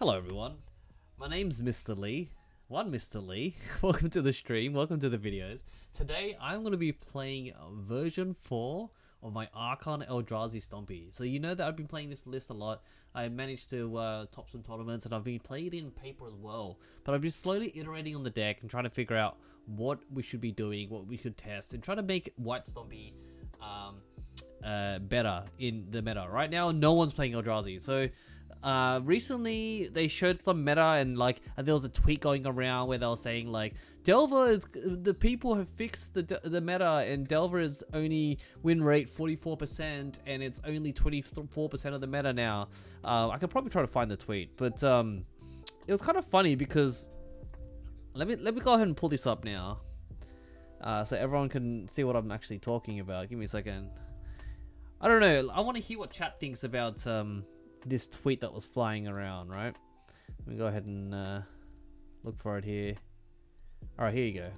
Hello everyone, my name's Mr. Lee, Mr. Lee. Welcome to the stream, welcome to the videos. Today I'm going to be playing version 4 of my Archon Eldrazi Stompy. So you know that I've been playing this list a lot. I managed to top some tournaments and I've been playing in paper as well. But I've been slowly iterating on the deck and trying to figure out what we should be doing, what we could test, and try to make White Stompy better in the meta. Right now no one's playing Eldrazi, so recently they showed some meta and there was a tweet going around where they were saying like Delver is, the people have fixed the meta and Delver is only win rate 44% and it's only 24% of the meta now. I could probably try to find the tweet, but it was kind of funny because let me go ahead and pull this up now so everyone can see what I'm actually talking about. Give me a second. I don't know, I want to hear what chat thinks about this tweet that was flying around, right? Let me go ahead and look for it here. Alright, here you go.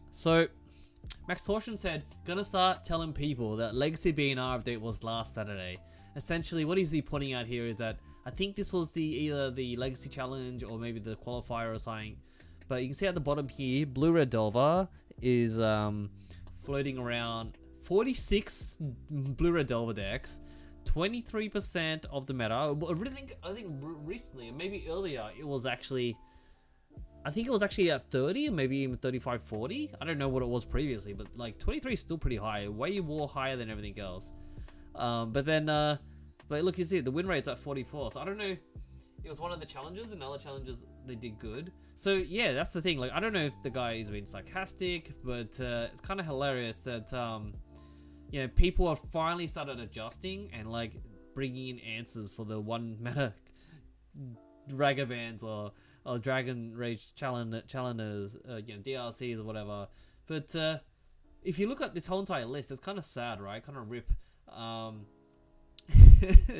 So, Max Torsion said, gonna start telling people that Legacy BNR update was last Saturday. Essentially, what is he pointing out here is that I think this was either the Legacy Challenge or maybe the qualifier or something. But you can see at the bottom here, Blue Red Delver is floating around 46 Blue Red Delver decks, 23% of the meta. I think recently, maybe earlier, it was actually, I think it was actually at 30, maybe even 35, 40. I don't know what it was previously, but like 23 is still pretty high, way more higher than everything else. But look, you see the win rate's at 44. So I don't know. It was one of the challenges, and other challenges they did good. So yeah, that's the thing. Like I don't know if the guy is being sarcastic, but it's kind of hilarious that you know, people have finally started adjusting and like bringing in answers for the one meta Dragavans or Dragon Rage challengers, you know, DRCs or whatever. But if you look at this whole entire list, it's kind of sad, right? Kind of rip.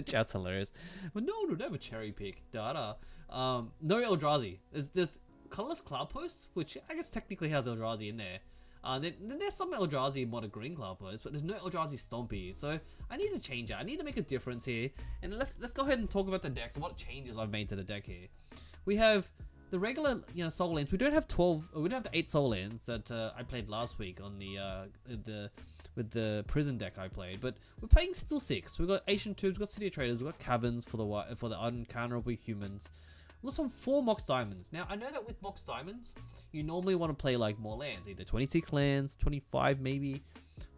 Chat's hilarious. But no one would ever cherry pick data. No Eldrazi. There's Colorless Cloud Post, which I guess technically has Eldrazi in there. Then there's some Eldrazi Modern Green Cloud Post, but there's no Eldrazi Stompy. So I need to change that. I need to make a difference here. And let's go ahead and talk about the decks and what changes I've made to the deck here. We have the regular, you know, soul lands. We don't have 12. We don't have the 8 soul lands that I played last week on with the prison deck I played, but we're playing still 6. We've got Ancient Tombs, we've got City of Traders, we've got Caverns for the uncounterable humans. We've got some 4 Mox Diamonds. Now I know that with Mox Diamonds, you normally want to play like more lands, either 26 lands, 25 maybe,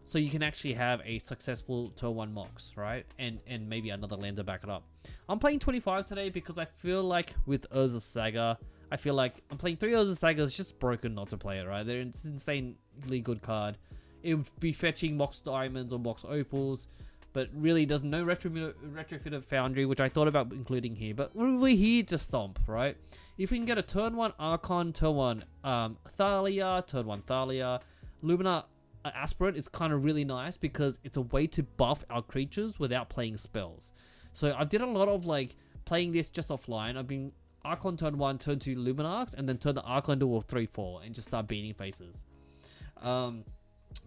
so you can actually have a successful turn 1 Mox, right? And maybe another land to back it up. I'm playing 25 today because I feel like with Urza's Saga, I feel like I'm playing 3 Urza's Saga. It's just broken not to play it, right? It's an insanely good card. It would be fetching Mox Diamonds or Mox Opals, but really there's no retrofitted Foundry, which I thought about including here. But we're here to stomp, right? If we can get a turn 1 Archon, turn 1 Thalia, turn 1 Thalia, Lumina Aspirant is kind of really nice because it's a way to buff our creatures without playing spells. So I've did a lot of like playing this just offline. I've been Archon turn 1, turn 2 Luminarchs, and then turn the Archon to a 3/4 and just start beating faces.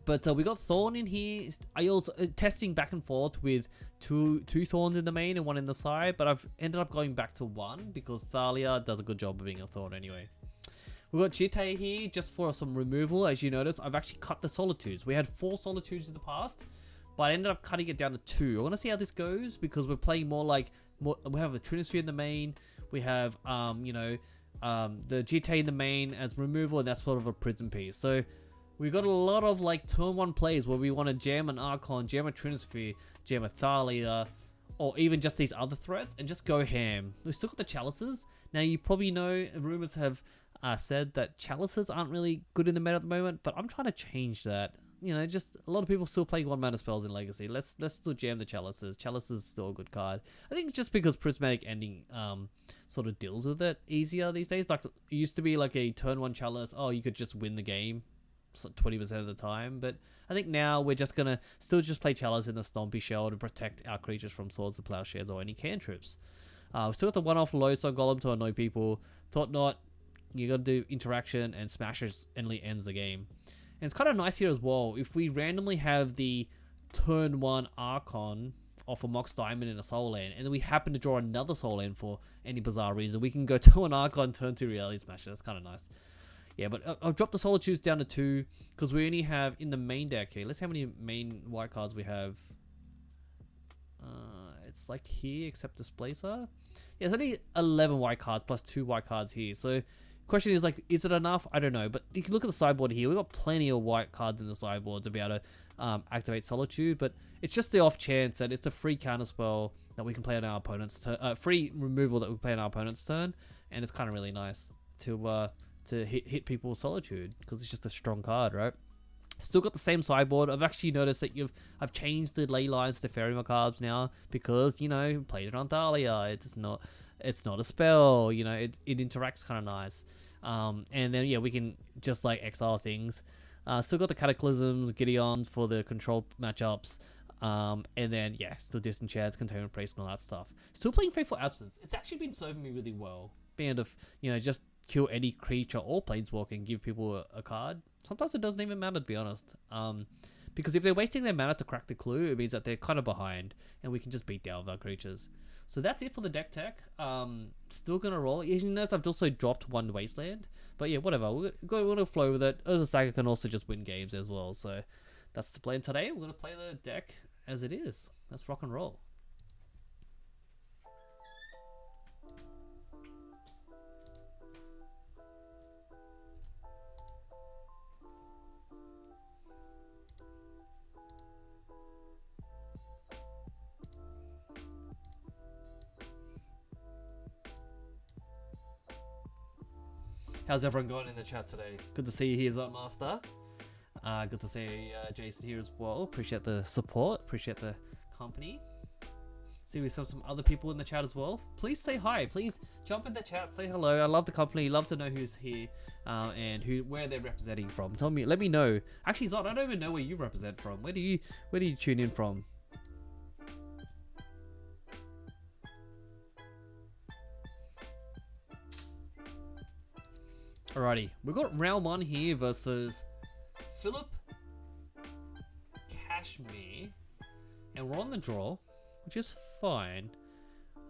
But we got Thorn in here. I also testing back and forth with two Thorns in the main and 1 in the side, but I've ended up going back to 1 because Thalia does a good job of being a Thorn anyway. We've got Jite here just for some removal. As you notice, I've actually cut the Solitudes. We had 4 Solitudes in the past, but I ended up cutting it down to 2. I want to see how this goes because we're playing more. We have a Trinisphere in the main. We have the Jite in the main as removal, and that's sort of a prison piece. So we've got a lot of like turn 1 plays where we want to jam an Archon, jam a Trinisphere, jam a Thalia, or even just these other threats and just go ham. We still got the Chalices. Now you probably know rumors have said that Chalices aren't really good in the meta at the moment, but I'm trying to change that. You know, just a lot of people still playing 1 mana spells in Legacy. Let's still jam the Chalices. Chalices is still a good card. I think just because Prismatic Ending sort of deals with it easier these days. Like it used to be like a turn 1 Chalice. Oh, you could just win the game 20% of the time, but I think now we're just gonna still just play Chalice in the Stompy Shell to protect our creatures from Swords of Plowshares or any cantrips. We've still got the 1-off Lowstone Golem to annoy people. Thought not. You gotta do interaction and Smashes only ends the game. And it's kind of nice here as well. If we randomly have the turn 1 Archon off a Mox Diamond in a Soul Land, and then we happen to draw another Soul Land for any bizarre reason, we can go to an Archon, turn 2 Reality Smasher. That's kind of nice. Yeah, but I'll drop the Solitudes down to 2 because we only have in the main deck here. Let's see how many main white cards we have. It's like here, except Displacer. Yeah, it's only 11 white cards plus 2 white cards here. So, question is like, is it enough? I don't know. But you can look at the sideboard here. We've got plenty of white cards in the sideboard to be able to activate Solitude. But it's just the off chance that it's a free counterspell that we can play on our opponent's turn. Free removal that we play on our opponent's turn, and it's kind of really nice to hit people with Solitude because it's just a strong card, right? Still got the same sideboard. I've actually noticed that I've changed the ley lines to Fairy Macabres now because, you know, plays it on Thalia. It's not a spell, you know, it interacts kind of nice. And then yeah, we can just like exile things. Still got the Cataclysms, Gideons for the control matchups. And then yeah, still Disenchants, Containment Priest, and all that stuff. Still playing Faithful Absence. It's actually been serving me really well. Being able to, you know, just kill any creature or planeswalker and give people a card. Sometimes it doesn't even matter, to be honest. Because if they're wasting their mana to crack the clue, it means that they're kind of behind, and we can just beat down with our creatures. So that's it for the deck tech. Still gonna roll. You notice I've also dropped 1 Wasteland, but yeah, whatever. We're gonna flow with it. Urza Saga can also just win games as well. So that's the plan today. We're gonna play the deck as it is. Let's rock and roll. How's everyone going in the chat today? Good to see you here, Zotmaster. Good to see Jason here as well. Appreciate the support. Appreciate the company. See we have some other people in the chat as well. Please say hi. Please jump in the chat. Say hello. I love the company. Love to know who's here and where they're representing from. Tell me. Let me know. Actually, Zot, I don't even know where you represent from. Where do you tune in from? Alrighty, we've got round 1 here versus Philip Cashmere, and we're on the draw, which is fine.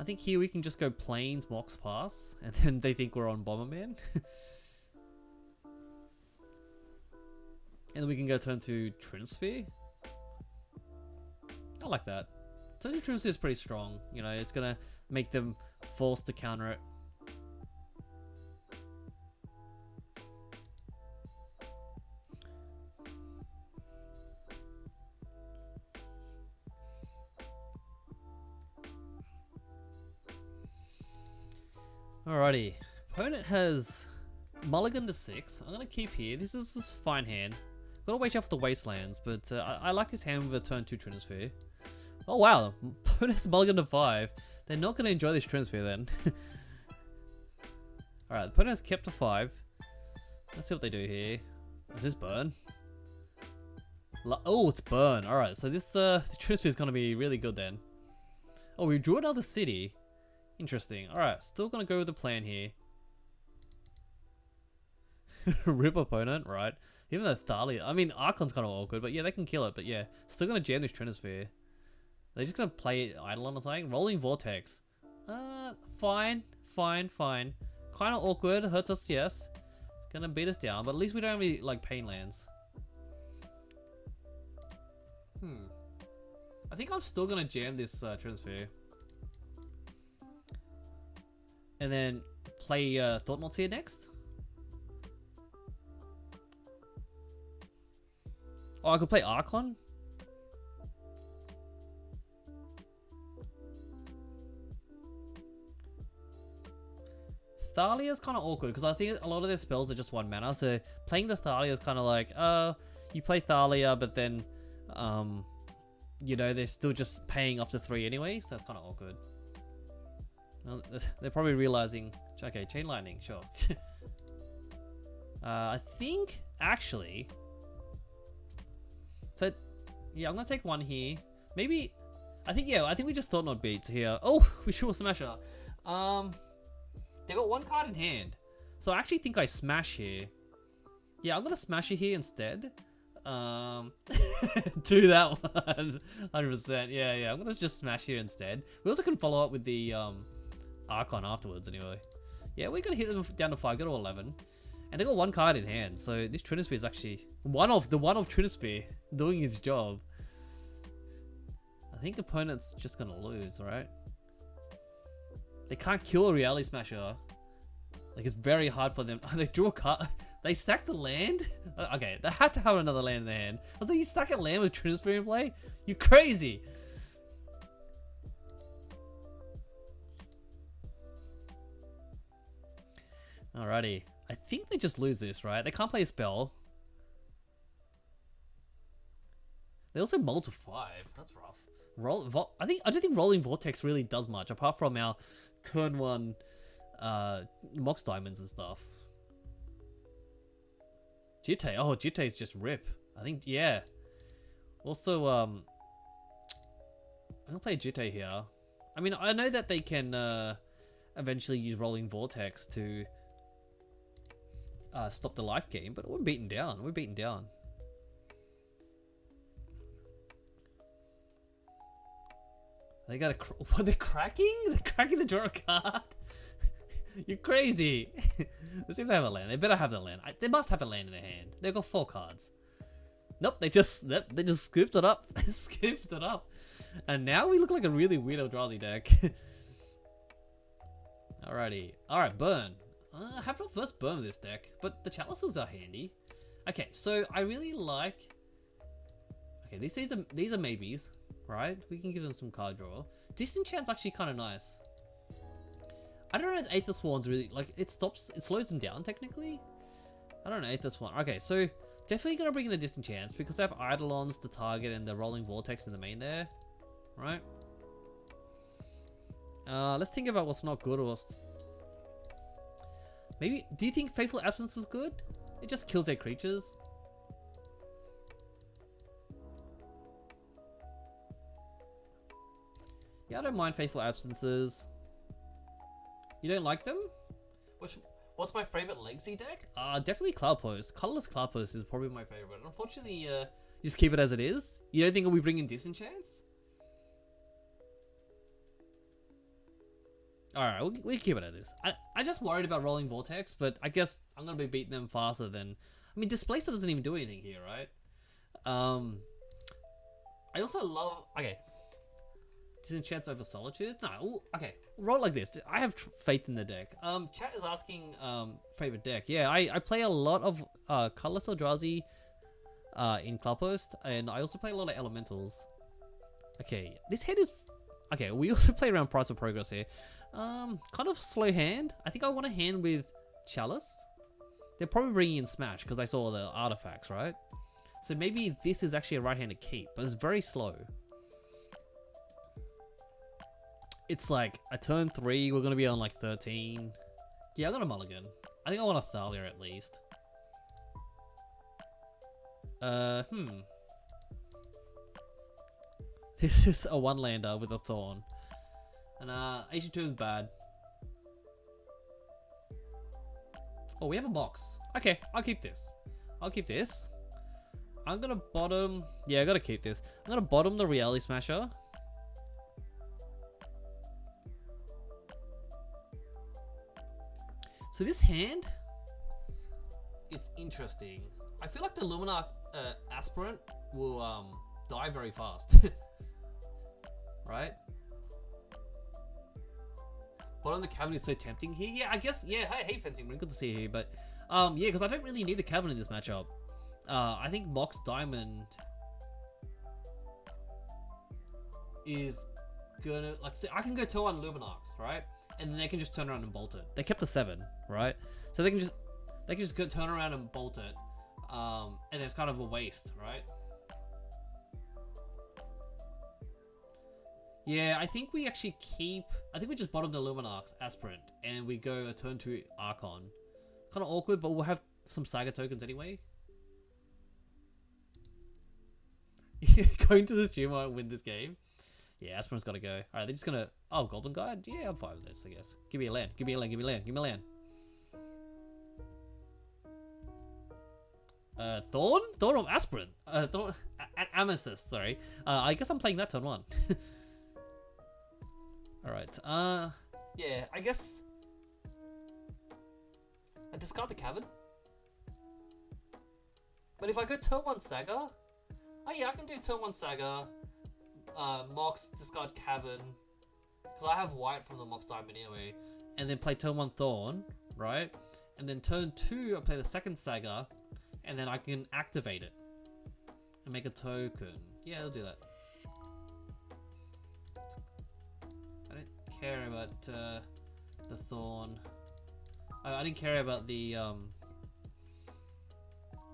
I think here we can just go Plains, Mox Pass, and then they think we're on Bomberman. And then we can go turn to Trinisphere. I like that. Turn to Trinisphere is pretty strong, you know, it's gonna make them forced to counter it. Alrighty, opponent has mulligan to 6. I'm gonna keep here. This is fine hand. Gotta watch out for the Wastelands, but I like this hand with a turn 2 Trinisphere. Oh wow, opponent has mulligan to 5. They're not gonna enjoy this Trinisphere then. Alright, the opponent has kept to 5. Let's see what they do here. Is this burn? Oh, it's burn. Alright, so this the Trinisphere is gonna be really good then. Oh, we drew another city. Interesting. Alright, still gonna go with the plan here. Rip opponent, right? Even though Thalia, I mean, Archon's kind of awkward, but yeah, they can kill it. But yeah, still gonna jam this Trinisphere. They're just gonna play it Eidolon or something. Rolling Vortex. Fine. Kind of awkward. Hurts us, yes. Gonna beat us down, but at least we don't have any, like, pain lands. I think I'm still gonna jam this Trinisphere. And then play Thought-Knot here next. Oh, I could play Archon. Thalia is kind of awkward because I think a lot of their spells are just 1 mana. So playing the Thalia is kind of like, you play Thalia, but then, you know, they're still just paying up to 3 anyway. So it's kind of awkward. They're probably realizing, okay, Chain Lightning, sure. I think, actually, so, yeah, I'm gonna take 1 here. Maybe, I think we just thought not beats here. Oh, we drew a Smasher. They got 1 card in hand. So I actually think I smash here. Yeah, I'm gonna smash it here instead. Do that one. 100%. Yeah. I'm gonna just smash here instead. We also can follow up with the Archon afterwards anyway. Yeah, we're gonna hit them down to 5, go to 11. And they got one card in hand, so this Trinosphere is actually the one-off Trinosphere doing its job. I think the opponent's just gonna lose, right? They can't kill a Reality Smasher. Like, it's very hard for them. They drew a card. They sacked the land? Okay, they had to have another land in their hand. I was like, you sack a land with Trinosphere in play? You crazy! Alrighty. I think they just lose this, right? They can't play a spell. They also mull to 5. That's rough. I don't think Rolling Vortex really does much apart from our turn 1 Mox Diamonds and stuff. Jitte. Oh, Jitte's just rip. I think, yeah. Also, I'm gonna play Jitte here. I mean, I know that they can eventually use Rolling Vortex to stop the life gain, but we're beaten down. We're beaten down. They got what? They're cracking? They're cracking to draw a card? You're crazy. Let's see if they have a land. They better have the land. They must have a land in their hand. They've got 4 cards. Nope, they just scooped it up. Scooped it up. And now we look like a really weird Eldrazi deck. Alrighty. Alright, burn. I have no first burn with this deck, but the chalices are handy. Okay, so I really like... Okay, these are maybes, right? We can give them some card draw. Disenchant's actually kind of nice. I don't know if Aether Swarm's really... Like, it slows them down, technically. I don't know, Aether Swarm. Okay, so definitely going to bring in the Disenchants because they have Eidolons to target and the Rolling Vortex in the main there, right? Let's think about what's not good or what's... Maybe, do you think Faithful Absence is good? It just kills their creatures. Yeah, I don't mind Faithful Absences. You don't like them? What's my favorite Legacy deck? Definitely Cloudpost. Colorless Cloudpost is probably my favorite. Unfortunately, you just keep it as it is. You don't think we bring in Disenchants? Alright, we keep it as it is. I just worried about Rolling Vortex, but I guess I'm going to be beating them faster than... I mean, Displacer doesn't even do anything here, right? I also love... Okay. Disenchants over Solitudes? No, okay. Roll like this. I have faith in the deck. Chat is asking favorite deck. Yeah, I play a lot of Colorless Eldrazi in Cloudpost, and I also play a lot of Elementals. Okay, this hand is... Okay, we also play around Price of Progress here. Kind of slow hand. I think I want a hand with Chalice. They're probably bringing in Smash because I saw the artifacts, right? So maybe this is actually a right-handed keep, but it's very slow. It's like a turn 3, we're going to be on like 13. Yeah, I got a mulligan. I think I want a Thalia at least. This is a 1-lander with a Thorn. And Ancient Tomb's bad. Oh, we have a Mox. Okay, I'll keep this. I'll keep this. I'm gonna bottom... Yeah, I gotta keep this. I'm gonna bottom the Reality Smasher. So this hand is interesting. I feel like the Luminarch Aspirant will die very fast. Right? Bottom of the Cavern is so tempting here. Yeah, I guess, yeah, hey Fencing, good to see you here. But, yeah, because I don't really need the Cavern in this matchup. I think Mox Diamond is gonna, like, I can go turn 1 Luminarchs, right? And then they can just turn around and bolt it. They kept a 7, right? So they can just go turn around and bolt it. And it's kind of a waste, right? Yeah, I think we actually keep... I think we just bottom the Luminarch's Aspirant, and we go a turn 2 Archon. Kind of awkward, but we'll have some Saga tokens anyway. Going to the stream might win this game. Yeah, Aspirant's got to go. Alright, they're just going to... Oh, Goblin Guide? Yeah, I'm fine with this, I guess. Give me a land. Give me a land. Give me a land. Give me a land. Thorn? Thorn of Aspirin. Thorn... Amethyst, sorry. I guess I'm playing that turn 1. Alright, yeah, I guess... I discard the Cavern. But if I go turn 1 Saga... Oh yeah, I can do turn 1 Saga. Mox, discard Cavern. Because I have white from the Mox Diamond anyway. And then play turn 1 Thorn, right? And then turn 2, I play the second Saga. And then I can activate it. And make a token. Yeah, I'll do that. I don't care about the Thorn. I didn't care about the...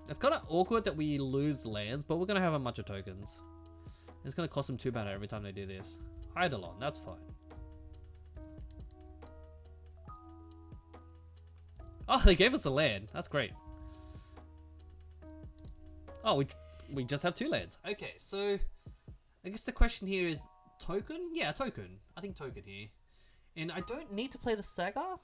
It's kind of awkward that we lose lands, but we're going to have a bunch of tokens. It's going to cost them 2 mana every time they do this. Eidolon, that's fine. Oh, they gave us a land. That's great. Oh, we just have 2 lands. Okay, so I guess the question here is token? Yeah, token. I think token here. And I don't need to play the Saga.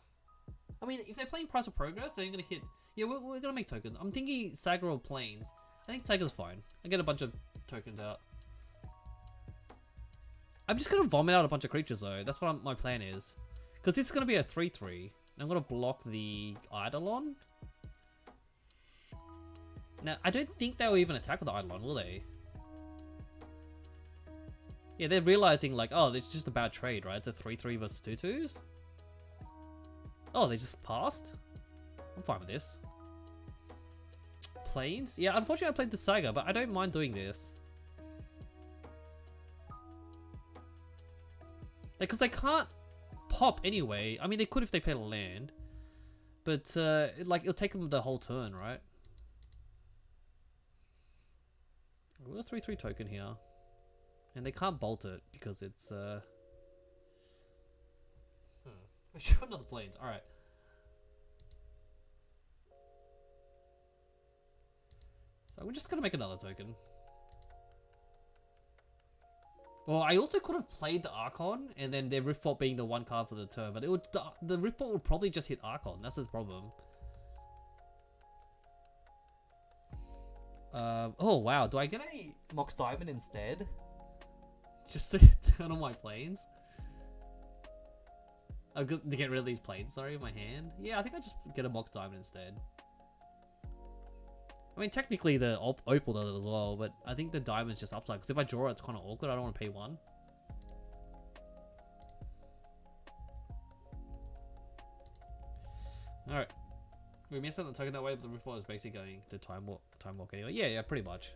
I mean, if they're playing Price of Progress, they're going to hit... Yeah, we're going to make tokens. I'm thinking Saga or Plains. I think Saga's fine. I get a bunch of tokens out. I'm just going to vomit out a bunch of creatures, though. That's what my plan is. Because this is going to be a 3-3. And I'm going to block the Eidolon. Now, I don't think they'll even attack with the Eidolon, will they? Yeah, they're realizing, like, oh, it's just a bad trade, right? It's a 3-3 versus 2-2s. Oh, they just passed? I'm fine with this. Plains? Yeah, unfortunately I played the Saga, but I don't mind doing this. Because they can't pop anyway. I mean, they could if they played a land. But, like, it'll take them the whole turn, right? We've got a 3-3 token here. And they can't bolt it because it's, We should another Plains. Alright. So we're just gonna make another token. Well, I also could have played the Archon and then their Riftbolt being the 1 card for the turn, but it would the Riftbolt would probably just hit Archon. That's the problem. Oh wow, do I get a Mox Diamond instead? Just to turn on my Plains? Oh, to get rid of these Plains, sorry, in my hand? Yeah, I think I just get a Mox Diamond instead. I mean, technically the Opal does it as well, but I think the Diamond's just upside, because if I draw it, it's kind of awkward. I don't want to pay 1. Alright. We missed out the token that way, but the Riftbolt is basically going to time walk anyway. Yeah, pretty much.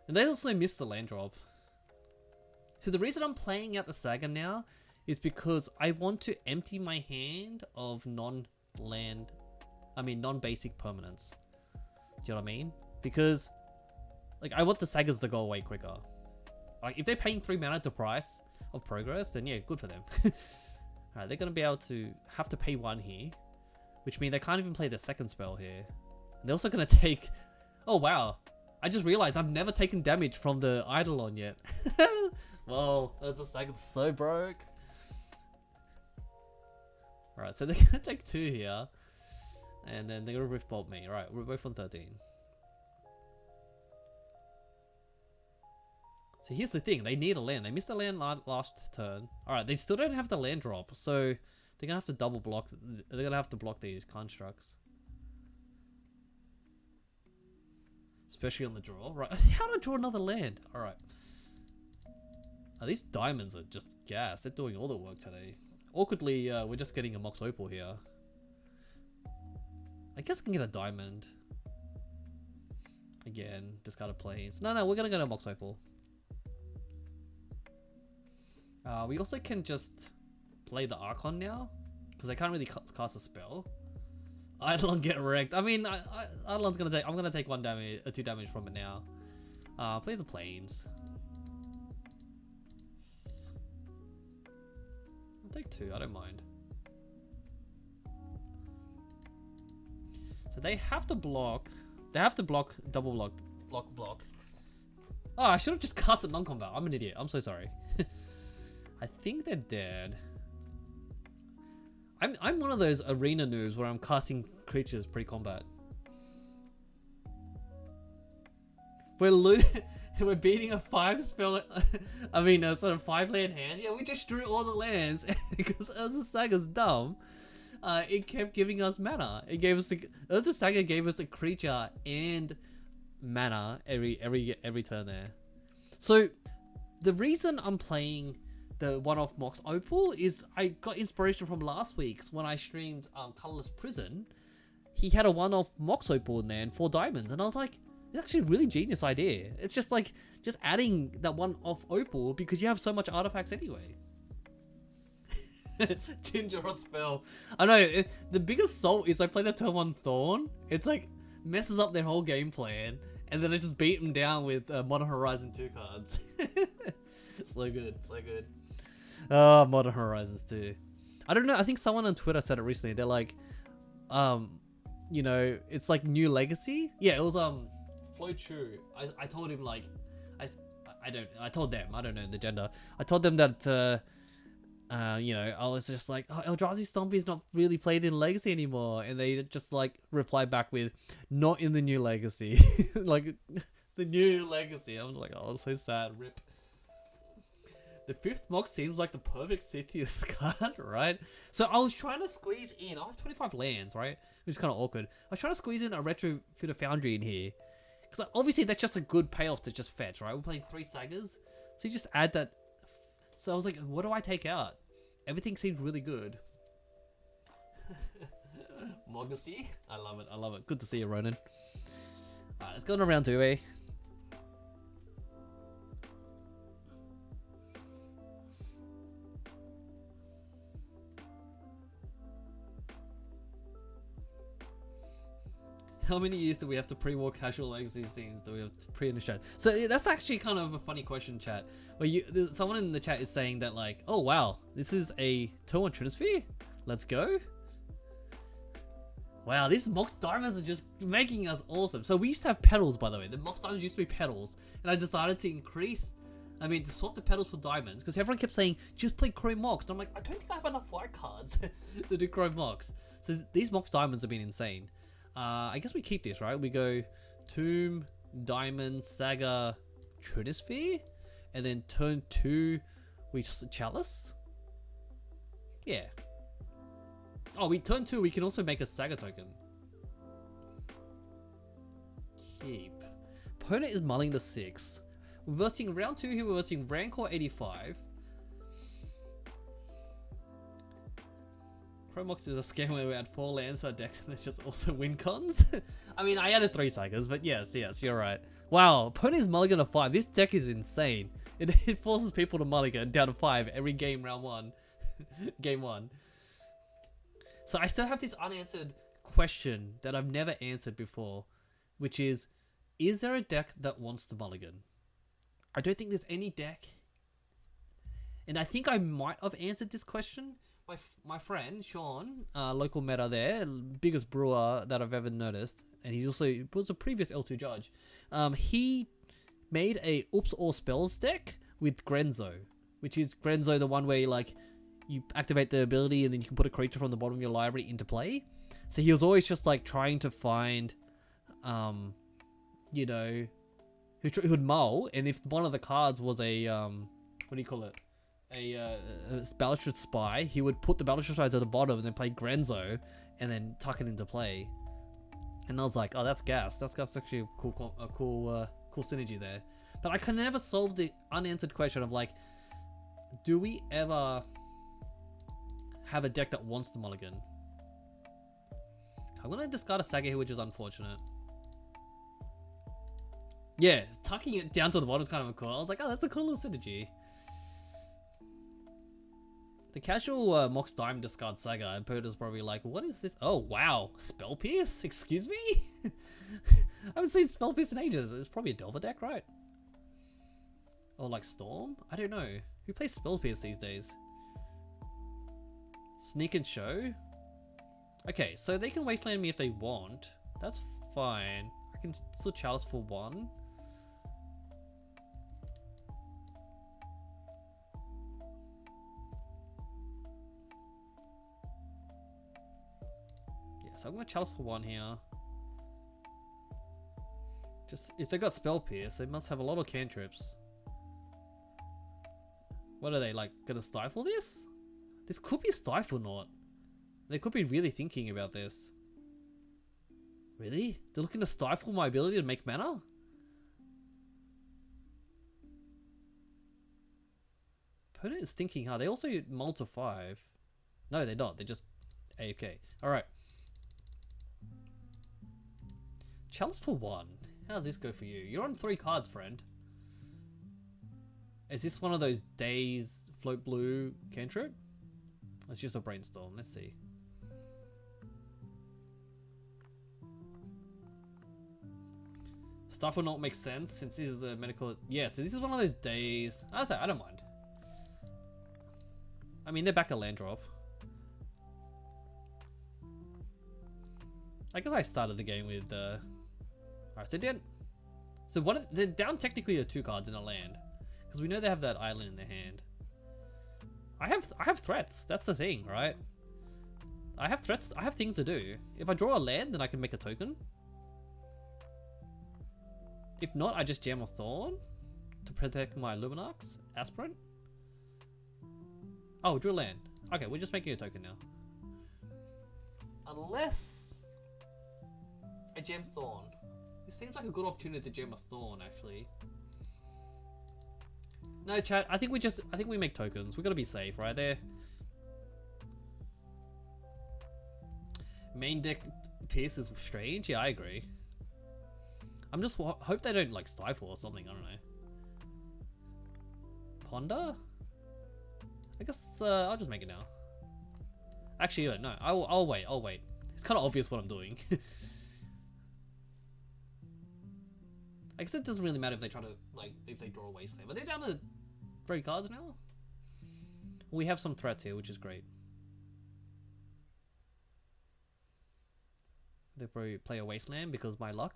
And they also missed the land drop. So the reason I'm playing out the Saga now is because I want to empty my hand of non-basic permanents. Do you know what I mean? Because, like, I want the Sagas to go away quicker. Like, if they're paying 3 mana to Price of Progress, then yeah, good for them. Alright, they're going to be able to have to pay 1 here. Which means they can't even play the second spell here. And they're also going to take... Oh, wow. I just realized I've never taken damage from the Eidolon yet. Whoa, those Sagas are so broke. Alright, so they're going to take 2 here. And then they're going to Riftbolt me. Alright, we're both on 13. So here's the thing. They need a land. They missed a land last turn. Alright, they still don't have the land drop. So they're going to have to double block. They're going to have to block these constructs. Especially on the draw. Right. How do I draw another land? Alright. Oh, these diamonds are just gas. They're doing all the work today. Awkwardly, we're just getting a Mox Opal here. I guess I can get a diamond. Again, discard a Plains. No, we're gonna get a Mox Opal. We also can just play the Archon now, because I can't really cast a spell. Eidolon get wrecked. I mean, Eidolon's gonna take. I'm gonna take 1 damage, 2 damage from it now. Play the Plains. I'll take 2. I don't mind. So they have to block. They have to block, double block. Oh, I should have just cast it non-combat. I'm an idiot. I'm so sorry. I think they're dead. I'm one of those arena noobs where I'm casting creatures pre-combat. We're we're beating a 5-spell. I mean, a sort of 5-land hand. Yeah, we just drew all the lands because Urza Saga's dumb. It kept giving us mana. It gave us Urza Saga gave us a creature and mana every turn there. So the reason I'm playing the one-off Mox Opal is I got inspiration from last week's when I streamed Colorless Prison. He had a one-off Mox Opal in there and 4 diamonds, and I was like, it's actually a really genius idea. It's just like just adding that one-off Opal because you have so much artifacts anyway. Ginger or spell. I know the biggest salt is I played a turn 1 Thorn. It's like messes up their whole game plan, and then I just beat them down with Modern Horizon 2 cards. So good, so good. Oh, Modern Horizons 2. I don't know. I think someone on Twitter said it recently. They're like, you know, it's like New Legacy. Yeah, it was Flo Chu. I told him like, I told them, I don't know the gender. I told them that you know, I was just like, oh, Eldrazi Stompy is not really played in Legacy anymore, and they just like replied back with, not in the New Legacy. Like the New Legacy. I was like, oh, so sad. Rip. The 5th Mox seems like the perfect Sithius card, right? So I was trying to squeeze in. I have 25 lands, right? Which is kind of awkward. I was trying to squeeze in a Retrofitter Foundry in here. Because obviously that's just a good payoff to just fetch, right? We're playing 3 Sagas. So you just add that. So I was like, what do I take out? Everything seems really good. Mogacy? I love it. I love it. Good to see you, Ronan. Alright, let's go to round 2, eh? How many years do we have to pre-war casual legacy scenes? Do we have to pre in the chat? So that's actually kind of a funny question, chat. Where someone in the chat is saying that like, oh wow, this is a turn 1 Trinisphere? Let's go. Wow, these Mox Diamonds are just making us awesome. So we used to have petals, by the way. The Mox Diamonds used to be petals, and I decided to to swap the petals for diamonds because everyone kept saying just play Chrome Mox. And I'm like, I don't think I have enough white cards to do Chrome Mox. So these Mox Diamonds have been insane. I guess we keep this, right? We go Tomb, Diamond, Saga, Trinisphere, and then turn 2, we Chalice. Yeah. Oh, we turn 2, we can also make a Saga token. Keep. Opponent is mulling the 6. We're versing round 2 here, we're versing Rancor 85. Chromox is a scam where we add 4 lands to our decks and there's just also win cons. I mean, I added 3 Sagas, but yes, you're right. Wow, opponent's mulligan to 5. This deck is insane. It forces people to mulligan down to 5 every game round 1. Game 1. So I still have this unanswered question that I've never answered before, which is there a deck that wants to mulligan? I don't think there's any deck. And I think I might have answered this question. My friend Sean, local meta there, biggest brewer that I've ever noticed, and he was a previous L2 judge. He made a Oops All Spells deck with Grenzo, which is Grenzo the one where you activate the ability and then you can put a creature from the bottom of your library into play. So he was always just like trying to find, you know, who'd mull, and if one of the cards was a what do you call it? A Balustrade Spy, he would put the Balustrade Spy to the bottom and then play Grenzo and then tuck it into play. And I was like, oh, that's gas. That's actually a cool synergy there. But I can never solve the unanswered question of like, do we ever have a deck that wants the mulligan? I'm gonna discard a Saga here, which is unfortunate. Yeah, tucking it down to the bottom is kind of cool. I was like, oh, that's a cool little synergy. The casual Mox Diamond discard Saga, and Pota's probably like, what is this? Oh, wow. Spell Pierce? Excuse me? I haven't seen Spell Pierce in ages. It's probably a Delver deck, right? Or like Storm? I don't know. Who plays Spell Pierce these days? Sneak and Show? Okay, so they can Wasteland me if they want. That's fine. I can still Chalice for 1. So I'm going to Chalice for 1 here. Just if they got spell pierce, they must have a lot of cantrips. What are they like gonna stifle this? This could be stifle not. They could be really thinking about this. Really? They're looking to stifle my ability to make mana? Opponent is thinking hard. They also mull to 5. No, they're not. They're just AFK. Alright. Chalice for 1. How's this go for you? You're on 3 cards, friend. Is this one of those days float blue cantrip? It's just a brainstorm. Let's see. Stuff will not make sense since this is a medical. Yeah, so this is one of those days. I don't mind. I mean, they're back a land drop. I guess I started the game with. Alright, so down. So what? They're down technically to 2 cards in a land, because we know they have that island in their hand. I have threats. That's the thing, right? I have threats. I have things to do. If I draw a land, then I can make a token. If not, I just jam a Thorn to protect my Luminarch's Aspirant. Oh, drew a land. Okay, we're just making a token now. Unless I jam Thorn. This seems like a good opportunity to jam a Thorn, actually. No, chat. I think we make tokens. We gotta be safe, right there. Main deck Pierce is strange. Yeah, I agree. I'm just hope they don't like stifle or something. I don't know. Ponder. I guess I'll just make it now. Actually, no. I'll wait. I'll wait. It's kind of obvious what I'm doing. I guess it doesn't really matter if they try to if they draw a wasteland. But they're down to 3 cards now. We have some threats here, which is great. They probably play a wasteland because my luck.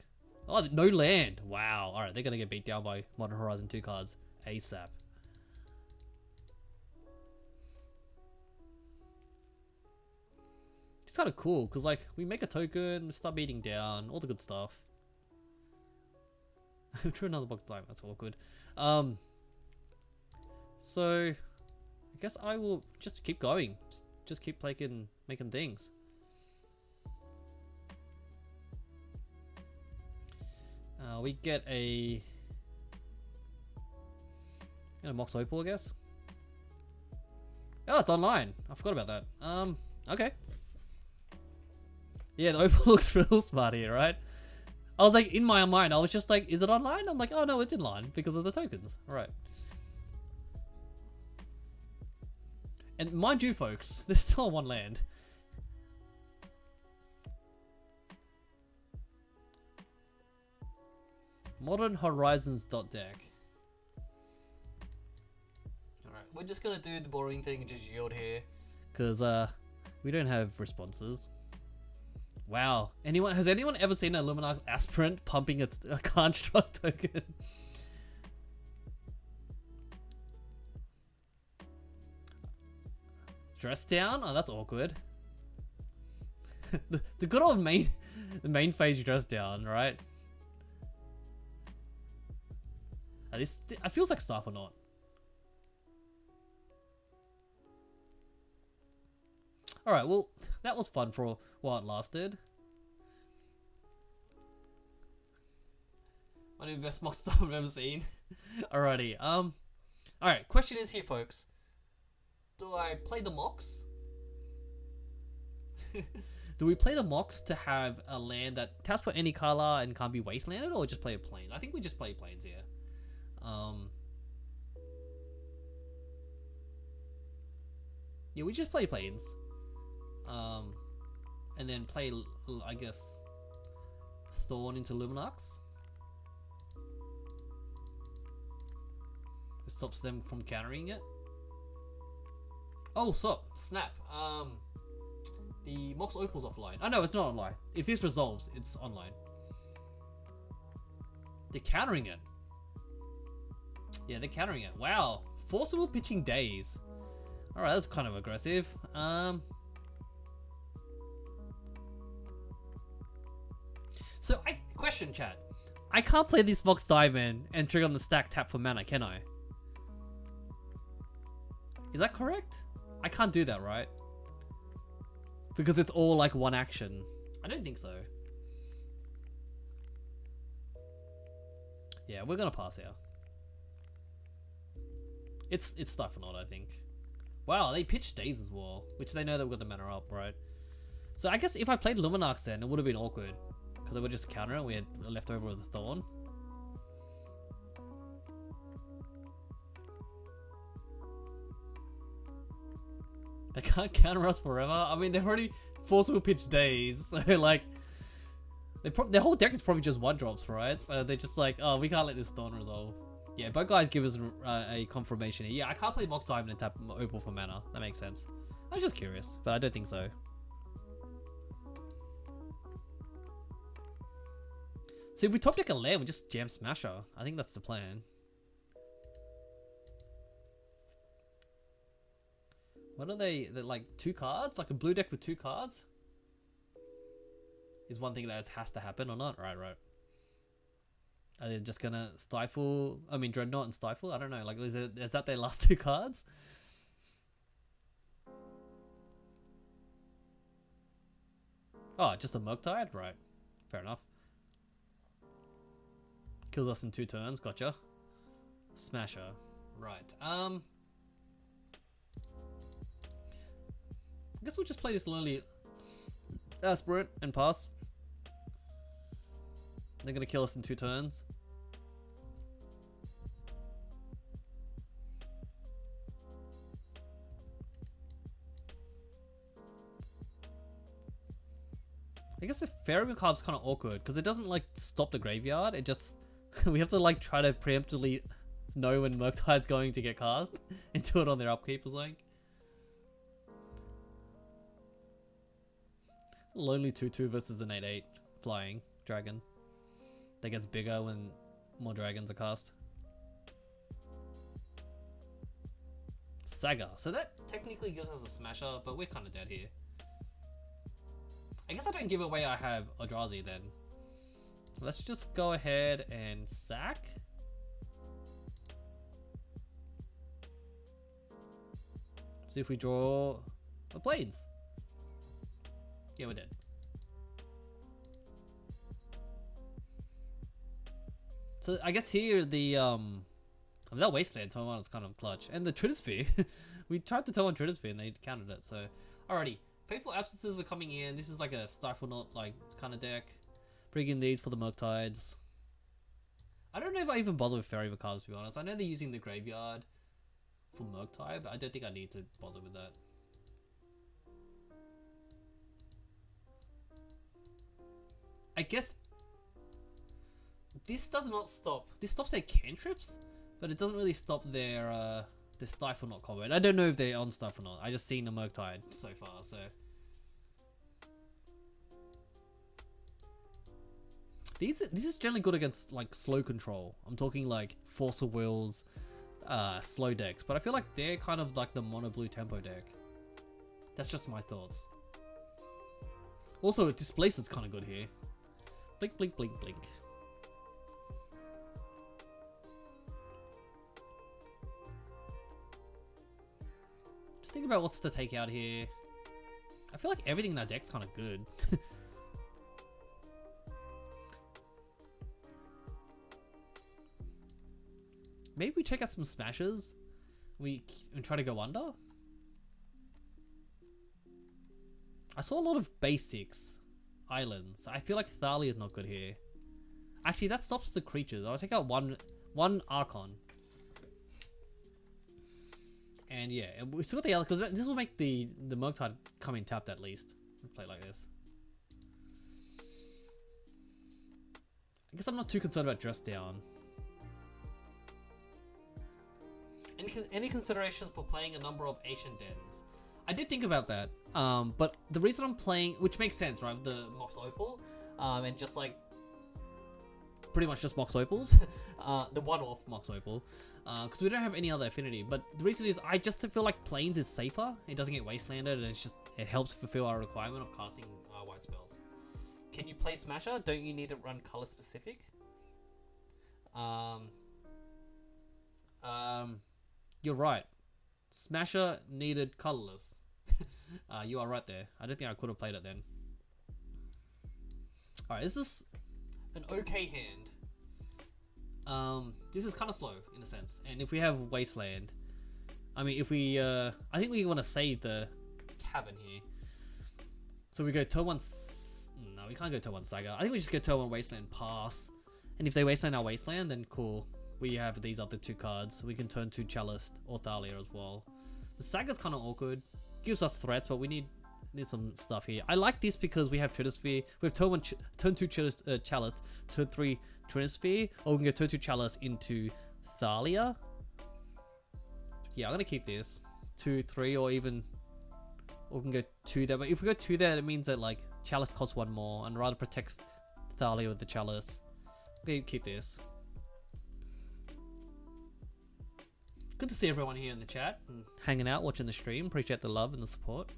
Oh, no land. Wow. All right, they're gonna get beat down by Modern Horizon 2 cards ASAP. It's kind of cool because we make a token, start beating down, all the good stuff. Drew another box time. That's awkward. So I guess I will just keep going. Just keep making things. We get a Mox Opal, I guess. Oh, it's online. I forgot about that. Okay. Yeah, the Opal looks real smart here, right? I was like, in my mind, I was just like, is it online? I'm like, oh no, it's inline because of the tokens. All right. And mind you, folks, there's still 1 land. Modern Horizons deck. Alright, we're just gonna do the boring thing and just yield here. Cause we don't have responses. Wow. Has anyone ever seen a Luminarch Aspirant pumping a construct token? Dress down? Oh, that's awkward. the good old main phase dress down, right? At least it feels like stuff or not. Alright, well, that was fun for while it lasted. One of the best mock stuff I've ever seen. Alrighty, alright, question is here, folks. Do I play the mocks? Do we play the mocks to have a land that taps for any color and can't be wastelanded, or just play a plane? I think we just play planes here. Yeah, we just play planes. And then play, I guess, Thorn into Luminarchs. It stops them from countering it. Oh, snap. The Mox Opal's offline. Oh no, it's not online. If this resolves, it's online. They're countering it. Yeah, they're countering it. Wow. Forcible pitching days. Alright, that's kind of aggressive. So, question chat. I can't play this Mox Diamond and trigger on the stack tap for mana, can I? Is that correct? I can't do that, right? Because it's all like one action. I don't think so. Yeah, we're gonna pass here. It's Stifle, I think. Wow, they pitched Daze as well, which they know that we've got the mana up, right? So I guess if I played Luminarch then, it would have been awkward. Because they would just counter it and we had left over with the Thorn. They can't counter us forever. I mean, they've already forceful pitched Daze, so like... their whole deck is probably just 1-drops, right? So they're just like, oh, we can't let this Thorn resolve. Yeah, both guys give us a confirmation here. Yeah, I can't play Mox Diamond and tap Opal for mana. That makes sense. I was just curious, but I don't think so. So if we top deck a land, we just jam Smasher. I think that's the plan. What are they? They're like 2 cards? Like a blue deck with 2 cards? Is one thing that has to happen or not? Right. Are they just gonna Stifle? I mean, Dreadnought and Stifle? I don't know. Like, is that their last 2 cards? Oh, just a Murktide? Right. Fair enough. Kills us in 2 turns. Gotcha. Smasher. Right. I guess we'll just play this Lonely Aspirant and pass. They're gonna kill us in 2 turns. I guess the Fairy Macabre's kind of awkward because it doesn't like stop the graveyard. It just we have to like try to preemptively know when Murktide's going to get cast and do it on their upkeep or something. Lonely 2/2 versus an 8/8 flying dragon that gets bigger when more dragons are cast. Saga. So that technically gives us a Smasher, but we're kind of dead here. I guess I don't give away I have Eldrazi then. Let's just go ahead and sack. See if we draw a Blades. Yeah, we're dead. So I guess here the that Wasteland turn one is kind of clutch. And the Tritosphere. We tried to turn on Tritosphere and they countered it, so alrighty. Faithful Absences are coming in. This is like a Stifle Knot like kind of deck. Bring in these for the Murktides. I don't know if I even bother with Fairy Macabres, to be honest. I know they're using the graveyard for Murktide, but I don't think I need to bother with that. I guess this does not stop. This stops their cantrips, but it doesn't really stop their Stifle Knot combo. And I don't know if they're on Stifle Knot. I just seen the Murktide so far, so. This is generally good against like slow control. I'm talking like Force of Wills, slow decks, but I feel like they're kind of like the mono blue tempo deck. That's just my thoughts. Also, Displace is kind of good here. Blink, blink, blink, blink. Just think about what's to take out here. I feel like everything in that deck's kind of good. Maybe we check out some smashes. We try to go under. I saw a lot of basics islands. I feel like Thalia is not good here. Actually, that stops the creatures. I'll take out one Archon. And yeah, we still got the other because this will make the Murktide come in tapped at least. Let's play like this. I guess I'm not too concerned about Dress Down. Any consideration for playing a number of Ancient Dens? I did think about that, but the reason I'm playing, which makes sense, right? The Mox Opal, and just like pretty much just Mox Opals, the one-off Mox Opal, because we don't have any other affinity. But the reason is I just feel like Plains is safer. It doesn't get wastelanded, and it helps fulfill our requirement of casting white spells. Can you play Smasher? Don't you need to run color specific? You're right. Smasher needed colorless. You are right there. I don't think I could have played it then. Alright, this is an okay hand. This is kind of slow in a sense. And if we have Wasteland, I mean, if we, I think we want to save the Cavern here. So we go turn 1, no, we can't go turn 1 Stagger. I think we just go turn 1 Wasteland, pass. And if they Wasteland our Wasteland, then cool. We have these other 2 cards. We can turn 2 Chalice or Thalia as well. The Stagger's kind of awkward. Gives us threats, but we need some stuff here. I like this because we have Trinisphere. We have turn 1, turn 2 Chalice, turn 3 Trinisphere, or we can go turn 2 Chalice into Thalia. Yeah, I'm gonna keep this 2, 3, or even, or we can go 2 there. But if we go 2 there, it means that like Chalice costs 1 more, and rather protect Thalia with the Chalice. Okay, keep this. Good to see everyone here in the chat and hanging out, watching the stream. Appreciate the love and the support.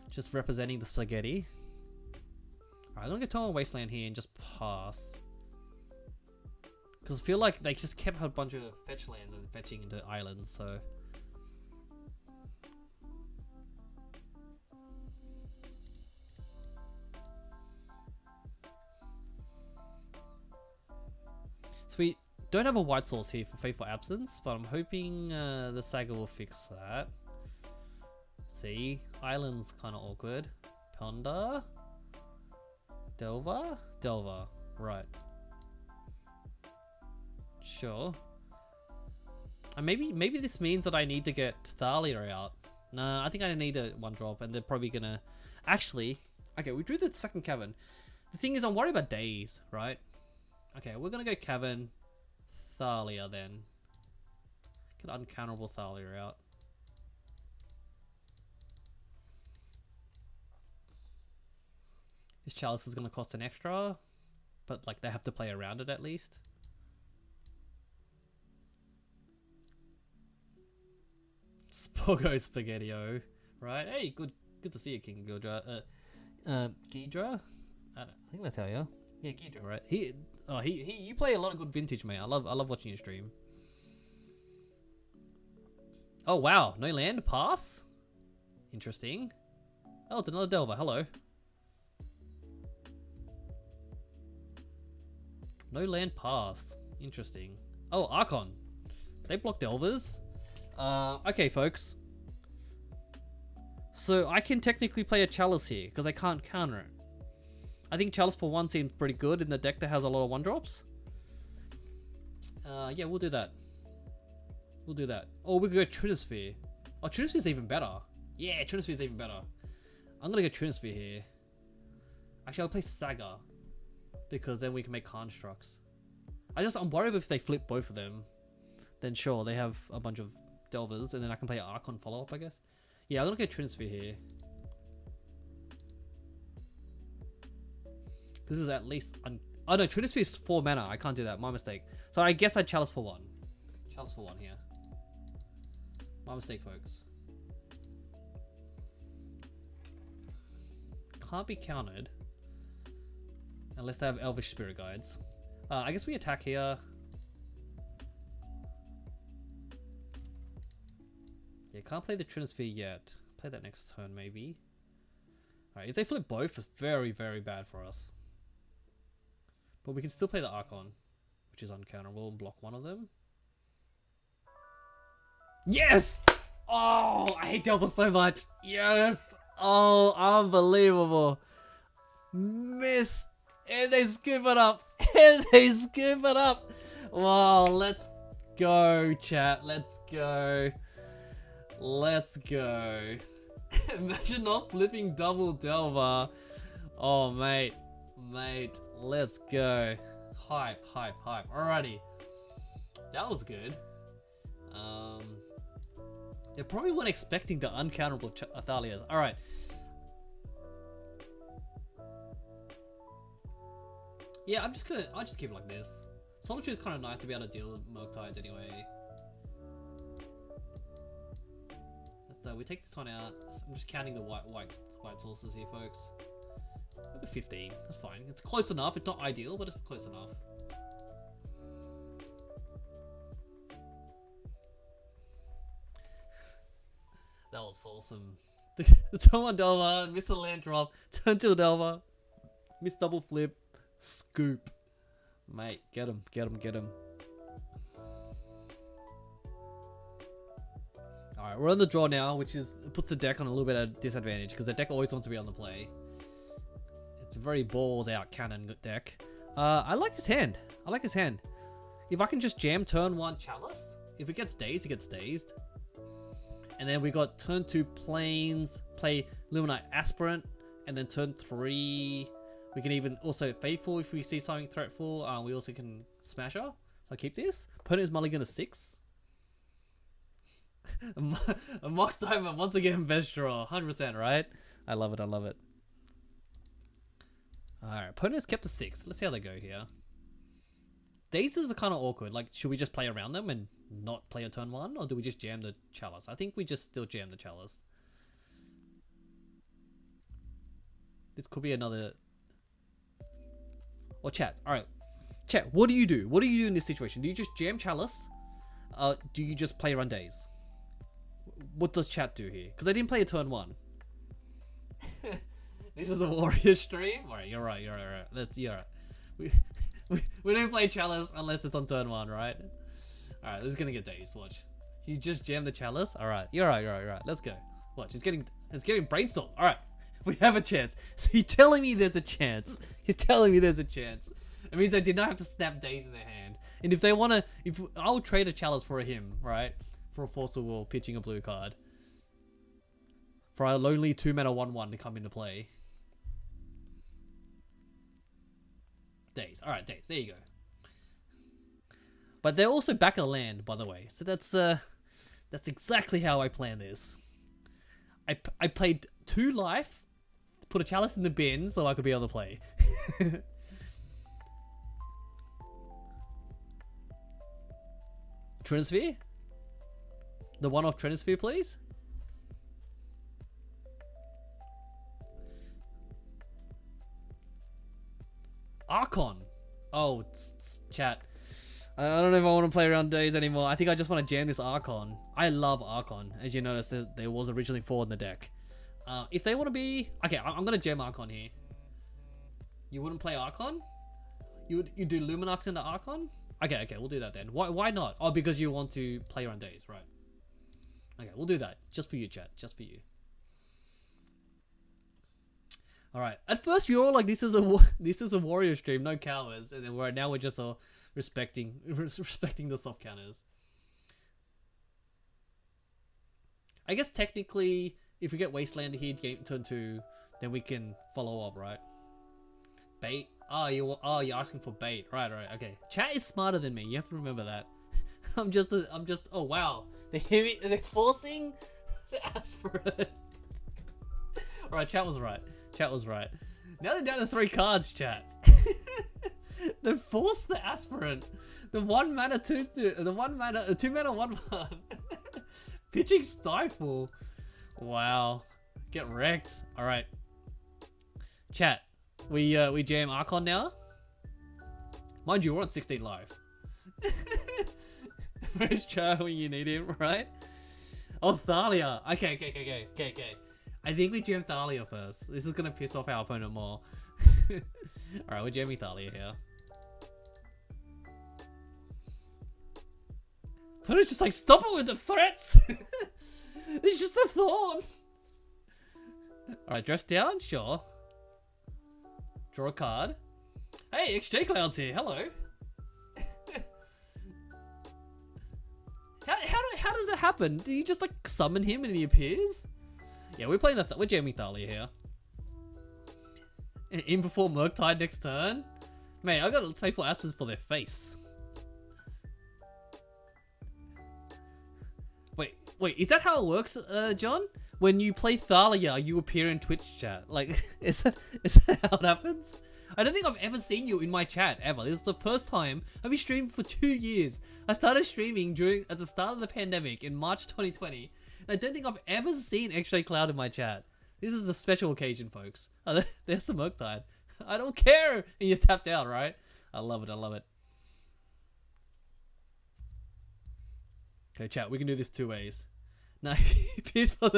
Just representing the spaghetti. Alright, I'm gonna go turn 1 Wasteland here and just pass. Because I feel like they just kept a bunch of fetch lands and fetching into islands, so. So we don't have a white source here for Faithful Absence, but I'm hoping the Saga will fix that. See, island's kind of awkward. Ponder, Delver, right. Sure. And maybe this means that I need to get Thalia out. No, I think I need a 1-drop, and they're probably gonna. Actually, okay, we drew the second Cavern. The thing is, I'm worried about days, right? Okay, we're gonna go Cavern, Thalia then. Get uncounterable Thalia out. This Chalice is gonna cost an extra, but like they have to play around it at least. Spogo Spaghetti-O, right? Hey, good to see you, King Gildra. Ghidra? I think that's how you. Yeah, Ghidra, right? You play a lot of good vintage, mate. I love watching you stream. Oh wow, no land pass. Interesting. Oh, it's another Delver. Hello. No land pass. Interesting. Oh, Archon. They block Delvers. Okay, folks. So I can technically play a Chalice here because I can't counter it. I think Chalice for 1 seems pretty good in the deck that has a lot of 1-drops. Yeah, we'll do that. We'll do that. Oh, we could go Trinisphere. Oh, Trinisphere's even better. Yeah, Trinisphere's even better. I'm gonna go Trinisphere here. Actually, I'll play Saga because then we can make constructs. I'm worried if they flip both of them. Then sure, they have a bunch of Delvers, and then I can play Archon follow-up, I guess. Yeah, I'm gonna go Trinisphere here. This is at least... oh no, Trinisphere is 4 mana. I can't do that. My mistake. So I guess I'd Chalice for 1. Chalice for 1 here. My mistake, folks. Can't be countered. Unless they have Elvish Spirit Guides. I guess we attack here. Yeah, can't play the Trinisphere yet. Play that next turn, maybe. Alright, if they flip both, it's very, very bad for us. But we can still play the Archon, which is uncounterable, and block 1 of them. Yes! Oh, I hate Delver so much. Yes! Oh, unbelievable. Miss. And they scoop it up. And they scoop it up. Wow, let's go, chat. Let's go. Let's go. Imagine not flipping double Delver. Oh, mate. Mate, let's go. Hype, hype, hype. Alrighty. That was good. They probably weren't expecting the uncounterable Athalias. Alright. Yeah, I'll just keep it like this. Solitude is kind of nice to be able to deal with Murktides anyway. So we take this one out. I'm just counting the white sources here, folks. Look at 15. That's fine. It's close enough. It's not ideal, but it's close enough. was awesome. The turn 1 Delver, miss the land drop, turn 2 Delver, miss double flip, scoop. Mate, get him, get him, get him. Alright, we're on the draw now, which puts the deck on a little bit of disadvantage because the deck always wants to be on the play. It's a very balls out cannon deck. I like his hand. I like his hand. If I can just jam turn 1 Chalice, if it gets dazed, it gets dazed. And then we got turn 2 Plains, play Luminite Aspirant, and then turn 3, we can even also Faithful if we see something threatful. We also can Smasher. So I keep this. Opponent is mulligan to 6. A Mox Diamond, once again, best draw. 100%, right? I love it, I love it. Alright, opponent is kept to 6. Let's see how they go here. Dazes are kind of awkward. Like, should we just play around them and not play a turn 1? Or do we just jam the Chalice? I think we just still jam the Chalice. This could be another... Or chat. Alright. Chat, what do you do? What do you do in this situation? Do you just jam Chalice? Do you just play run days? What does chat do here? Because I didn't play a turn 1. This is a warrior stream? Alright, you're right, you're right. You're right. We don't play Chalice unless it's on turn 1, right? Alright, this is gonna get dazed, watch. You just jam the Chalice? Alright, you're right, you're right, you're right. Let's go. Watch, it's getting brainstorm. Alright, we have a chance. So you're telling me there's a chance. You're telling me there's a chance. It means they did not have to snap daze in their hand. And if they wanna, I'll trade a Chalice for a him, right? For a Force of Will, pitching a blue card. For a lonely 2-mana 1/1 to come into play. Daze. Alright, Daze. There you go. But they're also back a land, by the way. So that's exactly how I plan this. I played 2 life, put a Chalice in the bin so I could be able to play. Trinisphere? The one-off Trinisphere, please? Archon. Oh, chat. I don't know if I want to play around days anymore. I think I just want to jam this Archon. I love Archon. As you notice, there was originally 4 in the deck. If they want to be... Okay, I'm going to jam Archon here. You wouldn't play Archon? You do Luminux into Archon? Okay, we'll do that then. Why not? Oh, because you want to play around days, right? Okay, we'll do that. Just for you, chat. Just for you. Alright. At first, you're all like, this is a warrior stream, no cowards. And then now we're just respecting the soft counters. I guess technically, if we get Wasteland here, game turn 2, then we can follow up, right? Bait? Oh, you're asking for bait. Right, okay. Chat is smarter than me. You have to remember that. I'm just, oh wow. They're forcing the aspirant. Alright, chat was right. Chat was right. Now they're down to 3 cards, chat. They forced the aspirant. The 2-mana 1/1. Pitching Stifle. Wow. Get wrecked. Alright. Chat. We jam Archon now. Mind you, we're on 16 live. Where's Char when you need him, right? Oh, Thalia. Okay. I think we jam Thalia first. This is gonna piss off our opponent more. Alright, we're jamming Thalia here. Opponent's just like, stop it with the threats! It's just a thorn! Alright, dress down? Sure. Draw a card. Hey, XJ Cloud's here. Hello. How does it happen? Do you just like summon him and he appears? Yeah, we're playing we're jamming Thalia here. In before Murktide next turn. Mate, I got Faithful Aspirants for their face. Wait, is that how it works, John? When you play Thalia, you appear in Twitch chat. Like, is that how it happens? I don't think I've ever seen you in my chat, ever. This is the first time. I've been streaming for 2 years. I started streaming at the start of the pandemic in March 2020. And I don't think I've ever seen XJ Cloud in my chat. This is a special occasion, folks. Oh, there's the Murktide. I don't care! And you're tapped out, right? I love it, I love it. Okay, chat, we can do this 2 ways. No, he appears for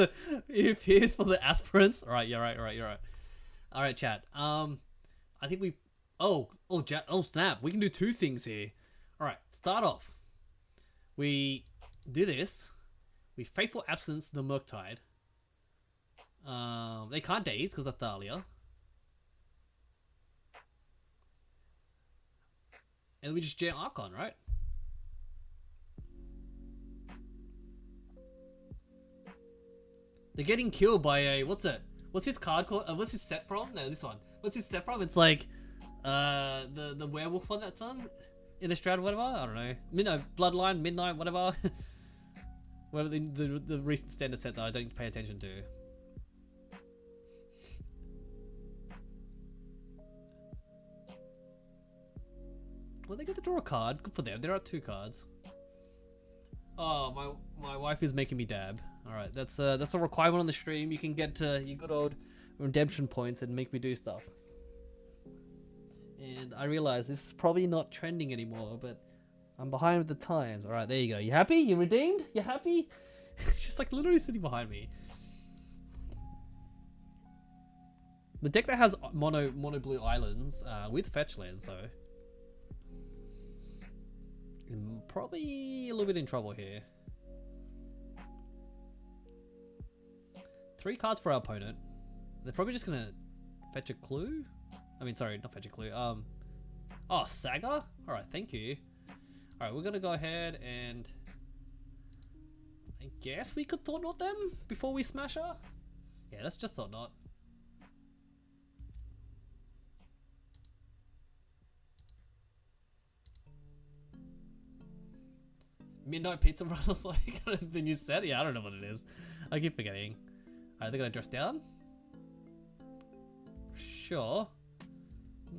the aspirants. All right, you're right. All right, chat. I think we. Oh, snap! We can do two things here. All right, start off. We do this. We Faithful Absence the Murktide. They can't daze because of Thalia. And we just jam Archon, right? They're getting killed by a what's it? What's his card called? What's his set from? No, this one. What's his set from? It's like the werewolf one that's on Innistrad, whatever. I don't know. Midnight Bloodline, Midnight, whatever. Whatever the recent standard set that I don't pay attention to. Well, they get to draw a card. Good for them. There are 2 cards. Oh, my wife is making me dab. All right, that's a requirement on the stream. You can get your good old redemption points and make me do stuff. And I realize this is probably not trending anymore, but I'm behind with the times. All right, there you go. You happy? You redeemed? You happy? She's like literally sitting behind me. The deck that has mono blue islands with fetch lands, though. I'm probably a little bit in trouble here. 3 cards for our opponent. They're probably just gonna fetch a clue. I mean, sorry, not fetch a clue. Oh, Saga? Alright, thank you. Alright, we're gonna go ahead and I guess we could Thought Knot them before we smash her. Yeah, let's just Thought Knot. Midnight Pizza Runners, like the new set? Yeah, I don't know what it is. I keep forgetting. Alright, they're gonna dress down. Sure.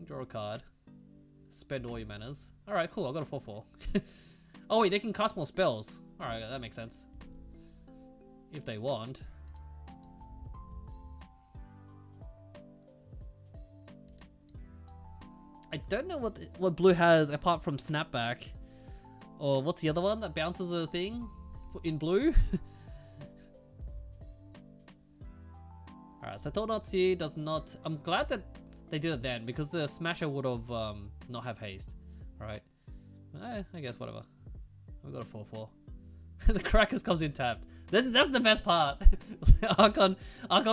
Draw a card. Spend all your manners. Alright, cool. I got a 4/4. Oh wait, they can cast more spells. Alright, that makes sense. If they want. I don't know what blue has apart from Snapback. Or what's the other one that bounces a thing in blue? Alright, so Thought Knot here does not. I'm glad that they did it then because the Smasher would have not have haste. Alright. I guess whatever. We got a 4/4. The Crackers comes in tapped. That's the best part. Archon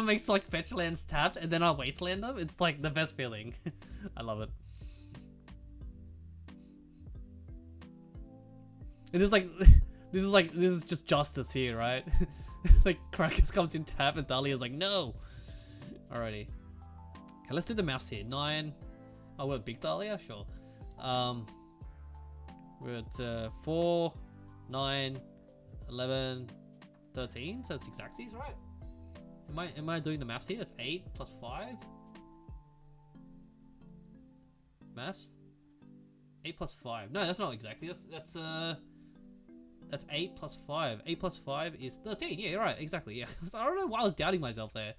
makes like fetch lands tapped and then I wasteland them. It's like the best feeling. I love it. And this is just justice here, right? Like Crackers comes in tap and Thalia's like, no. Alrighty. Okay, let's do the maths here. 9. Oh, we're Big Thalia? Sure. We're at 4, 9, 11, 13. So it's Xaxes, right? Am I doing the maths here? That's 8 plus 5. Maths? 8 plus 5. No, that's not exactly. That's 8 plus 5. 8 plus 5 is 13. Yeah, you're right. Exactly. Yeah. I don't know why I was doubting myself there.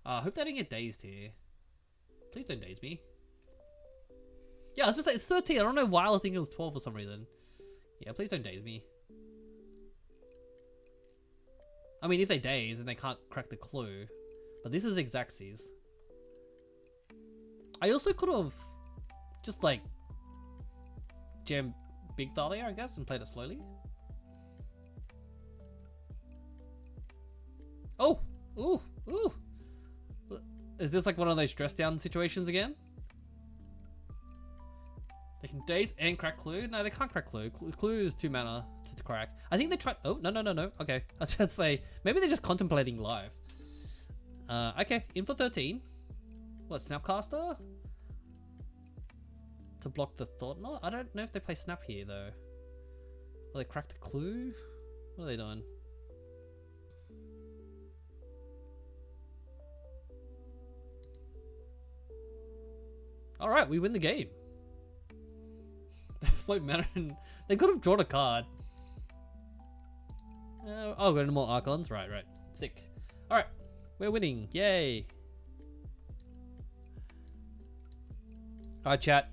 I hope they didn't get dazed here. Please don't daze me. Yeah, I was gonna say it's 13. I don't know why I think it was 12 for some reason. Yeah, please don't daze me. I mean, if they daze and they can't crack the clue. But this is Xaxes. I also could have just like jammed Big Thalia, I guess, and played it slowly. Oh! Ooh! Ooh! Is this like one of those dress down situations again? They can daze and crack clue? No, they can't crack clue. Clue is 2 mana to crack. I think they tried. Oh, no. Okay. I was about to say, maybe they're just contemplating live. Okay, in for 13. What, Snapcaster? To block the Thought Knot? I don't know if they play Snap here though. Or they cracked a clue? What are they doing? Alright, we win the game. Float mana and they could have drawn a card. Oh, we're going to more Archons. Right. Sick. Alright, we're winning. Yay. Alright, chat.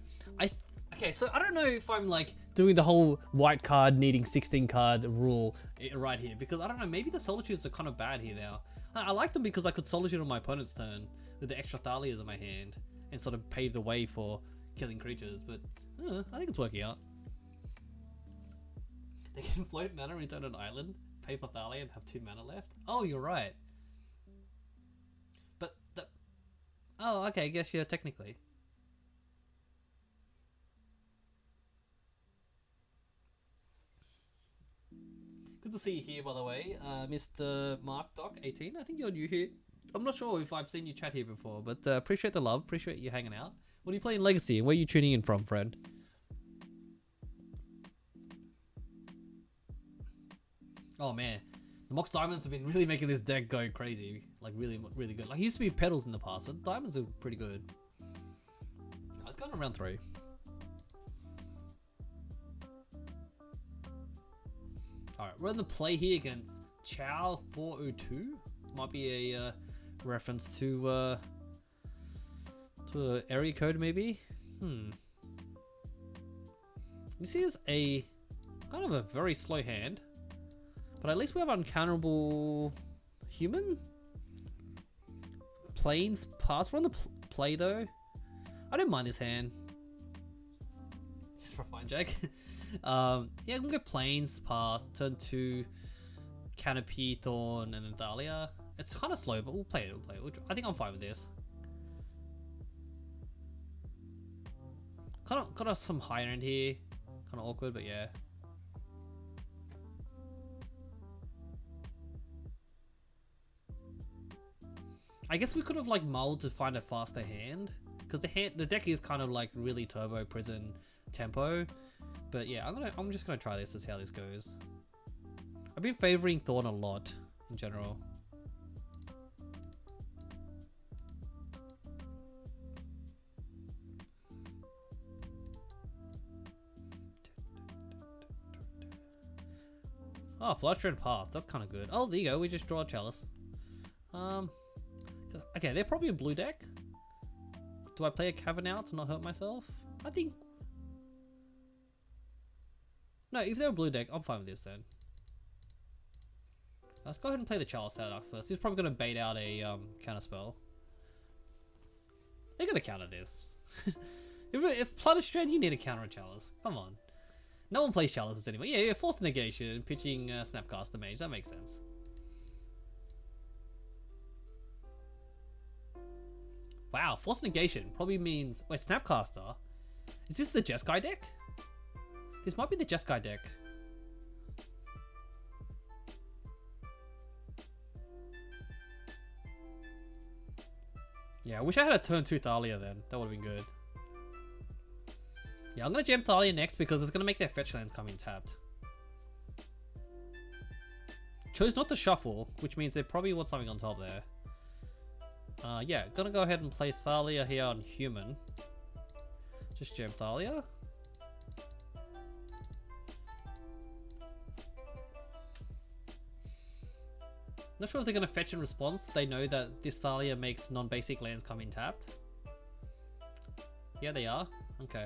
Okay, so I don't know if I'm like doing the whole white card needing 16 card rule right here, because I don't know, maybe the Solitudes are kind of bad here now. I like them because I could Solitude on my opponent's turn with the extra Thalias in my hand and sort of pave the way for killing creatures, but I think it's working out. They can float mana into an island, pay for Thalia and have 2 mana left? Oh, you're right. But the... Oh, okay, I guess yeah, technically. Good to see you here, by the way, Mr. Mark Doc 18. I think you're new here. I'm not sure if I've seen you chat here before, but appreciate the love. Appreciate you hanging out. What are you playing Legacy, and where are you tuning in from, friend? Oh man, the Mox Diamonds have been really making this deck go crazy. Like really, really good. Like it used to be Petals in the past, but Diamonds are pretty good. Let's go to round 3. Alright, we're on the play here against Chow 402. Might be a reference to an area code maybe? This is a kind of a very slow hand. But at least we have uncounterable human? Plains pass. We're on the play though. I don't mind this hand. Just for fun, Jack. Yeah, we can go Plains, pass, turn 2, Canopy, Thorn, and then Thalia. It's kind of slow, but we'll play it. I think I'm fine with this. Got us some higher end here. Kind of awkward, but yeah. I guess we could have like mulled to find a faster hand, because the deck is kind of like really turbo prison tempo. But yeah, I'm just gonna try this to see how this goes. I've been favoring Thorn a lot in general. Oh, Flush and Pass, that's kind of good. Oh, there you go, we just draw a Chalice. Okay, they're probably a blue deck. Do I play a Cavern out to not hurt myself? I think... No, if they're a blue deck, I'm fine with this then. Let's go ahead and play the Chalice out first. He's probably going to bait out a counter spell. They're going to counter this. if Flood Strand, you need to counter a Chalice. Come on. No one plays Chalices anymore. Yeah, Force Negation and pitching Snapcaster Mage. That makes sense. Wow, Force Negation probably means... Wait, Snapcaster? Is this the Jeskai deck? This might be the Jeskai deck. Yeah, I wish I had a turn 2 Thalia then. That would have been good. Yeah, I'm going to gem Thalia next because it's going to make their fetch lands come in tapped. Chose not to shuffle, which means they probably want something on top there. Yeah, gonna go ahead and play Thalia here on human. Just gem Thalia. Not sure if they're gonna fetch in response. They know that this Thalia makes non-basic lands come in tapped. Yeah, they are. Okay.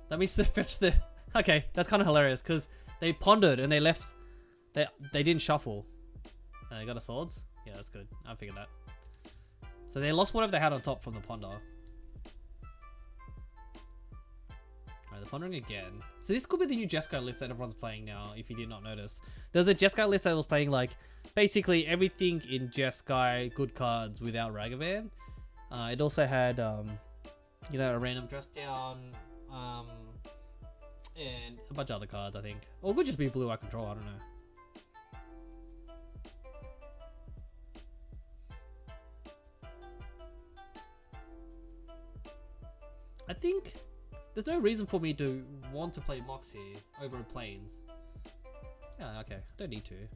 That means they fetched the... Okay, that's kind of hilarious because they pondered and they left... They didn't shuffle. And they got a swords. Yeah, that's good. I figured that. So they lost whatever they had on top from the ponder. Alright, they're pondering again. So this could be the new Jeskai list that everyone's playing now, if you did not notice. There's a Jeskai list that was playing like basically everything in Jeskai good cards without Ragavan. It also had you know, a random dress down, and a bunch of other cards, I think. Or it could just be blue eye control, I don't know. I think there's no reason for me to want to play Mox here over Plains. Yeah, okay, I don't need to. And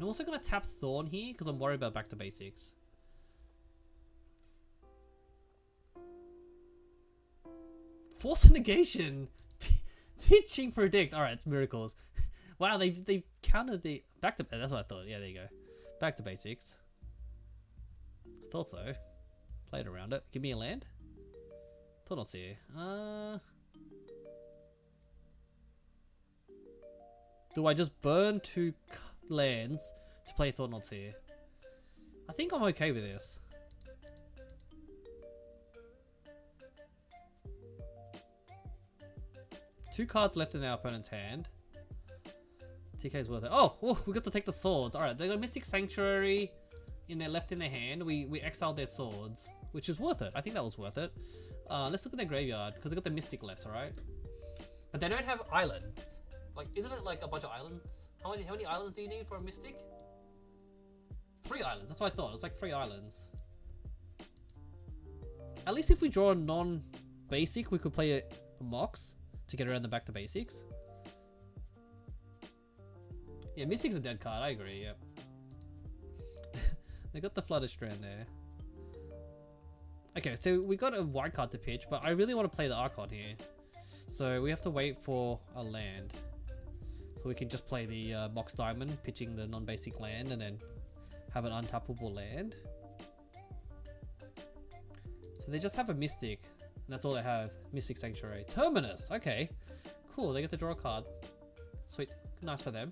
I'm also gonna tap Thorn here because I'm worried about back to basics. Force Negation! Pitching Predict! Alright, it's miracles. Wow, they countered the... Back to... That's what I thought. Yeah, there you go. Back to basics. I thought so. Played around it. Give me a land. Thought here. Do I just burn 2 lands to play Thought here? I think I'm okay with this. Two cards left in our opponent's hand. TK's worth it. Oh, we got to take the swords. Alright, they got Mystic Sanctuary in their left in their hand. We exiled their swords, which is worth it. I think that was worth it. Let's look at their graveyard, because they got the Mystic left, alright? But they don't have islands. Like, isn't it like a bunch of islands? How many islands do you need for a Mystic? 3 islands, that's what I thought. It's like 3 islands. At least if we draw a non-basic, we could play a Mox to get around the back to basics. Yeah, Mystic's a dead card, I agree, yep. They got the Flooded Strand there. Okay, so we got a white card to pitch, but I really want to play the Archon here. So we have to wait for a land. So we can just play the Mox Diamond, pitching the non-basic land, and then have an untappable land. So they just have a Mystic, and that's all they have. Mystic Sanctuary. Terminus, okay. Cool, they get to draw a card. Sweet, nice for them.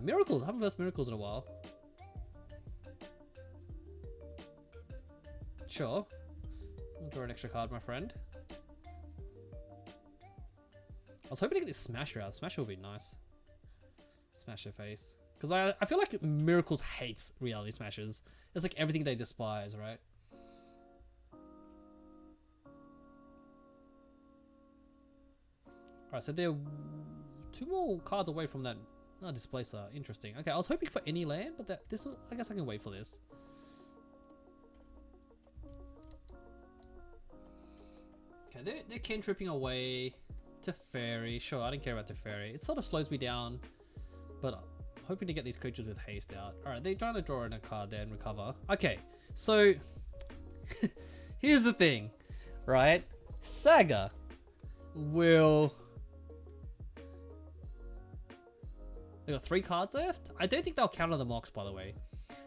Miracles, I haven't versed Miracles in a while. Sure. I'll draw an extra card, my friend. I was hoping to get this Smasher out. Smasher would be nice. Smash their face. Because I feel like Miracles hates Reality Smashers. It's like everything they despise, right? Alright, so they're 2 more cards away from that Displacer. Interesting. Okay, I was hoping for any land, but I guess I can wait for this. Okay, they're cantripping away Teferi. Sure, I didn't care about Teferi. It sort of slows me down, but I'm hoping to get these creatures with haste out. Alright, they're trying to draw in a card there and recover. Okay, so here's the thing, right? Saga will... They got 3 cards left. I don't think they'll counter the Mox, by the way.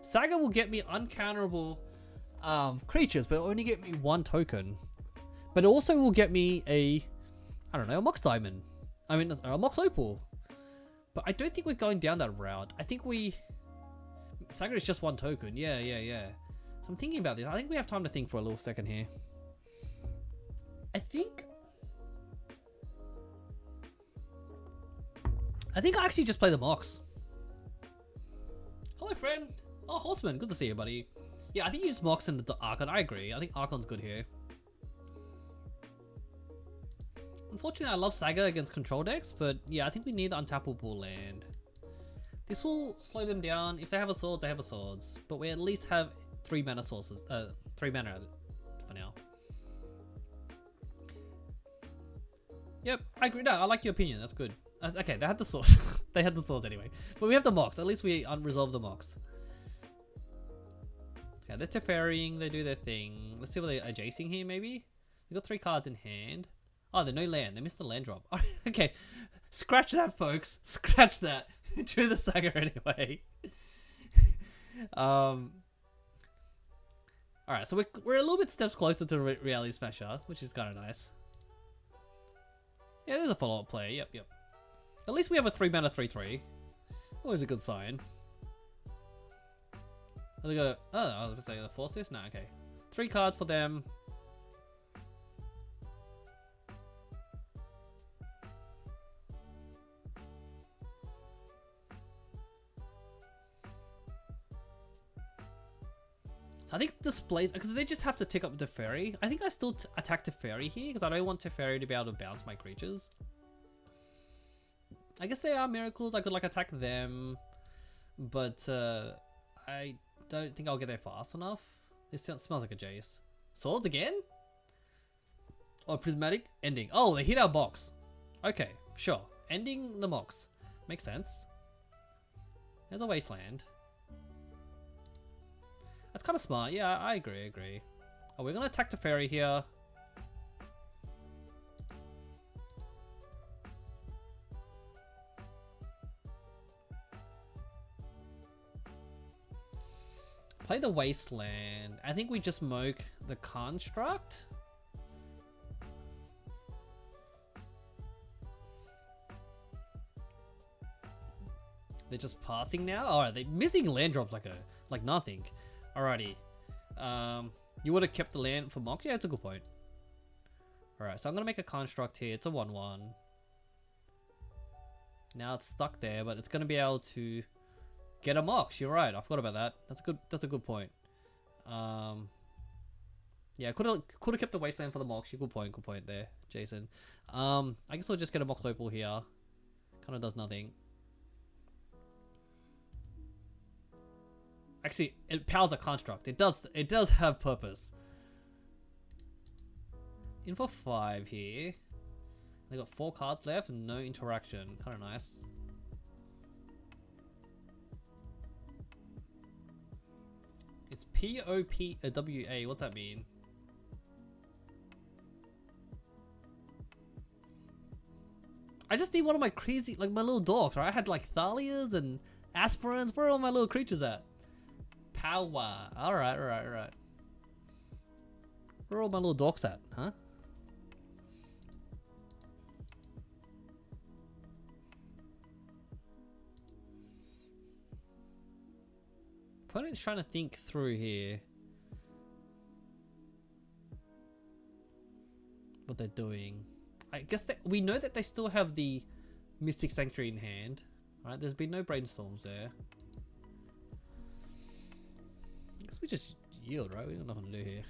Saga will get me uncounterable creatures, but it'll only get me 1 token. But it also will get me a Mox Diamond. I mean, a Mox Opal. But I don't think we're going down that route. I think Saga is just 1 token. Yeah. So I'm thinking about this. I think we have time to think for a little second here. I think I actually just play the Mox. Hello, friend. Oh, Horseman. Good to see you, buddy. Yeah, I think you just Mox into the Archon. I agree. I think Archon's good here. Unfortunately, I love Saga against control decks, but yeah, I think we need the untappable land. This will slow them down. If they have a swords, they have a swords. But we at least have 3 mana sources. 3 mana for now. Yep, I agree. No, I like your opinion. That's good. Okay, they had the swords. They had the swords anyway. But we have the Mox. At least we unresolved the Mox. Okay, they're Teferiing. They do their thing. Let's see what they're adjacing here, maybe. They got 3 cards in hand. Oh, they're no land. They missed the land drop. Okay, scratch that, folks. Scratch that. Drew the Saga anyway. Alright, so we're a little bit steps closer to Reality Smasher, which is kind of nice. Yeah, there's a follow-up play. Yep. At least we have a 3 mana 3/3. Always a good sign. Oh, they got a... Oh, I was going to say the force this? No, okay. 3 cards for them. So I think displays, because they just have to tick up Teferi. I think I still attack Teferi here, because I don't want Teferi to be able to bounce my creatures. I guess they are miracles. I could like attack them, but I don't think I'll get there fast enough. This smells like a Jace. Swords again? Oh, prismatic ending. Oh, they hit our box. Okay, sure. Ending the Mox. Makes sense. There's a wasteland. That's kind of smart. Yeah, I agree. Oh, we're going to attack Teferi here. Play the Wasteland. I think we just moke the Construct. They're just passing now? Alright, they're missing land drops like nothing. Alrighty. You would have kept the land for Mox? Yeah, it's a good point. Alright, so I'm gonna make a Construct here. It's a 1/1. Now it's stuck there, but it's gonna be able to get a Mox. You're right, I forgot about that. That's a good point. Yeah, could have kept the Wasteland for the Mox. Good point there, Jason. I guess we'll just get a Mox Opal here. Kinda does nothing. Actually, it powers a Construct. It does have purpose. In for 5 here. They got 4 cards left and no interaction. Kind of nice. It's POPWA. What's that mean? I just need one of my crazy, like my little dogs, right? I had like Thalias and Aspirants. Where are all my little creatures at? Power. Alright. Where are all my little dogs at, huh? Opponent's trying to think through here what they're doing. I guess we know that they still have the Mystic Sanctuary in hand. Right? There's been no brainstorms there. I guess we just yield, right? We got nothing to do here.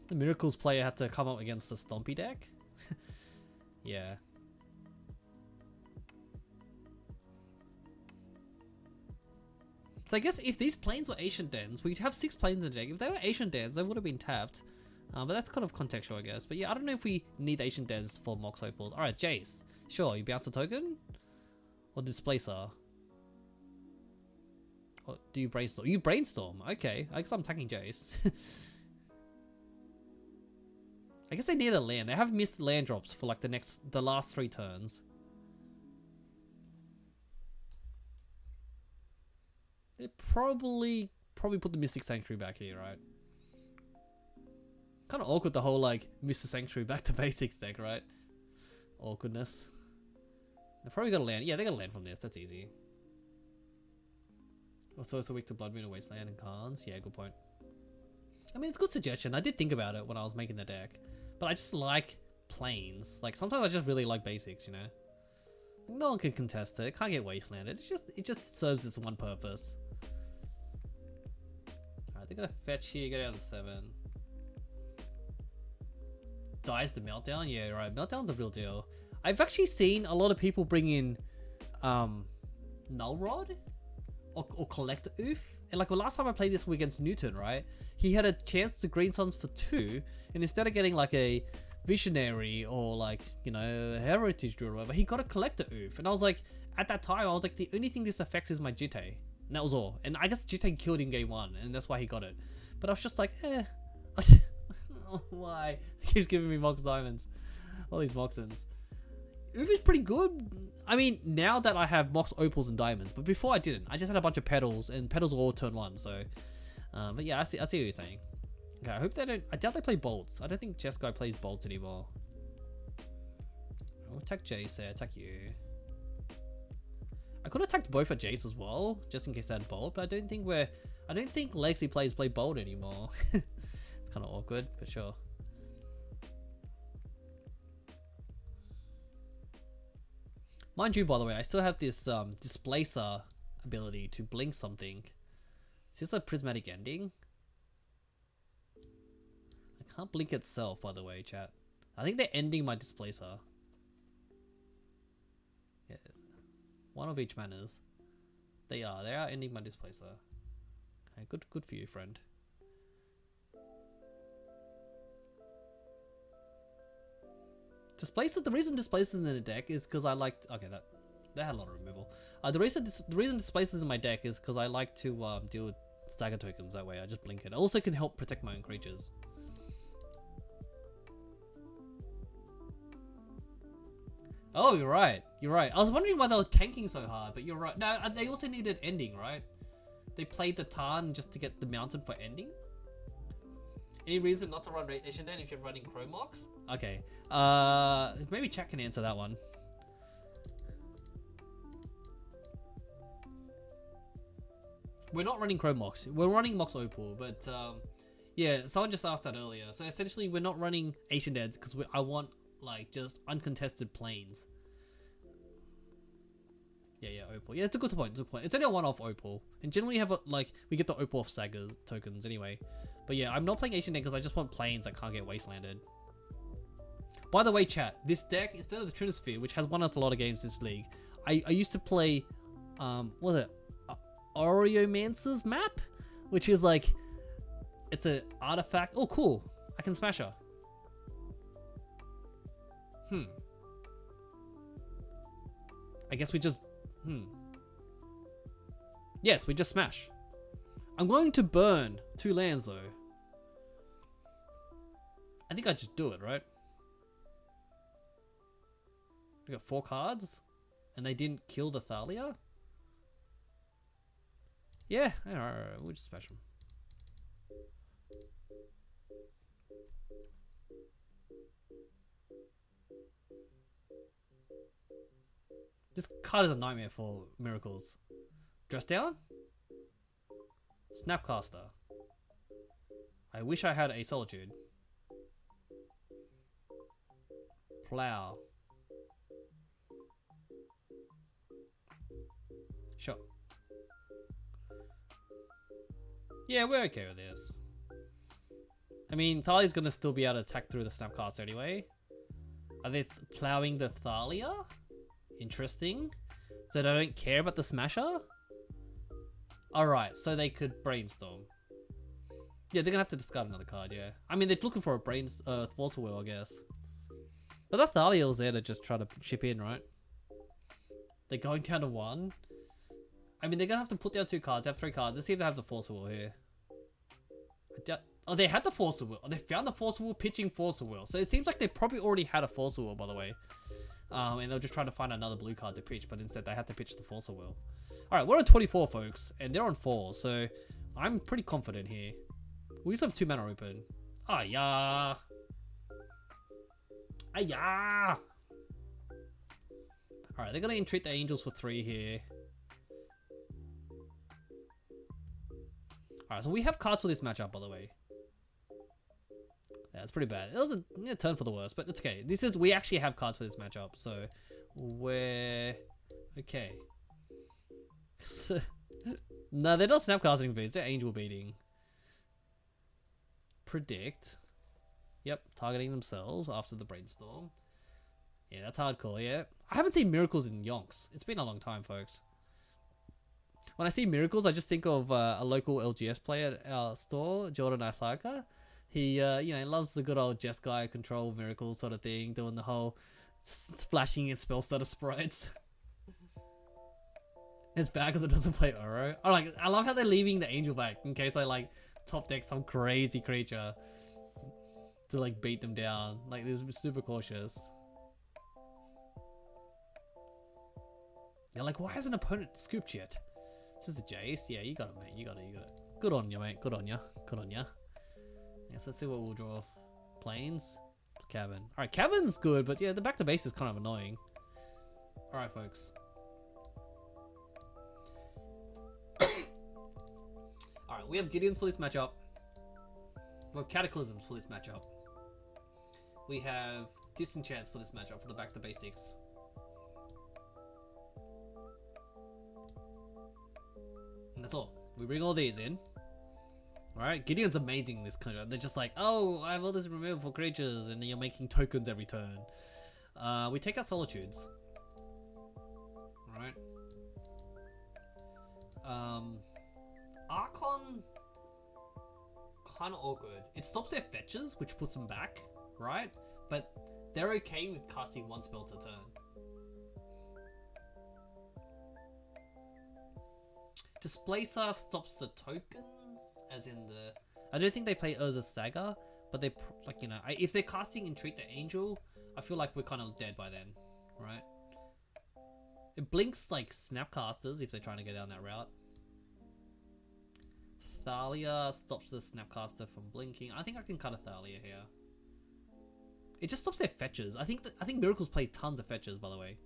The Miracles player had to come up against the Stompy deck. Yeah. So I guess if these planes were Ancient Dens, we'd have 6 planes in the deck. If they were Ancient Dens, they would have been tapped. But that's kind of contextual, I guess. But yeah, I don't know if we need Ancient Dens for Mox Opals. Alright, Jace. Sure, you bounce a token? Or Displacer? Or do you brainstorm? You brainstorm. Okay, I guess I'm attacking Jace. I guess they need a land. They have missed land drops for like the last 3 turns. They probably put the Mystic Sanctuary back here, right? Kind of awkward the whole like Mystic Sanctuary back to basics deck, right? Awkwardness. They probably got a land. Yeah, they got a land from this. That's easy. Also, it's a weak to Blood Moon and Wasteland and Khans. Yeah, good point. I mean, it's a good suggestion. I did think about it when I was making the deck, but I just like planes. Like sometimes I just really like basics, you know. No one can contest it. It can't get wastelanded. It just serves its one purpose. Alright, they're gonna fetch here, go down to 7. Dies the Meltdown? Yeah, right. Meltdown's a real deal. I've actually seen a lot of people bring in Null Rod or Collector Oof. And like the last time I played this against Newton, right? He had a chance to Green Suns for 2, and instead of getting like a Visionary or like, you know, Heritage Druid or whatever, he got a Collector Oof. And I was like, at that time, I was like, the only thing this affects is my Jitte. And that was all. And I guess Jitte killed in game 1, and that's why he got it. But I was just like, why? He keeps giving me Mox Diamonds. All these Moxins. Oof is pretty good. I mean, now that I have Mox Opals and Diamonds, but before I didn't. I just had a bunch of Petals, and Petals were all turn 1, so. But yeah, I see what you're saying. Okay, I hope they don't. I doubt they play Bolts. I don't think Jeskai plays Bolts anymore. I'll attack Jace there, attack you. I could have attacked both at Jace as well, just in case they had Bolt, but I don't think Legacy players play Bolt anymore. It's kind of awkward, but sure. Mind you, by the way, I still have this Displacer ability to blink something. Is this a Prismatic Ending? I can't blink itself, by the way, chat. I think they're ending my Displacer. Yeah. One of each manners. They are ending my Displacer. Okay, good for you, friend. Displacer, the reason Displacer's in the deck is because I liked, okay, that had a lot of removal. The reason Displacer's in my deck is because I like to deal with stagger tokens that way. I just blink it. I also can help protect my own creatures. Oh, you're right. You're right. I was wondering why they were tanking so hard, but you're right. No, they also needed ending, right? They played the Tarn just to get the mountain for ending. Any reason not to run Radiation Den if you're running Chromox? Okay. Maybe chat can answer that one. We're not running Chromox. We're running Mox Opal, but yeah, someone just asked that earlier. So essentially, we're not running Ancient Deads because I want like just uncontested planes. Yeah, Opal. Yeah, it's a good point. It's a good point. It's only a one-off Opal, and generally have we get the Opal off Saga tokens anyway. But yeah, I'm not playing Ancient Deck because I just want planes that can't get wastelanded. By the way, chat, this deck instead of the Trinisphere, which has won us a lot of games this league, I used to play, what was it, Oreomancer's map, which is like, it's an artifact. Oh, cool! I can smash her. I guess we just. Yes, we just smash. I'm going to burn 2 lands though. I think I just do it, right? We got 4 cards, and they didn't kill the Thalia. Yeah, alright, we'll just smash them. This card is a nightmare for miracles. Dress down? Snapcaster. I wish I had a Solitude. Plow. Sure. Yeah, we're okay with this. I mean, Thalia's gonna still be able to attack through the Snapcaster anyway. Are they plowing the Thalia? Interesting. So they don't care about the Smasher? Alright, so they could Brainstorm. Yeah, they're gonna have to discard another card, yeah. I mean, they're looking for a Force Will, I guess. But that Thalia was there to just try to chip in, right? They're going down to 1. I mean, they're gonna have to put down 2 cards. They have 3 cards. Let's see if they have the Force Will here. Oh, they had the Force Will. Oh, they found the Force Will pitching Force Will. So it seems like they probably already had a Force Will, by the way. And they're just trying to find another blue card to pitch, but instead they had to pitch the Force Will. Alright, we're on 24, folks, and they're on 4, so I'm pretty confident here. We just have 2 mana open. Ah, yeah. Ah, yeah. Alright, they're gonna entreat the Angels for 3 here. Alright, so we have cards for this matchup, by the way. Yeah, it's pretty bad. It was a turn for the worst, but it's okay. We actually have cards for this matchup, so we're okay. No, they're not snapcasting beats, they're angel beating. Predict. Yep, targeting themselves after the brainstorm. Yeah, that's hardcore, yeah. I haven't seen miracles in yonks. It's been a long time, folks. When I see miracles, I just think of a local LGS player at our store, Jordan Asaka. He, you know, loves the good old Jeskai control miracles sort of thing, doing the whole splashing in spell stutter sprites. It's bad because it doesn't play Oro. Oh, like, I love how they're leaving the angel back in case I like top deck some crazy creature to like beat them down. Like, they're super cautious. You're like, why hasn't an opponent scooped yet? This is the Jace. Yeah, you got it, mate. You got it. Good on you, mate. Good on you. Good on you. Yes, let's see what we'll draw. Plains. Cavern. Alright, Cavern's good, but yeah, the back to base is kind of annoying. Alright, folks. Alright, we have Gideons for this matchup. We have Cataclysms for this matchup. We have Disenchants for this matchup for the back to basics. And that's all. We bring all these in. Alright, Gideon's amazing in this country. They're just like, oh, I have all this removal for creatures, and then you're making tokens every turn. We take our Solitudes. Alright. Archon, kind of awkward. It stops their fetches, which puts them back, right? But they're okay with casting 1 spell per turn. Displacer stops the tokens, as in the... I don't think they play Urza's Saga, but they, like, you know, if they're casting Entreat the Angel, I feel like we're kind of dead by then. right? It blinks like Snapcasters if they're trying to go down that route. Thalia stops the Snapcaster from blinking. I think I can cut a Thalia here. It just stops their fetches. I think Miracles play tons of fetches, by the way.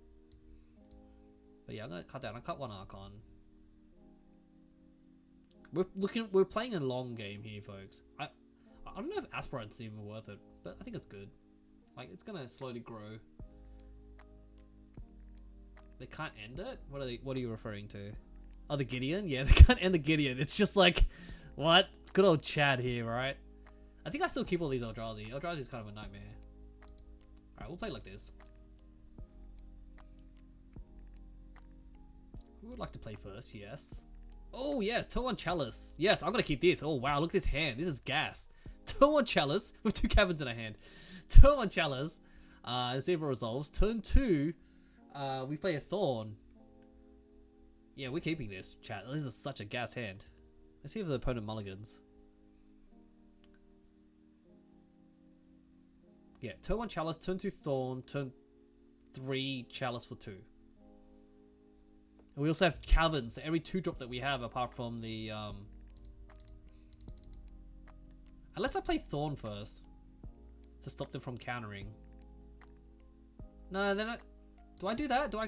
But yeah, I'm gonna cut that. I cut one Archon. We're playing a long game here, folks. I don't know if Aspirant's even worth it, but I think it's good. Like, it's gonna slowly grow. They can't end it? What are you referring to? Oh, the Gideon? Yeah, they can't end the Gideon. It's just like, what? Good old Chad here, right? I think I still keep all these Eldrazi. Eldrazi is kind of a nightmare. Alright, we'll play like this. Who would like to play first? Yes. Oh, yes. Turn 1 Chalice. Yes, I'm going to keep this. Oh, wow. Look at this hand. This is gas. Turn 1 Chalice with 2 cabins in a hand. Turn 1 Chalice. Let's see if it resolves. Turn 2, we play a Thorn. Yeah, we're keeping this, chat. This is such a gas hand. Let's see if the opponent mulligans. Yeah, turn 1 Chalice, turn 2 Thorn, turn 3 Chalice for 2. And we also have Caverns. Every 2-drop that we have, apart from the unless I play Thorn first to stop them from countering. No, then do I do that? Do I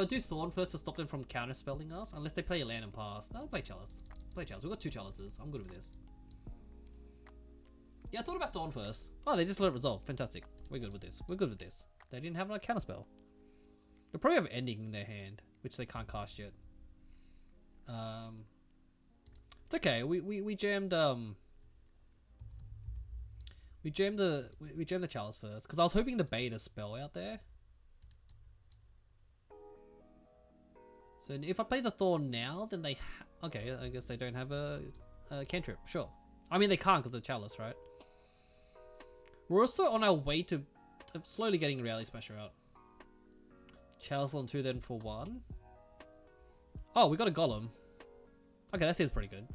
do Thorn first to stop them from counterspelling us? Unless they play a land and pass. No, I'll play Chalice. Play Chalice. We've got 2 Chalices. I'm good with this. Yeah, I thought about Thorn first. Oh, they just let it resolve. Fantastic. We're good with this. We're good with this. They didn't have a counterspell. They probably have Ending in their hand, which they can't cast yet. It's okay. We jammed we jammed the Chalice first because I was hoping to bait a spell out there. So if I play the Thorn now, then they okay, I guess they don't have a cantrip. Sure. I mean, they can't because of the Chalice, right? We're also on our way to slowly getting Reality Smasher out. Chalice on 2 then for 1. Oh, we got a Golem. Okay, that seems pretty good.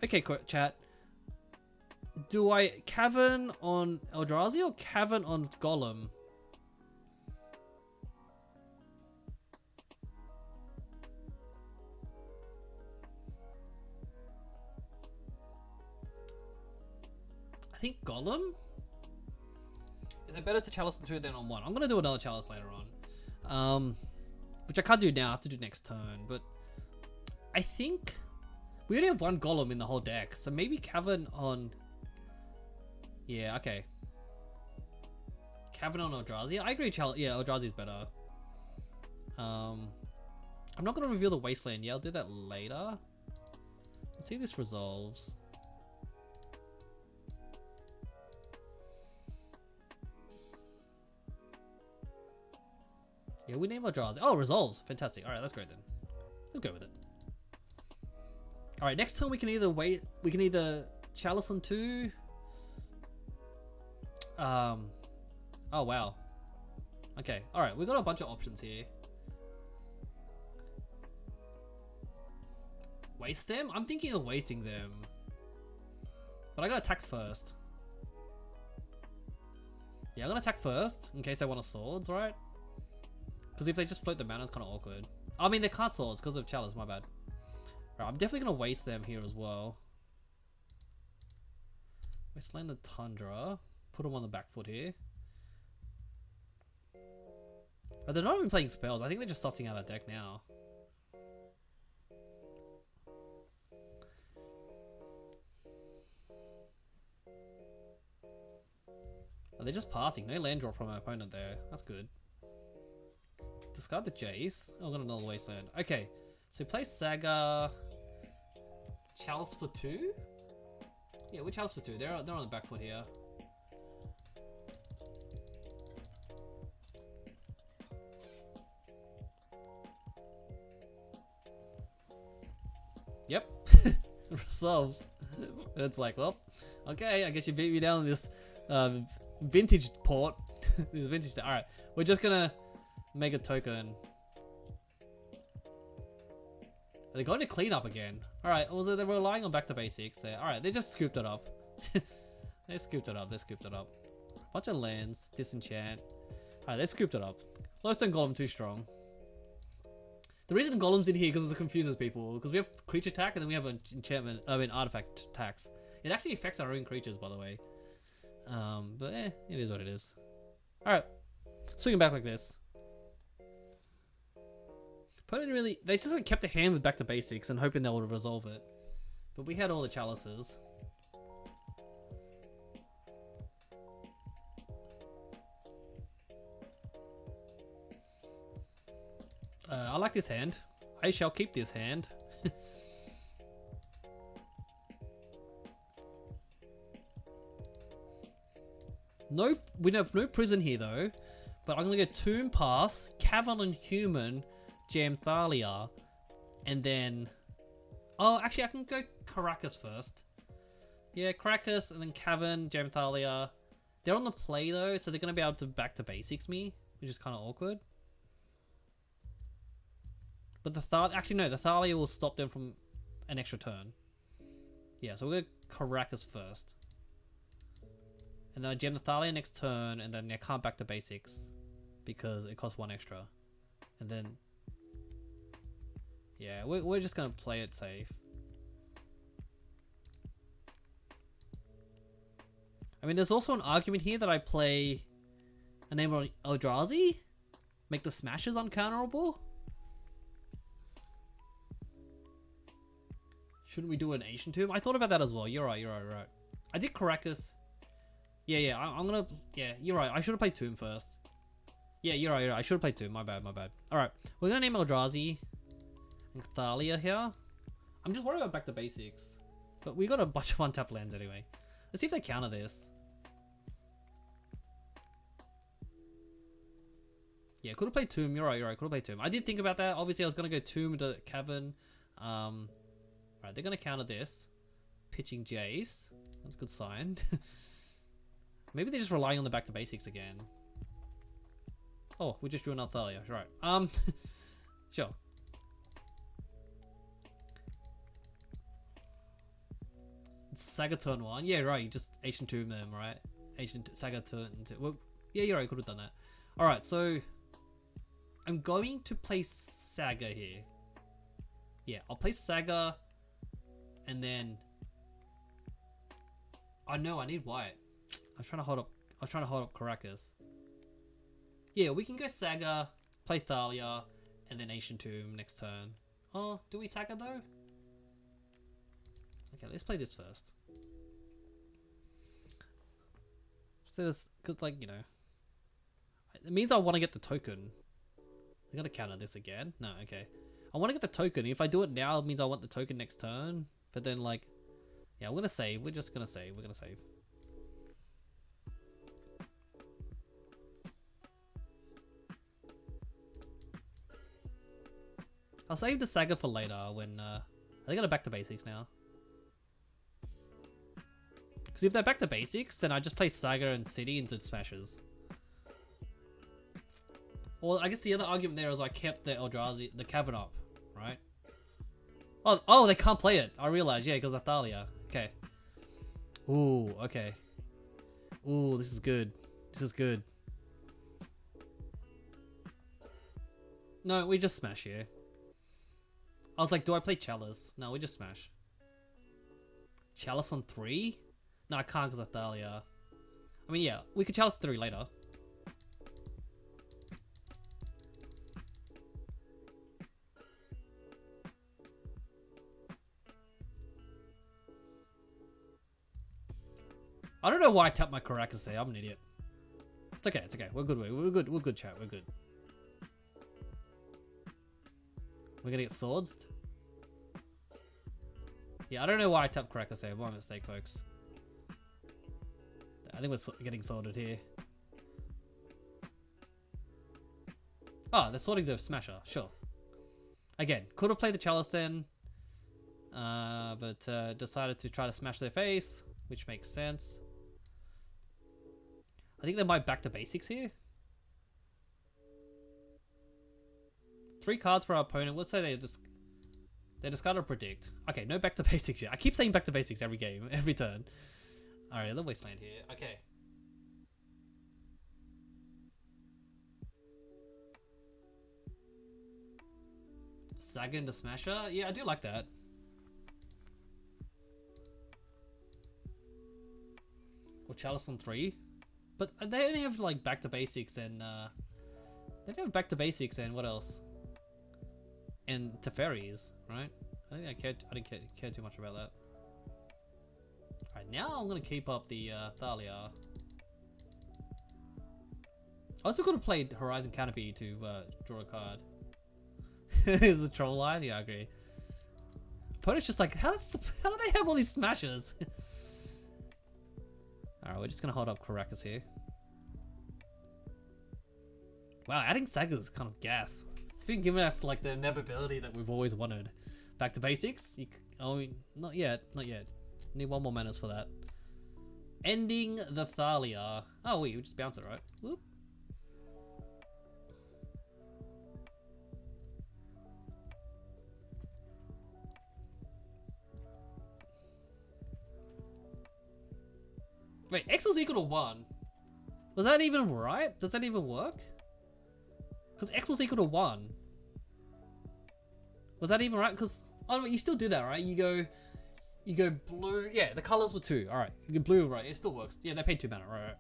Okay, chat. Do I Cavern on Eldrazi or Cavern on Golem? I think Golem? Is it better to Chalice on 2 than on 1? I'm gonna do another Chalice later on. Which I can't do now, I have to do next turn, but I think we only have 1 Golem in the whole deck, so maybe Cavern on... Yeah, okay. Cavern on Eldrazi? I agree, yeah, Eldrazi is better. I'm not gonna reveal the Wasteland yet, I'll do that later. Let's see if this resolves. Yeah, we name Eldrazi. Oh, it resolves. Fantastic. Alright, that's great then. Let's go with it. Alright, next turn we can either Chalice on 2. Oh wow. Okay, alright, we've got a bunch of options here. Waste them? I'm thinking of wasting them. But I gotta attack first. Yeah, I'm gonna attack first in case I want a swords, right? Because if they just float the mana, it's kind of awkward. I mean, they can't swords because of Chalice, my bad. Right, I'm definitely going to waste them here as well. Wasteland the Tundra. Put them on the back foot here. But they're not even playing spells. I think they're just sussing out our deck now. Oh, they're just passing. No land drop from our opponent there. That's good. Discard the Jace. Oh, I got another Wasteland. Okay, so play Saga. Chalice for 2? Yeah, we're Chalice for 2. They're on the back foot here. Yep. Resolves. It's like, well, okay, I guess you beat me down in this vintage port. This vintage. Alright, we're just gonna make a token. Are they going to clean up again? Alright, also they were relying on back to basics there. Alright, they just scooped it up. They scooped it up. Bunch of lands, disenchant. Alright, they scooped it up. Lowstone Golem too strong. The reason Golem's in here because it confuses people. Because we have creature attack and then we have an enchantment, artifact attacks. It actually affects our own creatures, by the way. But it is what it is. Alright, swinging back like this. Opponent really, they just like, kept the hand with back to basics and hoping they would resolve it. But we had all the chalices. I like this hand. I shall keep this hand. Nope, we have no prison here though. But I'm gonna go Tomb Pass, Cavern on Human, Jam Thalia, and then... Oh, actually I can go Caracas first. Yeah, Caracas and then Cavern, Jam Thalia. They're on the play though, so they're gonna be able to back to basics me, which is kind of awkward. But the Thalia, actually no, the Thalia will stop them from an extra turn. Yeah, so we'll go Caracas first. And then I gem the Thalia next turn, and then I can't back to basics because it costs 1 extra. And then, yeah, we're just gonna play it safe. I mean, there's also an argument here that I play a name on Eldrazi, make the smashes uncounterable. Shouldn't we do an Ancient Tomb? I thought about that as well. You're right. I did Caracas. Yeah, I'm gonna... Yeah, you're right. I should have played Tomb first. Yeah, you're right. I should have played Tomb. My bad. Alright, we're gonna name Eldrazi and Thalia here. I'm just worried about back to basics. But we got a bunch of untap lands anyway. Let's see if they counter this. Yeah, could have played Tomb. You're right. Could have played Tomb. I did think about that. Obviously, I was gonna go Tomb into Cavern. Right, they're gonna counter this. Pitching Jace. That's a good sign. Maybe they're just relying on the back to basics again. Oh, we just drew another Thalia. Right. Sure. It's Saga turn 1. Yeah, right. You just Ancient Tomb them, right? Saga turn 2. Well, yeah, you're right. Could have done that. Alright, so I'm going to play Saga here. Yeah, I'll play Saga. And then, oh no, I need white. I was trying to hold up Caracas. Yeah, we can go Saga, play Thalia, and then Ancient Tomb next turn. Oh, do we Saga though? Okay, let's play this first. So this, cause like, you know, it means I want to get the token. I'm gonna counter this again. No, okay. I want to get the token. If I do it now, it means I want the token next turn. But then, like, yeah, I'm gonna save. We're just gonna save. We're gonna save. I'll save the Saga for later when they gotta back to basics now. Because if they're back to basics, then I just play Saga and City into smashes. Or I guess the other argument there is I kept the Eldrazi, the Cavern up, right? Oh, they can't play it. I realized, yeah, because of Thalia. Okay. Ooh, okay. Ooh, this is good. This is good. No, we just smash here. I was like, do I play Chalice? No, we just smash. Chalice on 3? No, I can't because of Thalia. I mean, yeah, we could Chalice 3 later. I don't know why I tapped my Caracas there. I'm an idiot. It's okay. It's okay. We're good. We're good. We're good, chat. We're good. We're gonna get swords. Yeah, I don't know why I tapped Caracas there. My mistake, folks. I think we're getting sorted here. Oh, they're sorting the Smasher. Sure. Again, could have played the Chalice then. But decided to try to smash their face, which makes sense. I think they might back to basics here. 3 cards for our opponent. Let's say they discard or predict. Okay, no back to basics yet. I keep saying back to basics every game, every turn. Alright, the wasteland here. Okay. Saga into Smasher? Yeah, I do like that. Or Chalice on 3. But they only have like Back to Basics and they don't have Back to Basics and what else? And Teferis, right? I think I didn't care too much about that. Alright, now I'm gonna keep up the Thalia. I also could have played Horizon Canopy to draw a card. Is the troll line? Yeah, I agree. Opponent's just like, how do they have all these smashes? Alright, we're just gonna hold up Caracas here. Wow, adding Sagas is kind of gas. It's been giving us like the inevitability that we've always wanted. Back to basics? Not yet, not yet. Need one more menace for that. Ending the Thalia. Oh wait, we just bounce it, right? Whoop. Wait, X was equal to 1. Was that even right? Does that even work? Because X was equal to 1. Was that even right? Because, oh no, you still do that, right? You go blue. Yeah, the colors were 2. All right, you go blue, right? It still works. Yeah, they paid 2 mana, right?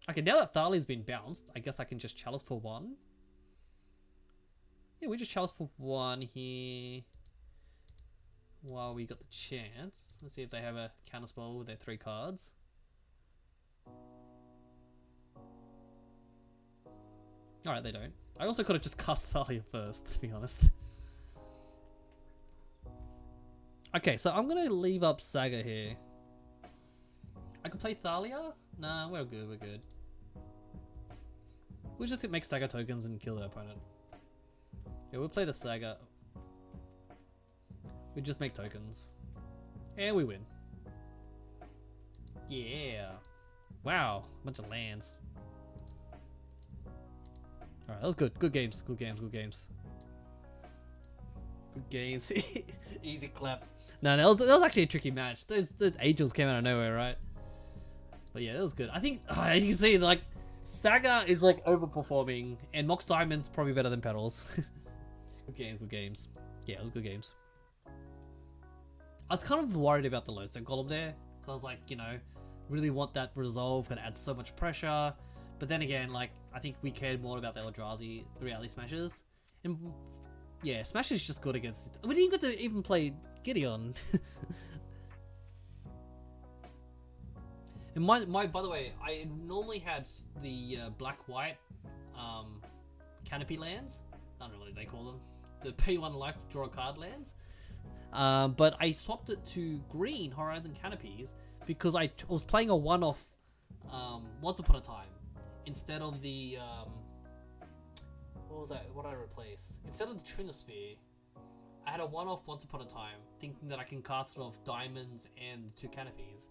Okay, now that Thalia's been bounced, I guess I can just chalice for 1. Yeah, we just chalice for 1 here. While we got the chance. Let's see if they have a counterspell with their 3 cards. Alright, they don't. I also could have just cast Thalia first, to be honest. Okay, so I'm gonna leave up Saga here. I can play Thalia? Nah, we're good, we're good. We'll just make Saga tokens and kill their opponent. Yeah, we'll play the Saga. We just make tokens. And we win. Yeah. Wow. Bunch of lands. Alright, that was good. Good games. Good games. Good games. Good games. Easy clap. No, that was actually a tricky match. Those angels came out of nowhere, right? But yeah, that was good. I think, as you can see, like, Saga is like overperforming, and Mox Diamond's probably better than Petals. Good games. Good games. Yeah, it was good games. I was kind of worried about the Lodestone column there, because I was like, you know, really want that resolve, gonna add so much pressure. But then again, like, I think we cared more about the Eldrazi, the reality smashes. And yeah, Smash is just good against. We didn't get to even play Gideon. And my by the way, I normally had the black-white canopy lands. I don't know what they call them. The pay 1 life draw a card lands. But I swapped it to green Horizon Canopies because I was playing a one-off Once Upon a Time instead of the what was that? What did I replace? Instead of the Trinosphere, I had a one-off Once Upon a Time, thinking that I can cast it off diamonds and 2 canopies.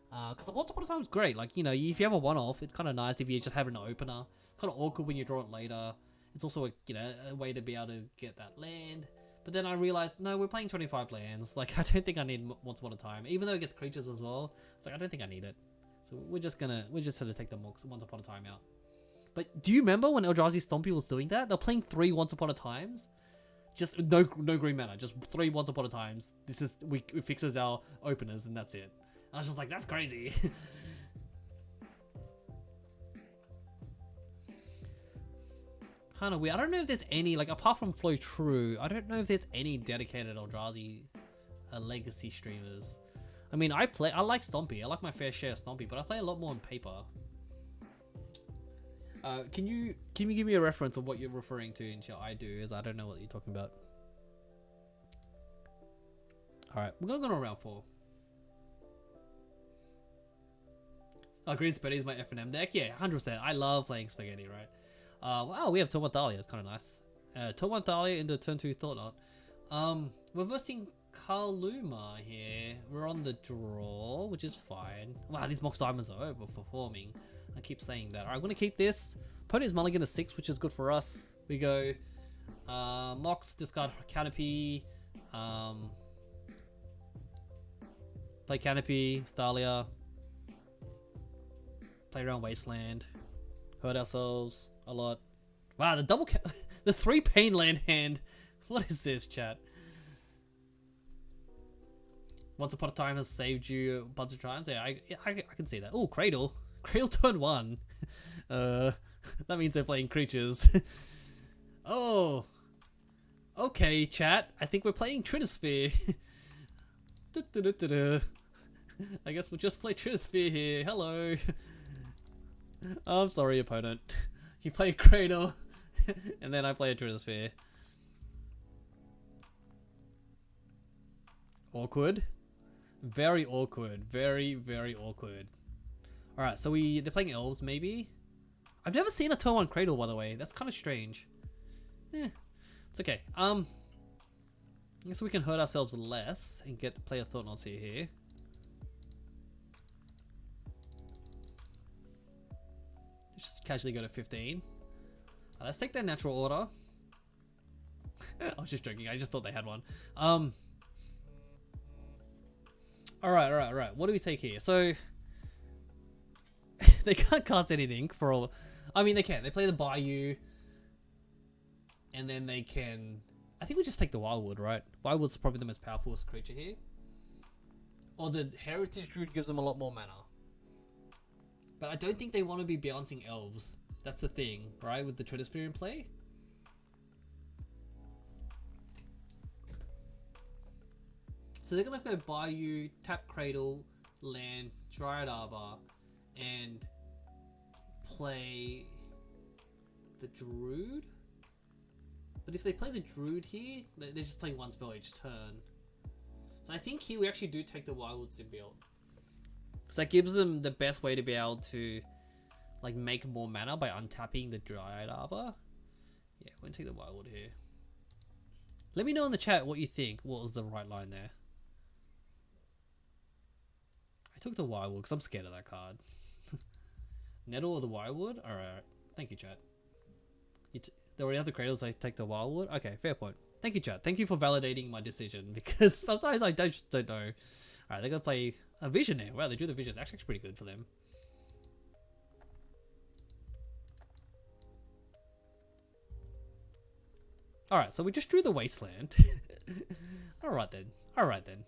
Because Once Upon a Time is great. Like, you know, if you have a one-off, it's kind of nice if you just have an opener. It's kind of awkward when you draw it later. It's also a, you know, a way to be able to get that land. But then I realized, no, we're playing 25 lands. Like, I don't think I need Once Upon a Time, even though it gets creatures as well. It's like, I don't think I need it. So we're just gonna take the Once Upon a Time out. But do you remember when Eldrazi Stompy was doing that? They're playing 3 Once Upon a Times. Just no green mana, just 3 Once Upon a Times. This is, it fixes our openers and that's it. I was just like, that's crazy. Kind of weird. I don't know if there's any, like, apart from Flow True, I don't know if there's any dedicated Eldrazi legacy streamers. I mean, I like Stompy. I like my fair share of Stompy, but I play a lot more on paper. Can you give me a reference of what you're referring to in I do, as I don't know what you're talking about. Alright, we're gonna go to round 4. Oh, Green Spaghetti is my F&M deck? Yeah, 100%. I love playing Spaghetti, right? Wow, we have Turn 1 Thalia. It's kind of nice. Turn 1 Thalia into Turn 2 Thought Knot. We're versing Kaluma here. We're on the draw, which is fine. Wow, these Mox Diamonds are overperforming. I keep saying that. Alright, I'm going to keep this. Opponent's mulligan to 6, which is good for us. We go Mox, discard Canopy. Play Canopy, Thalia. Play around Wasteland. Hurt ourselves a lot. Wow, the the 3 pain land hand. What is this, chat? Once upon a time has saved you a bunch of times. Yeah, I can see that. Oh, Cradle. Cradle turn 1. That means they're playing creatures. Oh. Okay, chat. I think we're playing Trinisphere. I guess we'll just play Trinisphere here. Hello. I'm sorry, opponent. You play Cradle, and then I play a Trinisphere. Awkward. Very awkward. Very, very awkward. Alright, so they're playing Elves, maybe? I've never seen a turn 1 Cradle, by the way. That's kind of strange. It's okay. I guess we can hurt ourselves less and play a Thought-Knot Seer here. Just casually go to 15. Let's take their natural order. I was just joking. I just thought they had one. Alright. What do we take here? So they can't cast anything for all. I mean, they can. They play the Bayou, and then they can. I think we just take the Wildwood, right? Wildwood's probably the most powerful creature here. Or the Heritage Druid gives them a lot more mana. But I don't think they want to be bouncing Elves. That's the thing, right? With the Trinisphere in play. So they're going to go Bayou, tap Cradle, land, Dryad Arbor, and play the Druid. But if they play the Druid here, they're just playing 1 spell each turn. So I think here we actually do take the Wildwood Symbiote. Because that gives them the best way to be able to like make more mana by untapping the Dryad Arbor. Yeah, we're going to take the Wildwood here. Let me know in the chat what you think. What was the right line there? I took the Wildwood because I'm scared of that card. Nettle or the Wildwood? Alright. Thank you, chat. They already have the Cradles, I take the Wildwood? Okay, fair point. Thank you, chat. Thank you for validating my decision because sometimes I just don't know. Alright, they're going to play a Visionaire. Wow, they drew the Vision. That's actually pretty good for them. Alright, so we just drew the Wasteland. Alright then. Alright then.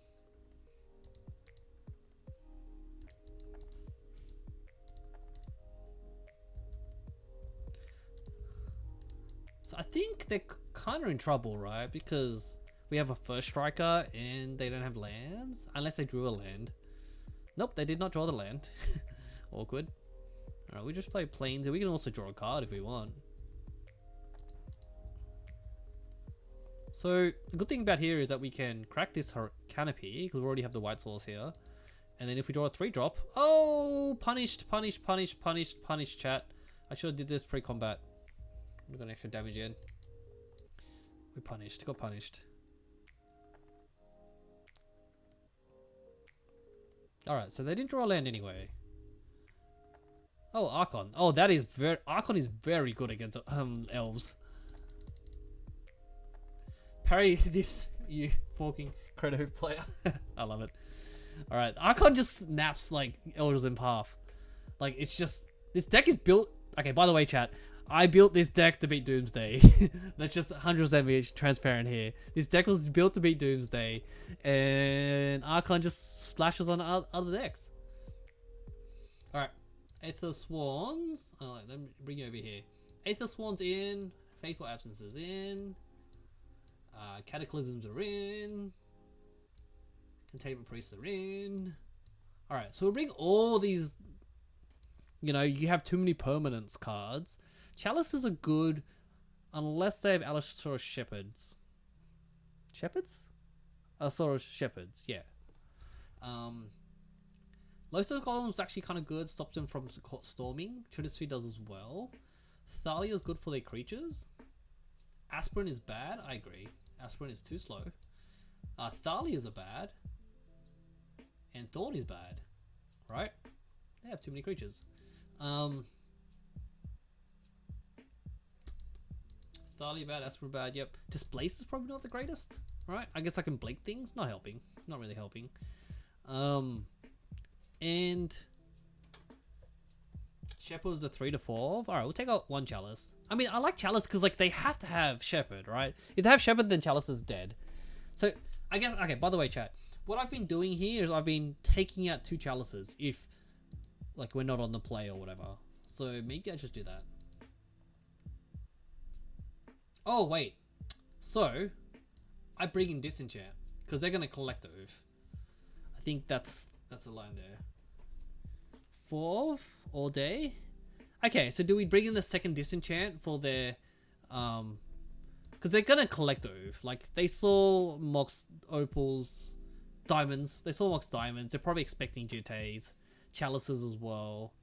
So I think they're kind of in trouble, right? Because we have a first striker and they don't have lands. Unless they drew a land. Nope, they did not draw the land. Awkward. Alright, we just play Plains. We can also draw a card if we want. So the good thing about here is that we can crack this canopy because we already have the white source here. And then if we draw a 3-drop, oh, punished, chat. I should have did this pre-combat. We got extra damage in. We got punished. Alright, so they didn't draw a land anyway. Oh, Archon. Oh, Archon is very good against elves. Parry this, you fucking credo player. I love it. Alright, Archon just snaps like Elders in half. Like, it's just, this deck is built. Okay, by the way, chat, I built this deck to beat Doomsday. That's just 100% be transparent here. This deck was built to beat Doomsday, and Archon just splashes on other decks. Alright, Aether Swans. Oh, let me bring you over here. Aether Swans in, Faithful Absences in, Cataclysms are in, Containment Priests are in. Alright, so we'll bring all these, you know, you have too many permanence cards. Chalices are good unless they have Allosaurus Shepherds. Shepherds? Allosaurus Shepherds, yeah. Lowstone Column is actually kind of good, stops them from storming. Trinisphere does as well. Thalia is good for their creatures. Aspirin is bad, I agree. Aspirin is too slow. Thalias are bad. And Thorn is bad. Right? They have too many creatures. Thalia bad, Aspirin bad, yep. Displace is probably not the greatest. Right? I guess I can blink things. Not helping. Not really helping. And Shepherd was the 3 to 4. Alright, we'll take out 1 Chalice. I mean, I like Chalice because like they have to have Shepherd, right? If they have Shepherd, then Chalice is dead. So I guess, okay, by the way, chat, what I've been doing here is I've been taking out 2 Chalices if like we're not on the play or whatever. So maybe I just do that. Oh wait, so I bring in Disenchant because they're gonna collect Oath. I think that's the line there. 4 all day. Okay, so do we bring in the second Disenchant for their because they're gonna collect Oath. Like they saw Mox Opals, Diamonds. They saw Mox Diamonds. They're probably expecting GTAs, Chalices as well.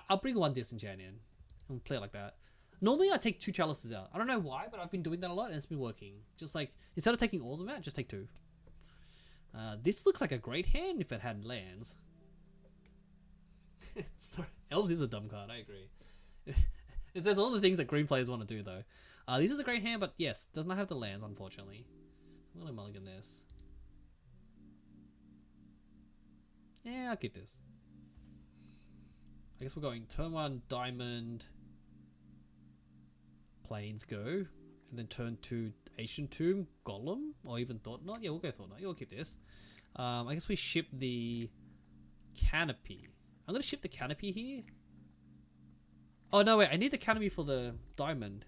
I'll bring 1 Disenchant in and play it like that. Normally I take 2 Chalices out. I don't know why, but I've been doing that a lot and it's been working. Just like, instead of taking all of them out, just take 2. This looks like a great hand if it had lands. Sorry, Elves is a dumb card, I agree. It says all the things that green players want to do though. This is a great hand, but yes, does not have the lands, unfortunately. I'm gonna mulligan this. Yeah, I'll keep this. I guess we're going turn 1 Diamond, Plains go, and then turn 2 Ancient Tomb, Golem, or even Thought Knot. Yeah, we'll go Thought Knot. Yeah, we'll keep this. I guess we ship the Canopy. I'm gonna ship the Canopy here. Oh no, wait, I need the Canopy for the Diamond.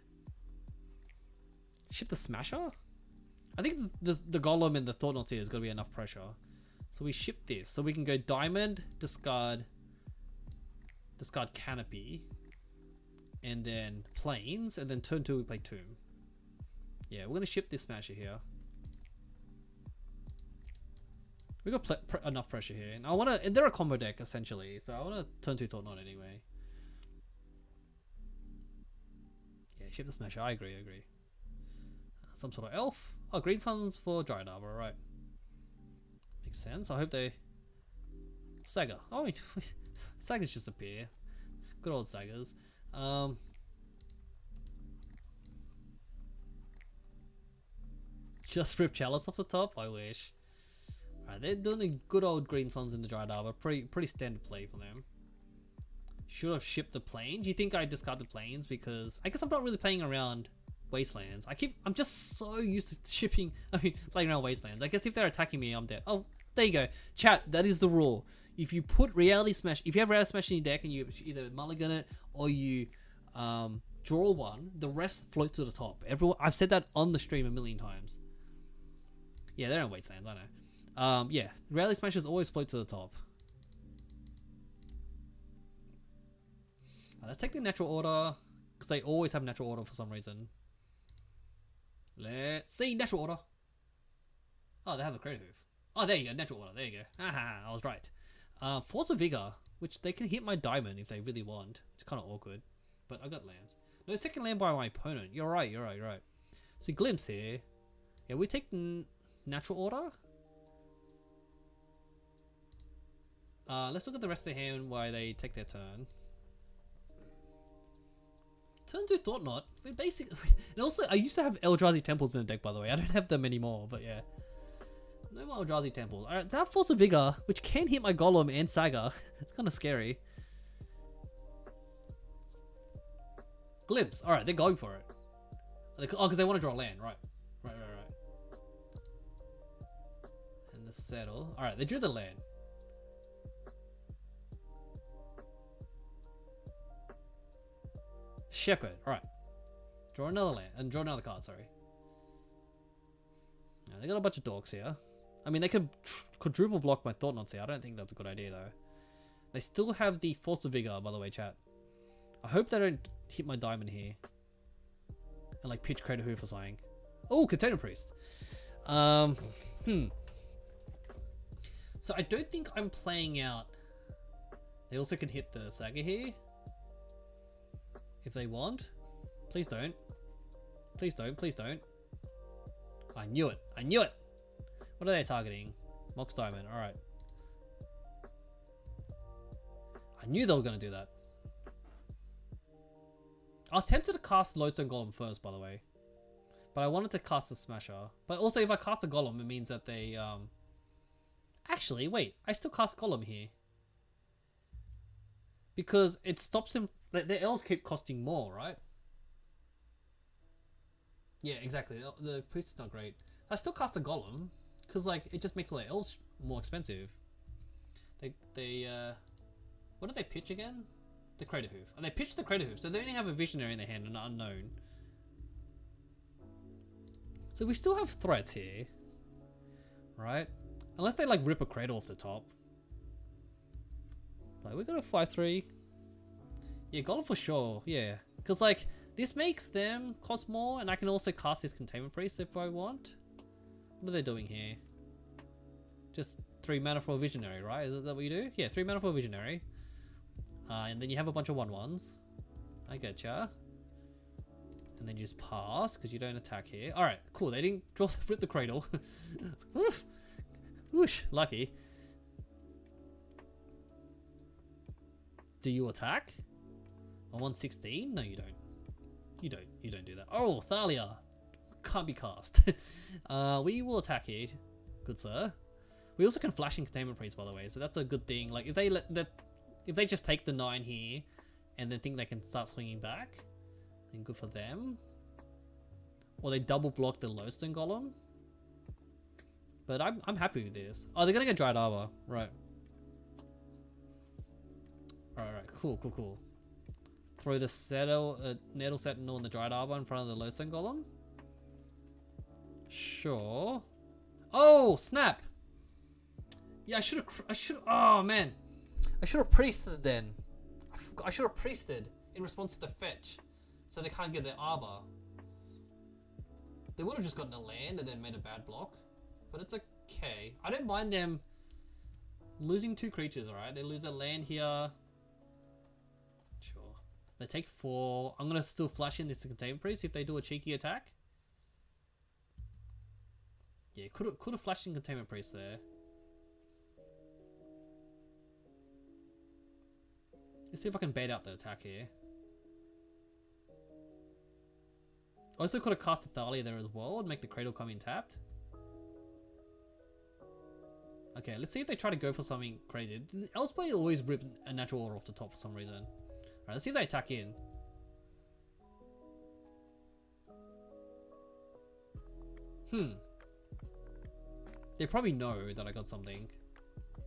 Ship the Smasher? I think the Golem and the Thought Knots here is gonna be enough pressure. So we ship this, so we can go Diamond, discard Canopy, and then Plains, and then turn 2 we play Tomb. Yeah, we're gonna ship this Smasher here. We got enough pressure here, and I wanna. And they're a combo deck essentially, so I wanna turn 2 Thought Knot anyway. Yeah, ship the Smasher. I agree. Some sort of elf. Oh, Green Suns for Dryad Arbor, right? Makes sense. I hope they. Saga. Oh, wait. Sagas just appear. Good old Sagas. Just rip Chalice off the top. I wish. Alright, they're doing the good old Green Suns in the Dryad Arbor. Pretty standard play for them. Should have shipped the Plains. You think I discard the Plains because I guess I'm not really playing around Wastelands. I'm just so used to shipping. Playing around Wastelands. I guess if they're attacking me, I'm dead. Oh, there you go. Chat. That is the rule. If you put Reality Smash, if you have Reality Smash in your deck and you either mulligan it or you draw 1, the rest float to the top. I've said that on the stream a million times. Yeah, they're in Wastelands, I know. Yeah, Reality Smashers always float to the top. Let's take the Natural Order, because they always have Natural Order for some reason. Let's see, Natural Order. Oh, they have a Credit Hoof. Oh, there you go, Natural Order, there you go. Haha, I was right. Force of Vigor, which they can hit my Diamond if they really want. It's kind of awkward, but I got lands. No second land by my opponent. You're right. So Glimpse here. Yeah, we take Natural Order. Let's look at the rest of the hand while they take their turn. Turn 2 Thought Knot. We basically, and also I used to have Eldrazi Temples in the deck, by the way. I don't have them anymore, but yeah. No more Eldrazi Temples. Alright, that Force of Vigor, which can hit my Golem and Saga. It's kind of scary. Glimpse. Alright, they're going for it. Oh, because they want to draw land. Right. And the settle. Alright, they drew the land. Shepherd. Alright. Draw another land. And draw another card, sorry. Now, they got a bunch of dorks here. I mean, they could quadruple block my Thought Knots here. I don't think that's a good idea, though. They still have the Force of Vigor, by the way, chat. I hope they don't hit my Diamond here. And, like, pitch Credit Hoof or something. Oh, Container Priest. So, I don't think I'm playing out... They also can hit the Saga here. If they want. Please don't. Please don't. I knew it. What are they targeting? Mox Diamond. Alright. I knew they were going to do that. I was tempted to cast Lodestone Golem first, by the way. But I wanted to cast the Smasher. But also, if I cast a Golem, it means that they... Actually, wait. I still cast Golem here. because it stops them. Their elves keep costing more, right? Yeah, exactly. The priest is not great. I still cast a golem because like it just makes all their elves more expensive. What did they pitch again? The Crater Hoof. Oh, they pitched the Crater Hoof, so they only have a Visionary in their hand and an Unknown. So we still have threats here, right? Unless they like rip a Cradle off the top. Like we got a 5/3. Yeah, Golem for sure. Yeah, because like this makes them cost more, and I can also cast this Containment Priest if I want. What are they doing here? Just 3 mana for a Visionary, right? Is that what you do? Yeah, 3 mana for a Visionary. And then you have a bunch of 1/1s. I getcha. And then you just pass because you don't attack here. All right, cool. They didn't draw rip the Cradle. Whoosh, lucky. Do you attack? On 116? No, you don't. You don't do that. Oh, Thalia. Can't be cast. We will attack here. Good sir. We also can flash in Containment Priest, by the way, so that's a good thing. Like, if they just take the 9 here and then think they can start swinging back, then good for them. Or they double block the Lowstone Golem. But I'm happy with this. Oh, they're gonna get Dried Arbor, right? Alright, cool. Throw the Nettle Sentinel and the Dried Arbor in front of the Lowstone Golem. Sure. Oh, snap! Yeah, I should. Oh man, I should have priested then. I should have priested in response to the fetch, so they can't get their Arbor. They would have just gotten a land and then made a bad block, but it's okay. I don't mind them losing 2 creatures. All right, they lose a land here. Sure. They take 4. I'm gonna still flash in this Containment Priest if they do a cheeky attack. Yeah, could have flashed in Containment Priest there. Let's see if I can bait out the attack here. I also could have cast a Thalia there as well and make the Cradle come in tapped. Okay, let's see if they try to go for something crazy. Elspay always rip a natural order off the top for some reason. Alright, let's see if they attack in. They probably know that I got something.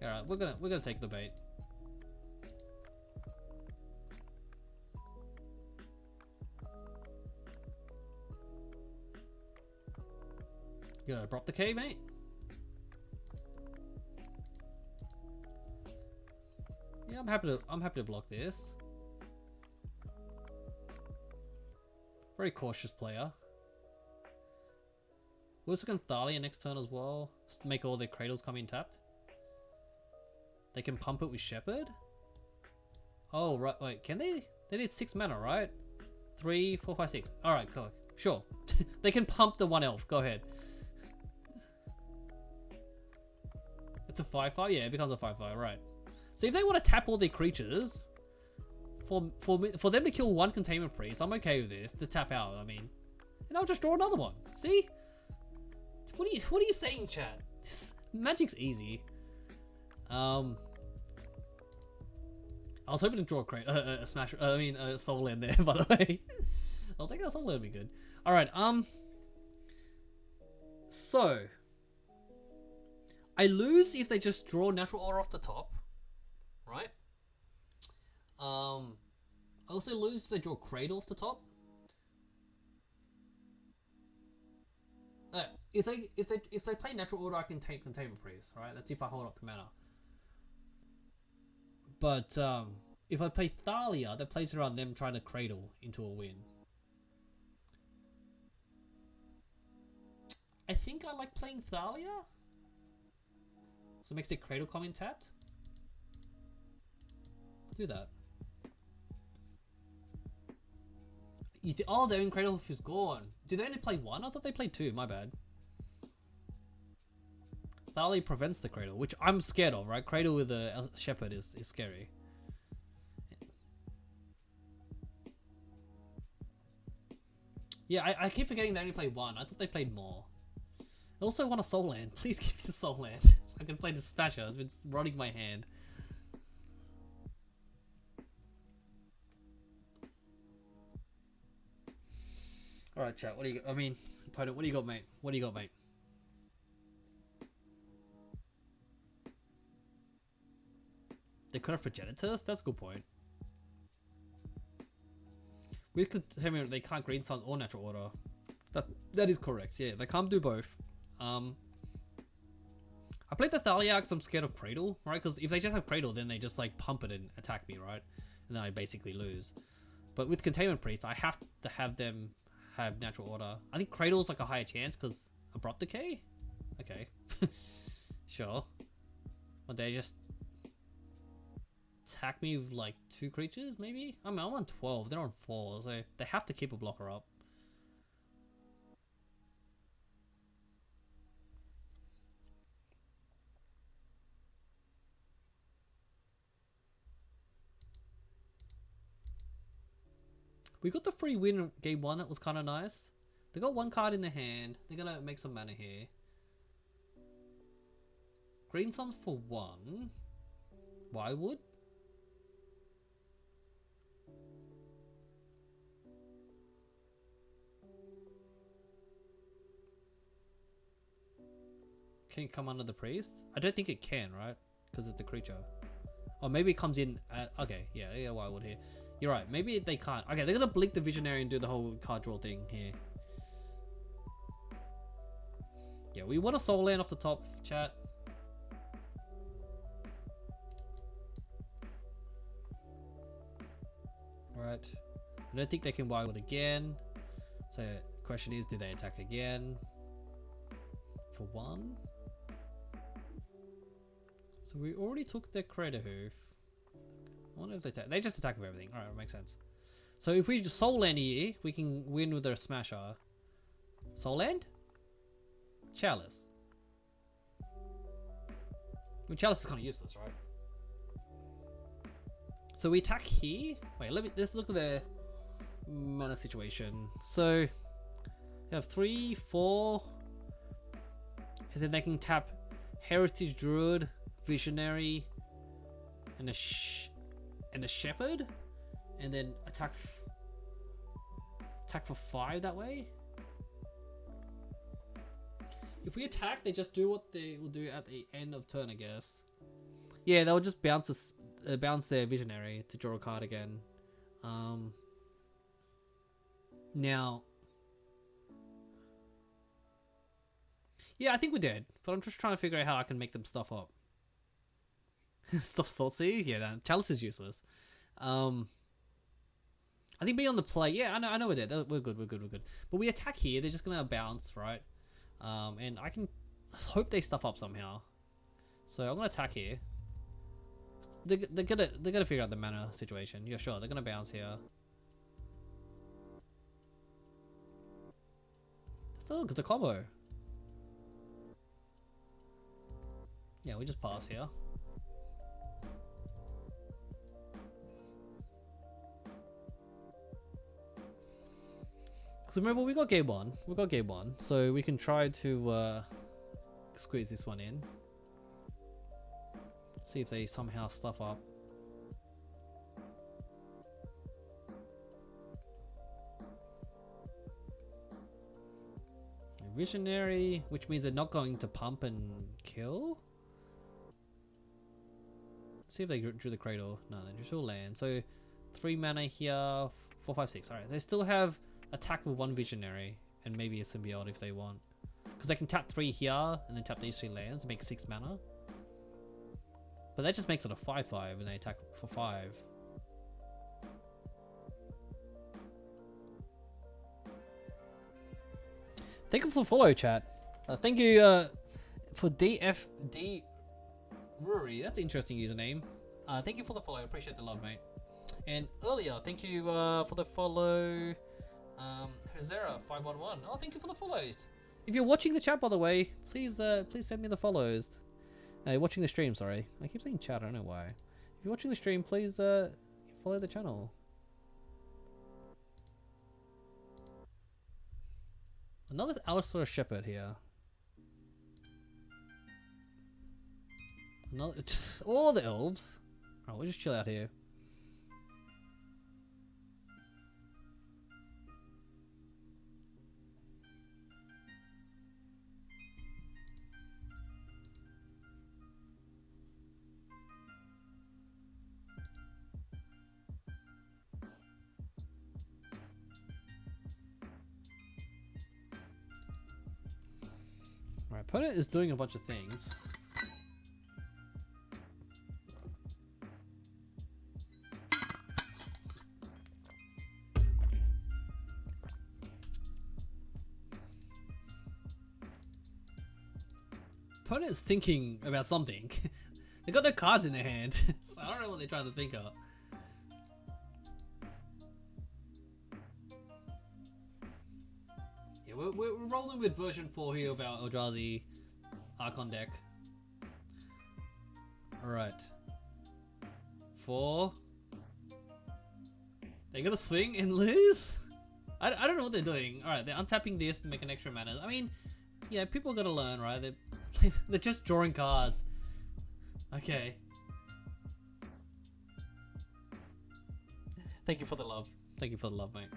Alright, we're gonna take the bait. You gonna drop the key, mate? Yeah, I'm happy to block this. Very cautious player. We also can Thalia next turn as well. Just to make all their Cradles come in tapped. They can pump it with Shepherd. Oh right, wait, can they? They need 6 mana, right? 3, 4, 5, 6. All right, go. Sure. They can pump the 1 elf. Go ahead. It's a 5/5. Yeah, it becomes a 5/5. Right. So if they want to tap all their creatures, for them to kill 1 Containment Priest, I'm okay with this. To tap out, I mean, and I'll just draw another one. See? What are you saying, chat? Magic's easy. I was hoping to draw a smash. A soul land there, by the way. I was like, oh, soul land would be good. All right. So I lose if they just draw natural order off the top, right? I also lose if they draw Cradle off the top. If they play natural order, I can take Containment Priest, right? That's if I hold up the mana. But if I play Thalia, that plays around them trying to Cradle into a win. I think I like playing Thalia. So it makes their Cradle come in tapped. I'll do that. Oh, their own Cradle is gone. Did they only play 1? I thought they played 2. My bad. Thalia prevents the Cradle, which I'm scared of, right? Cradle with a Shepherd is scary. Yeah, I keep forgetting they only played 1. I thought they played more. I also want a Soul Land. Please give me a Soul Land so I can play Dispatcher. It's been rotting my hand. All right, chat. What do you? I mean, opponent. What do you got, mate? What do you got, mate? They could have progenitors. That's a good point. We could tell me they can't green sun or natural order. That is correct. Yeah, they can't do both. I played the Thalia because I'm scared of Cradle, right? Because if they just have Cradle, then they just like pump it and attack me, right? And then I basically lose. But with Containment Priest, I have to have them have natural order. I think Cradle's like a higher chance because Abrupt Decay? Okay. Sure. But they just attack me with like 2 creatures, maybe? I mean, I'm on 12, they're on 4, so they have to keep a blocker up. We got the free win game 1, that was kind of nice. They got 1 card in their hand. They're gonna make some mana here. Green Suns for 1. Wildwood. Can it come under the priest? I don't think it can, right? Because it's a creature. Or maybe it comes in at, okay, yeah, Wildwood here. You're right, maybe they can't. Okay, they're gonna blink the Visionary and do the whole card draw thing here. Yeah, we want a soul land off the top, chat. Alright. I don't think they can Wildwood again. So the question is, do they attack again? For 1? So we already took their Crater Hoof. I wonder if they just attack with everything. Alright, makes sense. So if we Soul Land here, we can win with their Smasher. Soul Land? Chalice. I mean, Chalice is kind of useless, right? So we attack here. Wait, let's look at the mana situation. So you have 3, 4, and then they can tap Heritage Druid, Visionary, and a Shepherd, and then attack for 5 that way. If we attack, they just do what they will do at the end of turn, I guess. Yeah, they'll just bounce their Visionary to draw a card again. Now, yeah, I think we're dead, but I'm just trying to figure out how I can make them stuff up. Stuff Thoughtsy? Yeah, no, Chalice is useless. I think being on the play, yeah, I know we're dead. We're good. But we attack here, they're just gonna bounce, right? And I can hope they stuff up somehow. So I'm gonna attack here. They're gonna figure out the mana situation. Yeah, sure, they're gonna bounce here. So look, it's a combo. Yeah, we just pass here. Because remember, we got game one. So we can try to squeeze this one in. See if they somehow stuff up. Visionary, which means they're not going to pump and kill. Let's see if they drew the Cradle. No, they drew land. So 3 mana here, 4, 5, 6. Alright, they still have attack with 1 Visionary and maybe a Symbiote if they want. Because they can tap 3 here and then tap these 3 lands and make 6 mana. But that just makes it a 5/5 and they attack for 5. Thank you for the follow, chat. Thank you for DFD Rory. That's an interesting username. Thank you for the follow. I appreciate the love, mate. And earlier, thank you for the follow. Hezera511. Oh, thank you for the follows. If you're watching the chat, by the way, please send me the follows. Watching the stream, sorry. I keep saying chat, I don't know why. If you're watching the stream, please follow the channel. Another Alistair Shepherd here. Another, just all the elves. Alright, we'll just chill out here. Alright, opponent is doing a bunch of things. Opponent is thinking about something. They got no cards in their hand, so I don't know what they're trying to think of. Yeah, we're rolling with version 4 here of our Eldrazi Archon deck. Alright. 4. They're gonna swing and lose? I don't know what they're doing. Alright, they're untapping this to make an extra mana. I mean, yeah, people gotta learn, right? They're just drawing cards. Okay. Thank you for the love. Thank you for the love, mate.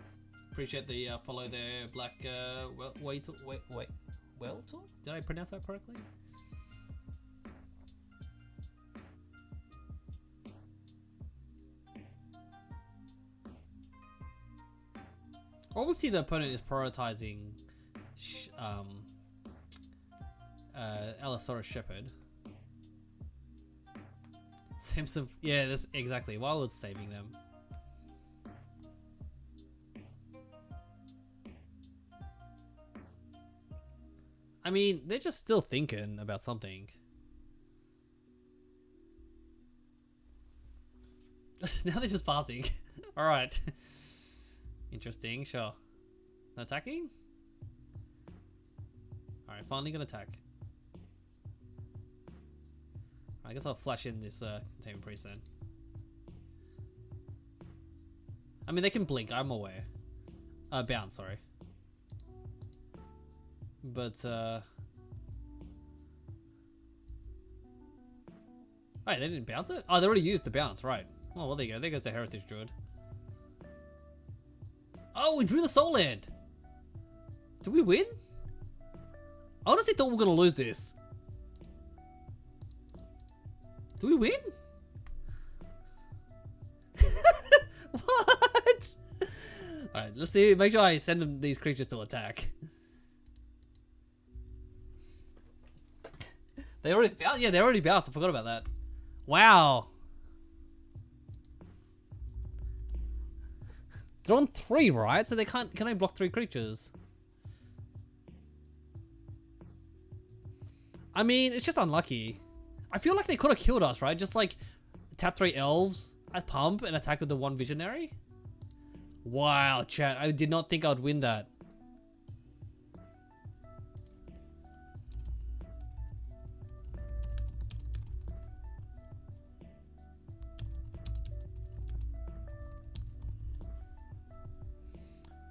Appreciate the follow there, Black. Wait. Did I pronounce that correctly? Obviously, the opponent is prioritizing Allosaurus Shepherd. Simpson, yeah, that's exactly. Wildwood's saving them. I mean, they're just still thinking about something. Now they're just passing. Alright. Interesting, sure. No attacking? Alright, finally gonna attack. I guess I'll flash in this Containment Priest then. I mean, they can blink, I'm aware. Bounce, sorry. But, Wait, they didn't bounce it? Oh, they already used the bounce, right. Oh, well, there you go. There goes the Heritage Druid. Oh, we drew the Soul Land! Did we win? I honestly thought we were going to lose this. Do we win? What? Alright, let's see. Make sure I send them these creatures to attack. They already bounced? Yeah, they already bounced. I forgot about that. Wow. They're on 3, right? So they can't. Can I block 3 creatures? I mean, it's just unlucky. I feel like they could have killed us, right? Just like tap 3 elves at pump and attack with the 1 visionary. Wow, chat. I did not think I would win that.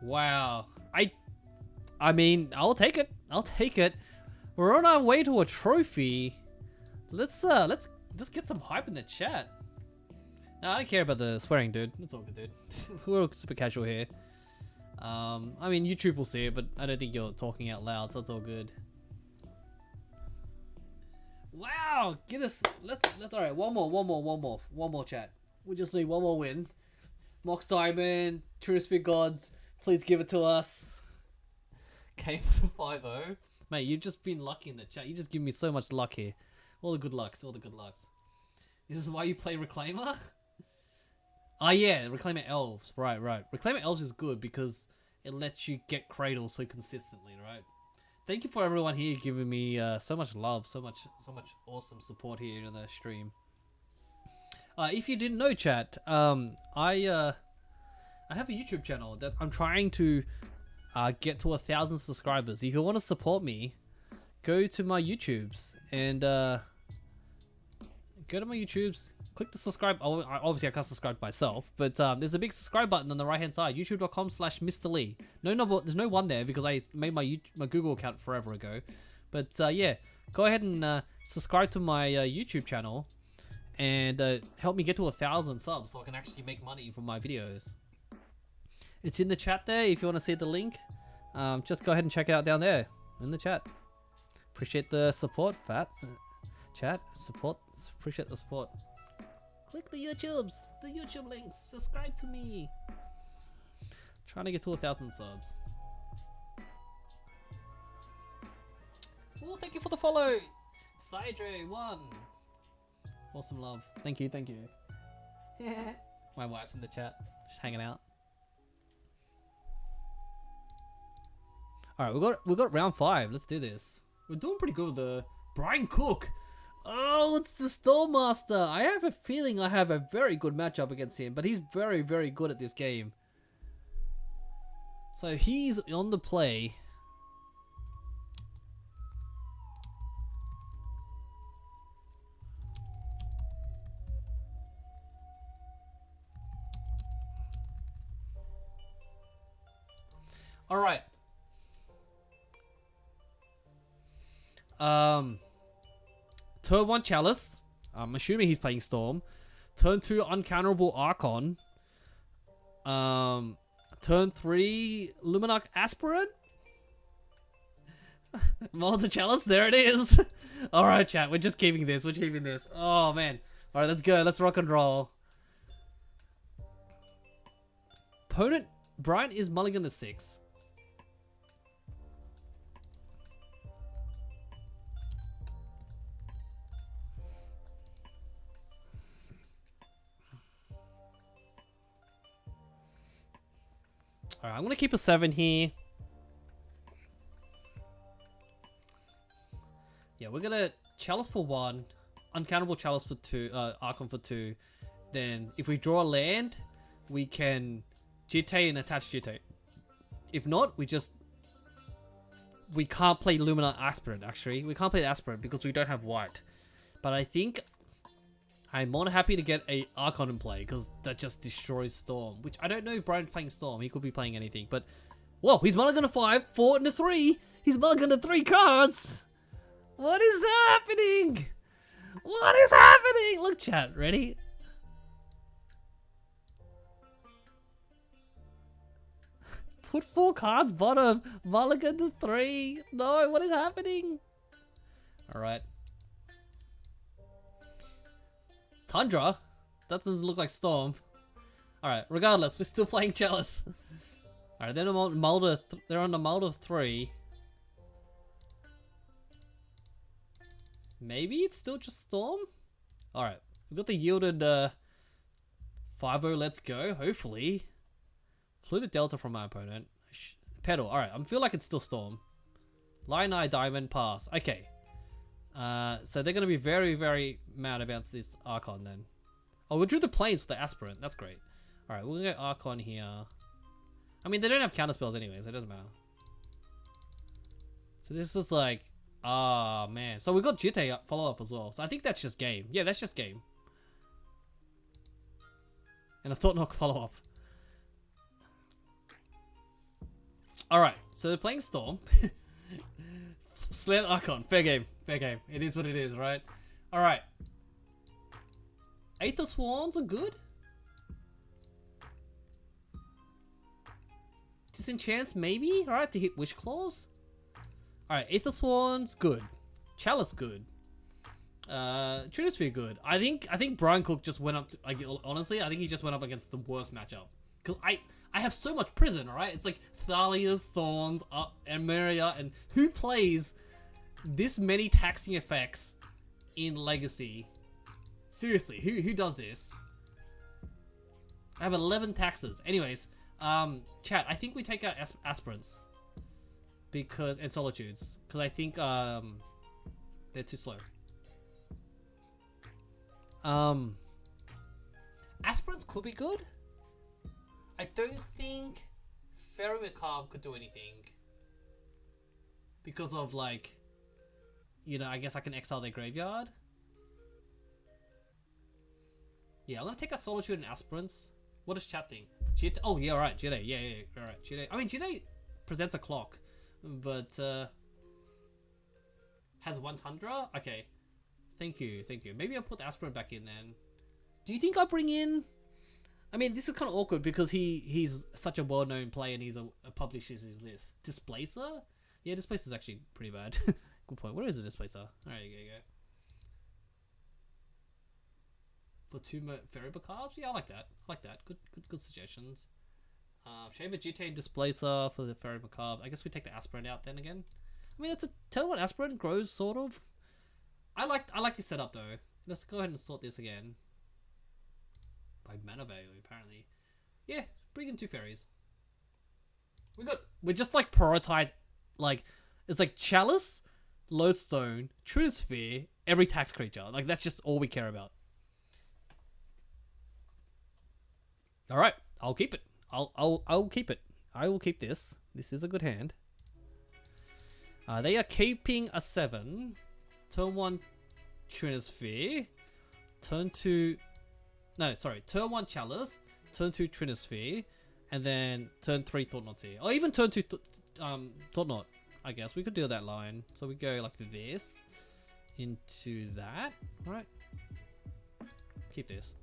Wow. I mean, I'll take it. I'll take it. We're on our way to a trophy. Let's get some hype in the chat. No, I don't care about the swearing, dude. It's all good, dude. We're super casual here. I mean, YouTube will see it, but I don't think you're talking out loud, so it's all good. Wow, get us. Let's. All right, one more chat. We just need one more win. Mox Diamond, Touristic Gods, please give it to us. Came for the 5-0. Mate, you've just been lucky in the chat. You just give me so much luck here. All the good lucks, all the good lucks. This is why you play Reclaimer? Ah, yeah, Reclaimer Elves. Right. Reclaimer Elves is good because it lets you get Cradle so consistently, right? Thank you for everyone here giving me so much love, so much awesome support here in the stream. If you didn't know, chat, I have a YouTube channel that I'm trying to get to 1,000 subscribers. If you want to support me, go to my YouTubes and go to my YouTubes. Click the subscribe. Obviously, I can't subscribe myself, but there's a big subscribe button on the right hand side. YouTube.com/Mr. Lee. There's no one there because I made my Google account forever ago. But yeah, go ahead and subscribe to my YouTube channel and help me get to 1,000 subs so I can actually make money from my videos. It's in the chat there if you want to see the link. Just go ahead and check it out down there in the chat. Appreciate the support, Fats. Chat, support. Appreciate the support. Click the YouTube links. Subscribe to me. Trying to get to 1,000 subs. Ooh, Oh, thank you for the follow. Sidre1. Awesome love. Thank you, thank you. My wife's in the chat, just hanging out. All right, we got round 5. Let's do this. We're doing pretty good with the Brian Cook. Oh, it's the Stormmaster. I have a feeling I have a very good matchup against him, but he's very, very good at this game. So he's on the play. All right. Turn 1 Chalice. I'm assuming he's playing Storm. Turn 2 Uncounterable Archon. Turn 3 Luminarch Aspirant. Multi Chalice, there it is. Alright, chat, we're just keeping this. We're keeping this. Oh man. Alright, let's go. Let's rock and roll. Opponent Brian is mulligan to 6. Alright, I'm gonna keep a 7 here. Yeah, we're gonna Chalice for 1, Uncountable Chalice for 2, Archon for 2. Then, if we draw a land, we can Jitte and attach Jitte. If not, we can't play Luminarch Aspirant, actually. We can't play the Aspirant because we don't have white. But I think I'm more than happy to get a Archon in play because that just destroys Storm. Which I don't know if Brian's playing Storm. He could be playing anything. But, whoa, he's mulligan to 5, 4 and a 3. He's mulligan to 3 cards. What is happening? What is happening? Look, chat, ready? Put 4 cards bottom. Mulligan to 3. No, what is happening? Alright. Tundra? That doesn't look like Storm. Alright, regardless, we're still playing Chalice. Alright, they're on the Mulder 3. Maybe it's still just Storm? Alright, we've got the yielded 5-0, let's go, hopefully. Polluted Delta from my opponent. Pedal, alright, I feel like it's still Storm. Lion Eye, Diamond, pass. Okay. So they're going to be very, very mad about this Archon then. Oh, we drew the planes with the Aspirant. That's great. Alright, we'll go Archon here. I mean, they don't have counterspells anyway, so it doesn't matter. So this is like... Ah, man. So we got Jitte follow-up as well. So I think that's just game. Yeah, that's just game. And a Thought Knock follow-up. Alright, so they're playing Storm. Slay Archon. Fair game. Fair game. It is what it is, right? Alright. Aether Swans are good. Disenchants, maybe? Alright, to hit Wish Claws. Alright, Aether Swans, good. Chalice, good. Trinisphere, good. I think Brian Cook just went up to, honestly, I think he just went up against the worst matchup. Because I have so much prison, alright? It's like Thalia, Thorns, Emeria, and who plays this many taxing effects in Legacy? Seriously, who does this? I have 11 taxes. Anyways, chat, I think we take out Aspirants. And Solitudes. Because I think they're too slow. Aspirants could be good. I don't think Fairy Macabre could do anything. Because of like, you know, I guess I can exile their graveyard. Yeah, I'm gonna take a Solitude and Aspirants. What does chat think? Jitte? Oh yeah, alright, Jitte. Yeah, alright, Jitte. I mean, Jitte presents a clock, but has 1 Tundra? Okay. Thank you. Maybe I'll put Aspirant back in then. Do you think I'll bring in... I mean, this is kind of awkward because he's such a well-known player and he's a publishes his list. Displacer? Yeah, Displacer's actually pretty bad. Good point. Where is the Displacer? Alright, you go. For 2 Fairy Macabres? Yeah, I like that. Good suggestions. Shaver Jitte and Displacer for the Fairy Macabre. I guess we take the Aspirant out then again. I mean, it's a turn 1 aspirant grows sort of. I like this setup though. Let's go ahead and sort this again. By mana value, apparently. Yeah, bring in 2 fairies. We're just like prioritize, like, it's like Chalice, Lodestone, Trinisphere, every tax creature. Like, that's just all we care about. Alright, I'll keep it. I'll keep it. I will keep this. This is a good hand. They are keeping a 7. Turn 1 Trinisphere. Turn 2... No, sorry. Turn 1 Chalice. Turn 2 Trinisphere. And then turn 3 Thought-Knot Seer. Or even turn 2 Thought-Knot, I guess. We could do that line. So we go like this. Into that. Alright. Keep this.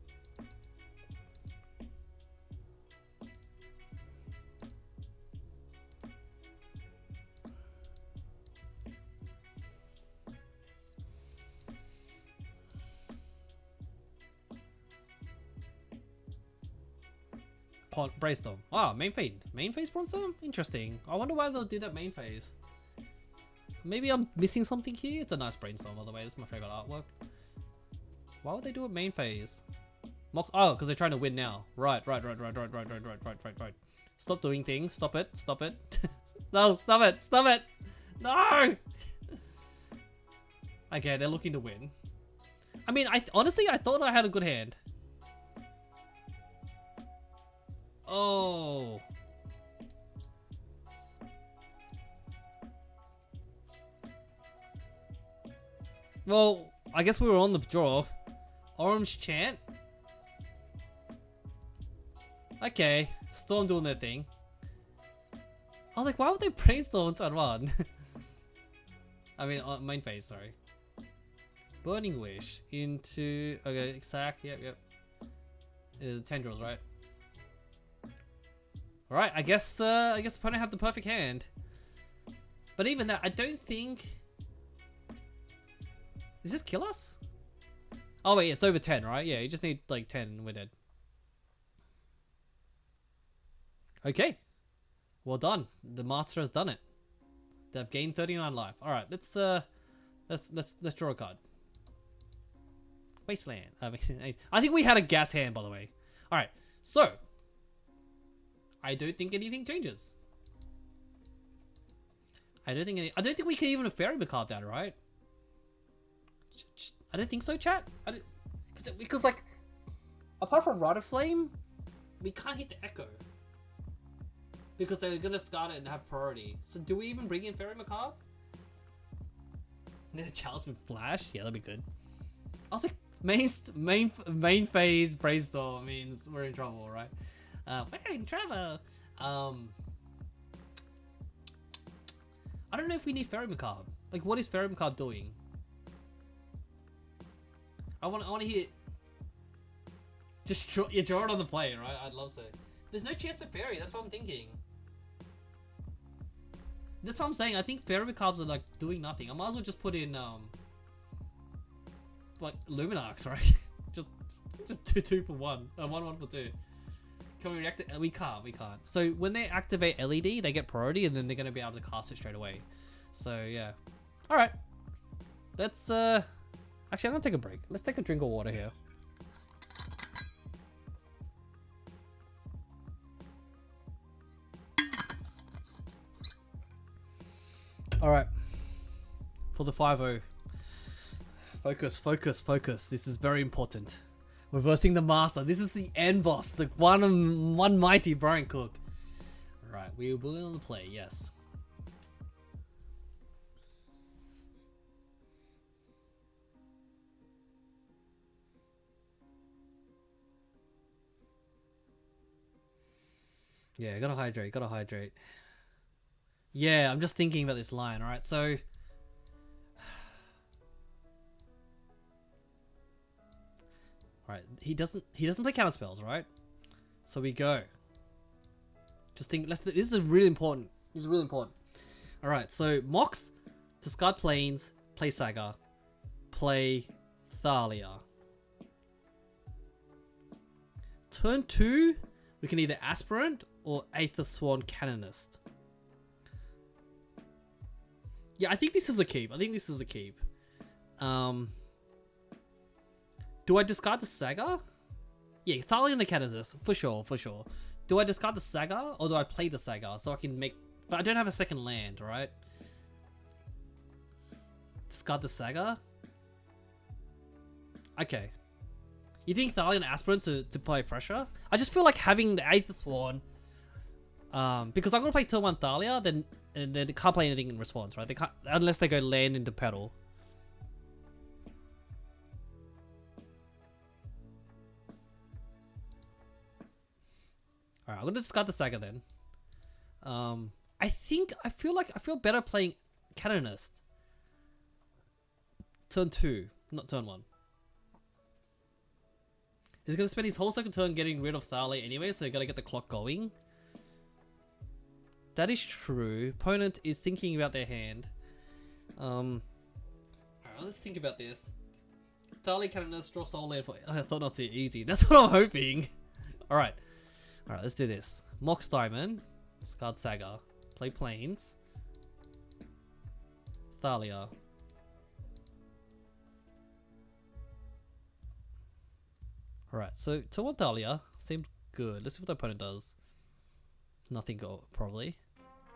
Brainstorm. Ah, main phase. Main phase Brainstorm? Interesting. I wonder why they'll do that main phase. Maybe I'm missing something here? It's a nice Brainstorm, by the way. That's my favorite artwork. Why would they do it main phase? Oh, because they're trying to win now. Right. Stop doing things. Stop it. Stop it. No, stop it. Stop it. No! Okay, they're looking to win. I mean, honestly, I thought I had a good hand. Oh. Well, I guess we were on the draw. Orange Chant. Okay. Storm doing their thing. I was like, why would they brainstorm on turn 1? I mean, main phase, sorry. Burning Wish into... Okay, exact. Yep. Tendrils, right? Alright, I guess opponent have the perfect hand. But even that, I don't think... Does this kill us? Oh wait, it's over 10, right? Yeah, you just need like 10 and we're dead. Okay. Well done. The master has done it. They've gained 39 life. Alright, let's draw a card. Wasteland. I think we had a gas hand, by the way. Alright, so I don't think anything changes. I don't think we can even have fairy carved that, right? I don't think so, chat. Because like, apart from Rite of Flame, we can't hit the Echo because they're gonna start it and have priority. So do we even bring in Fairy Macabre? Charles with Flash? Yeah, that'd be good. I was like, main phase Brainstorm means we're in trouble, right? We're in trouble. I don't know if we need Fairy Macabre. Like, what is Fairy Macabre doing? I want to hear. Just draw it on the plane, right? I'd love to. There's no chance of fairy. That's what I'm thinking. That's what I'm saying. I think Fairy Macabres are like doing nothing. I might as well just put in like Luminarchs, right? just 2 for 1. 1 for 2. Can we react? We can't. So when they activate LED, they get priority, and then they're gonna be able to cast it straight away. So yeah. All right. Let's Actually, I'm gonna take a break. Let's take a drink of water here. All right. For the 5-0. Focus. This is very important. We're versing the master. This is the end boss, the one mighty Brian Cook. All right, we will play. Yes. Yeah, gotta hydrate. Yeah, I'm just thinking about this line, alright, so... Alright, he doesn't play counter spells, right? So we go. Just think, this is really important. Alright, so Mox, discard Plains, play Saga, play Thalia. Turn 2, we can either Aspirant or Aether Sworn Canonist. Yeah, I think this is a keep. I think this is a keep. Do I discard the Saga? Yeah, Thalian the Canonist, for sure, for sure. Do I discard the Saga, or do I play the Saga so I can make... But I don't have a second land, right? Discard the Saga? Okay. You think Thalian Aspirant to play pressure? I just feel like having the 8th Sworn... because I'm going to play turn 1 Thalia, then they can't play anything in response, right? They can't... Unless they go land into Pedal. Alright, I'm gonna discard the Saga then. I feel better playing Canonist. Turn 2, not turn 1. He's gonna spend his whole second turn getting rid of Thalia anyway, so you gotta get the clock going. That is true. Opponent is thinking about their hand. Alright, let's think about this. Thalia Canonist, draw soul land for... I thought not too easy. That's what I'm hoping. Alright. Alright, let's do this. Mox Diamond. Discard Saga. Play Plains. Thalia. Alright, so to one Thalia seems good. Let's see what the opponent does. Nothing go probably.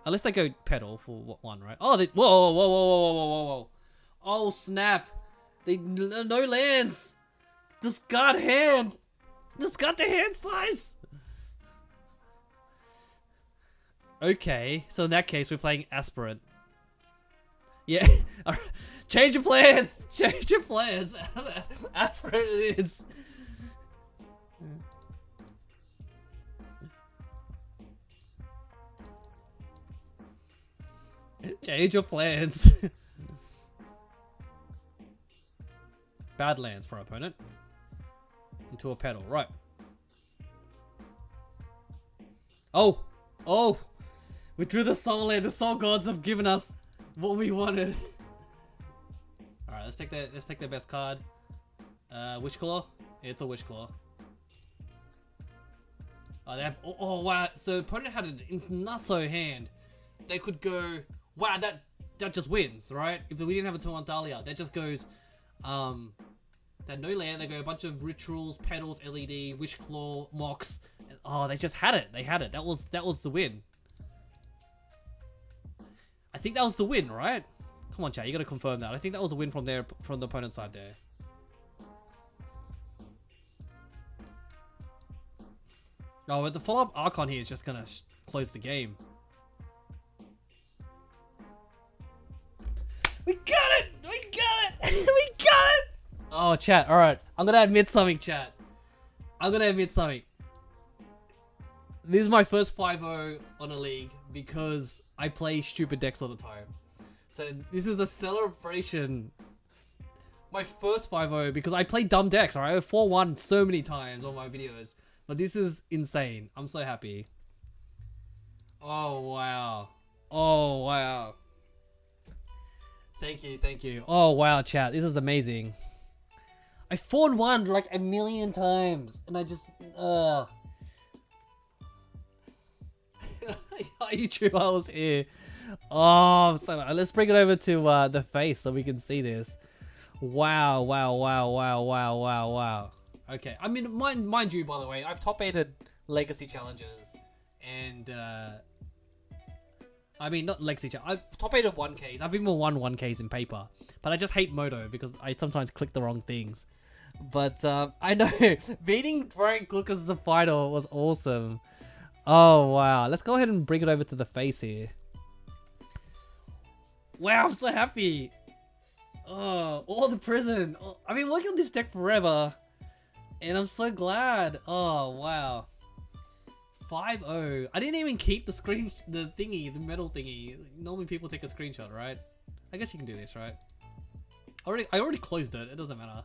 Unless they go Pedal for one, right? Oh, they... Whoa, whoa, whoa, whoa, whoa, whoa, whoa, whoa. Oh, snap. They... No lands. Discard hand. Discard the hand size. Okay, so in that case, we're playing Aspirant. Yeah, change your plans! Change your plans! Aspirant it is! Change your plans! Badlands for our opponent. Into a Pedal, right. Oh! Oh! We drew the soul land. The soul gods have given us what we wanted. All right, let's take the best card. Witch Claw. Yeah, it's a Witch Claw. Oh, they have. Oh wow. So opponent had an nutso hand. They could go. Wow, that just wins, right? If we didn't have a turn 1 Thalia, that just goes. That no land. They go a bunch of rituals, pedals, LED, Witch Claw, Mox. And, oh, they just had it. They had it. That was the win. I think that was the win, right? Come on, chat, you gotta confirm that. I think that was a win from the opponent's side there. Oh, but the follow-up Archon here is just gonna close the game. We got it! We got it! We got it! Oh, chat, alright. I'm gonna admit something, chat. I'm gonna admit something. This is my first 5-0 on a league because I play stupid decks all the time. So this is a celebration. My first 5-0 because I play dumb decks, alright? I 4-1 so many times on my videos. But this is insane. I'm so happy. Oh, wow. Oh, wow. Thank you, thank you. Oh, wow, chat. This is amazing. I 4-1 like a million times. And I just... YouTube, I was here. Oh, so let's bring it over to the face so we can see this. Wow, wow, wow, wow, wow, wow, wow. Okay, I mean, mind you, by the way, I've top-8'd Legacy Challenges, and I mean, not Legacy Challenges, I've top-8'd 1Ks, I've even won 1Ks in paper, but I just hate Moto because I sometimes click the wrong things. But I know, beating Frank Cook as the final was awesome. Oh, wow. Let's go ahead and bring it over to the face here. Wow, I'm so happy. Oh, all the prison. Oh, I've been working on this deck forever. And I'm so glad. Oh, wow. 5-0. I didn't even keep the metal thingy. Normally people take a screenshot, right? I guess you can do this, right? I already closed it. It doesn't matter.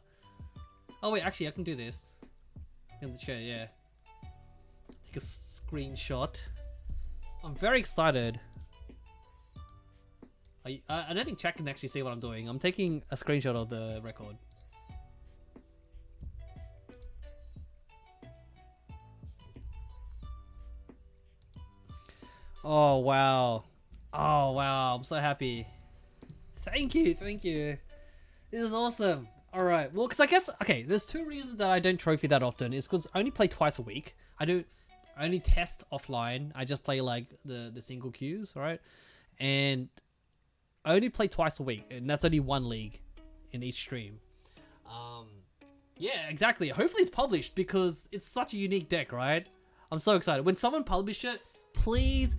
Oh, wait. Actually, I can do this. I can share, yeah. Take a screenshot. I'm very excited. I don't think chat can actually see what I'm doing. I'm taking a screenshot of the record. Oh wow. Oh wow, I'm so happy. Thank you, thank you. This is awesome. All right, well, because I guess, okay, there's two reasons that I don't trophy that often. Is because I only play twice a week. I only test offline. I just play like the single queues, right? And I only play twice a week, and that's only one league in each stream. Yeah, exactly. Hopefully it's published because it's such a unique deck, right? I'm so excited. When someone publish it, please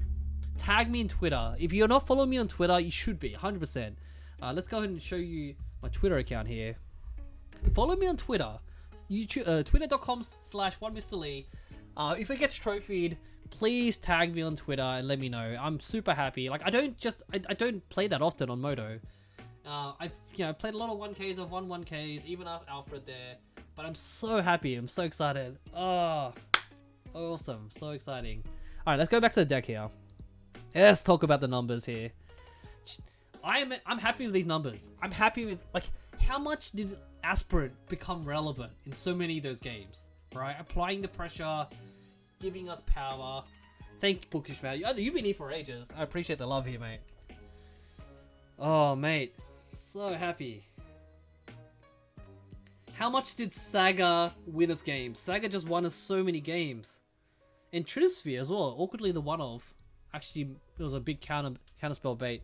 tag me in Twitter. If you're not following me on Twitter, you should be, 100%. Let's go ahead and show you my Twitter account here. Follow me on Twitter, YouTube, twitter.com/1MrLee. If it gets trophied, please tag me on Twitter and let me know. I'm super happy. Like, I don't play that often on Moto. I've played a lot of 1Ks, I've won 1Ks, even asked Alfred there. But I'm so happy, I'm so excited. Oh, awesome, so exciting. Alright, let's go back to the deck here. Let's talk about the numbers here. I'm happy with these numbers. I'm happy with, like, how much did Aspirant become relevant in so many of those games, right? Applying the pressure, giving us power. Thank you, Bookish Man. You've been here for ages. I appreciate the love here, mate. Oh, mate. So happy. How much did Saga win us games? Saga just won us so many games. And Trinisphere as well. Awkwardly the one-off. Actually, it was a big counterspell bait.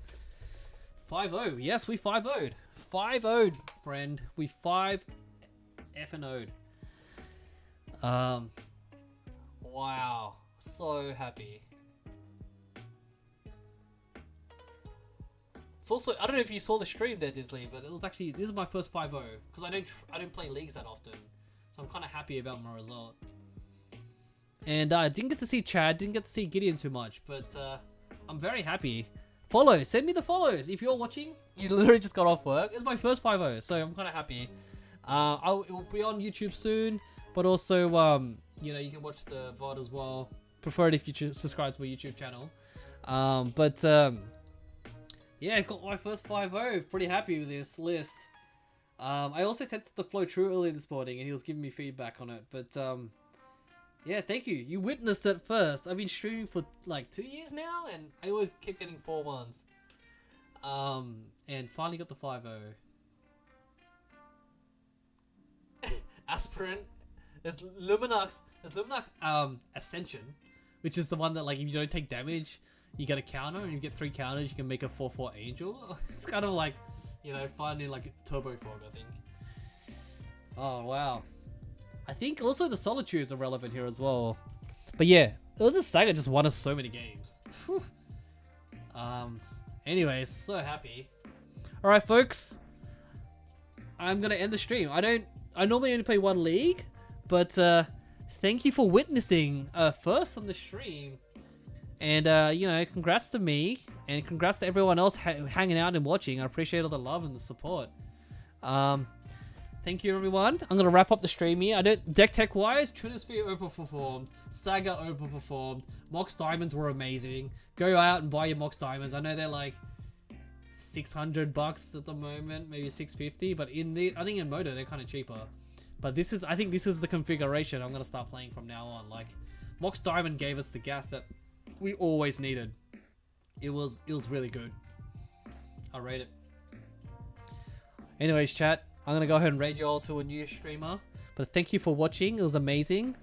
5-0. Yes, we 5-0'd. 5-0'd, friend. We 5-F-O'd. Wow. So happy. It's also, I don't know if you saw the stream there, Disley, but it was actually, this is my first 5-0 because I don't play leagues that often, so I'm kind of happy about my result. And I didn't get to see Chad, didn't get to see Gideon too much, but I'm very happy. Follow, send me the follows if you're watching. You literally just got off work. It's my first 5-0, so I'm kind of happy. It will be on YouTube soon, but also you know, you can watch the VOD as well. Prefer it if you subscribe to my YouTube channel. Yeah, got my first 5-0. Pretty happy with this list. I also sent it to the Flow True earlier this morning, and he was giving me feedback on it. But yeah, thank you. You witnessed it first. I've been streaming for like 2 years now, and I always keep getting 4-1s. And finally got the 5-0. Aspirant. There's Luminax Ascension, which is the one that, like, if you don't take damage, you get a counter, and you get 3 counters, you can make a 4/4 angel. It's kind of like, you know, finding like Turbo Fog, I think. Oh, wow. I think also the Solitudes are relevant here as well. But yeah, it was a Saga just won us so many games. Anyways, so happy. Alright, folks. I'm gonna end the stream. I normally only play one league, but thank you for witnessing first on the stream. And, you know, congrats to me, and congrats to everyone else hanging out and watching. I appreciate all the love and the support. Thank you, everyone. I'm going to wrap up the stream here. Deck tech-wise, Trinisphere overperformed. Saga overperformed. Mox Diamonds were amazing. Go out and buy your Mox Diamonds. I know they're like $600 at the moment, maybe $650, but I think in Moto, they're kind of cheaper. But I think this is the configuration I'm going to start playing from now on. Like, Mox Diamond gave us the gas that we always needed. It was really good. I rate it. Anyways, chat, I'm gonna go ahead and raid you all to a new streamer. But thank you for watching. It was amazing.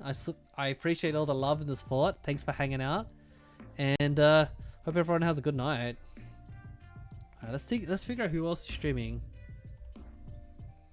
I appreciate all the love and the support. Thanks for hanging out. And hope everyone has a good night. Alright, let's figure out who else is streaming.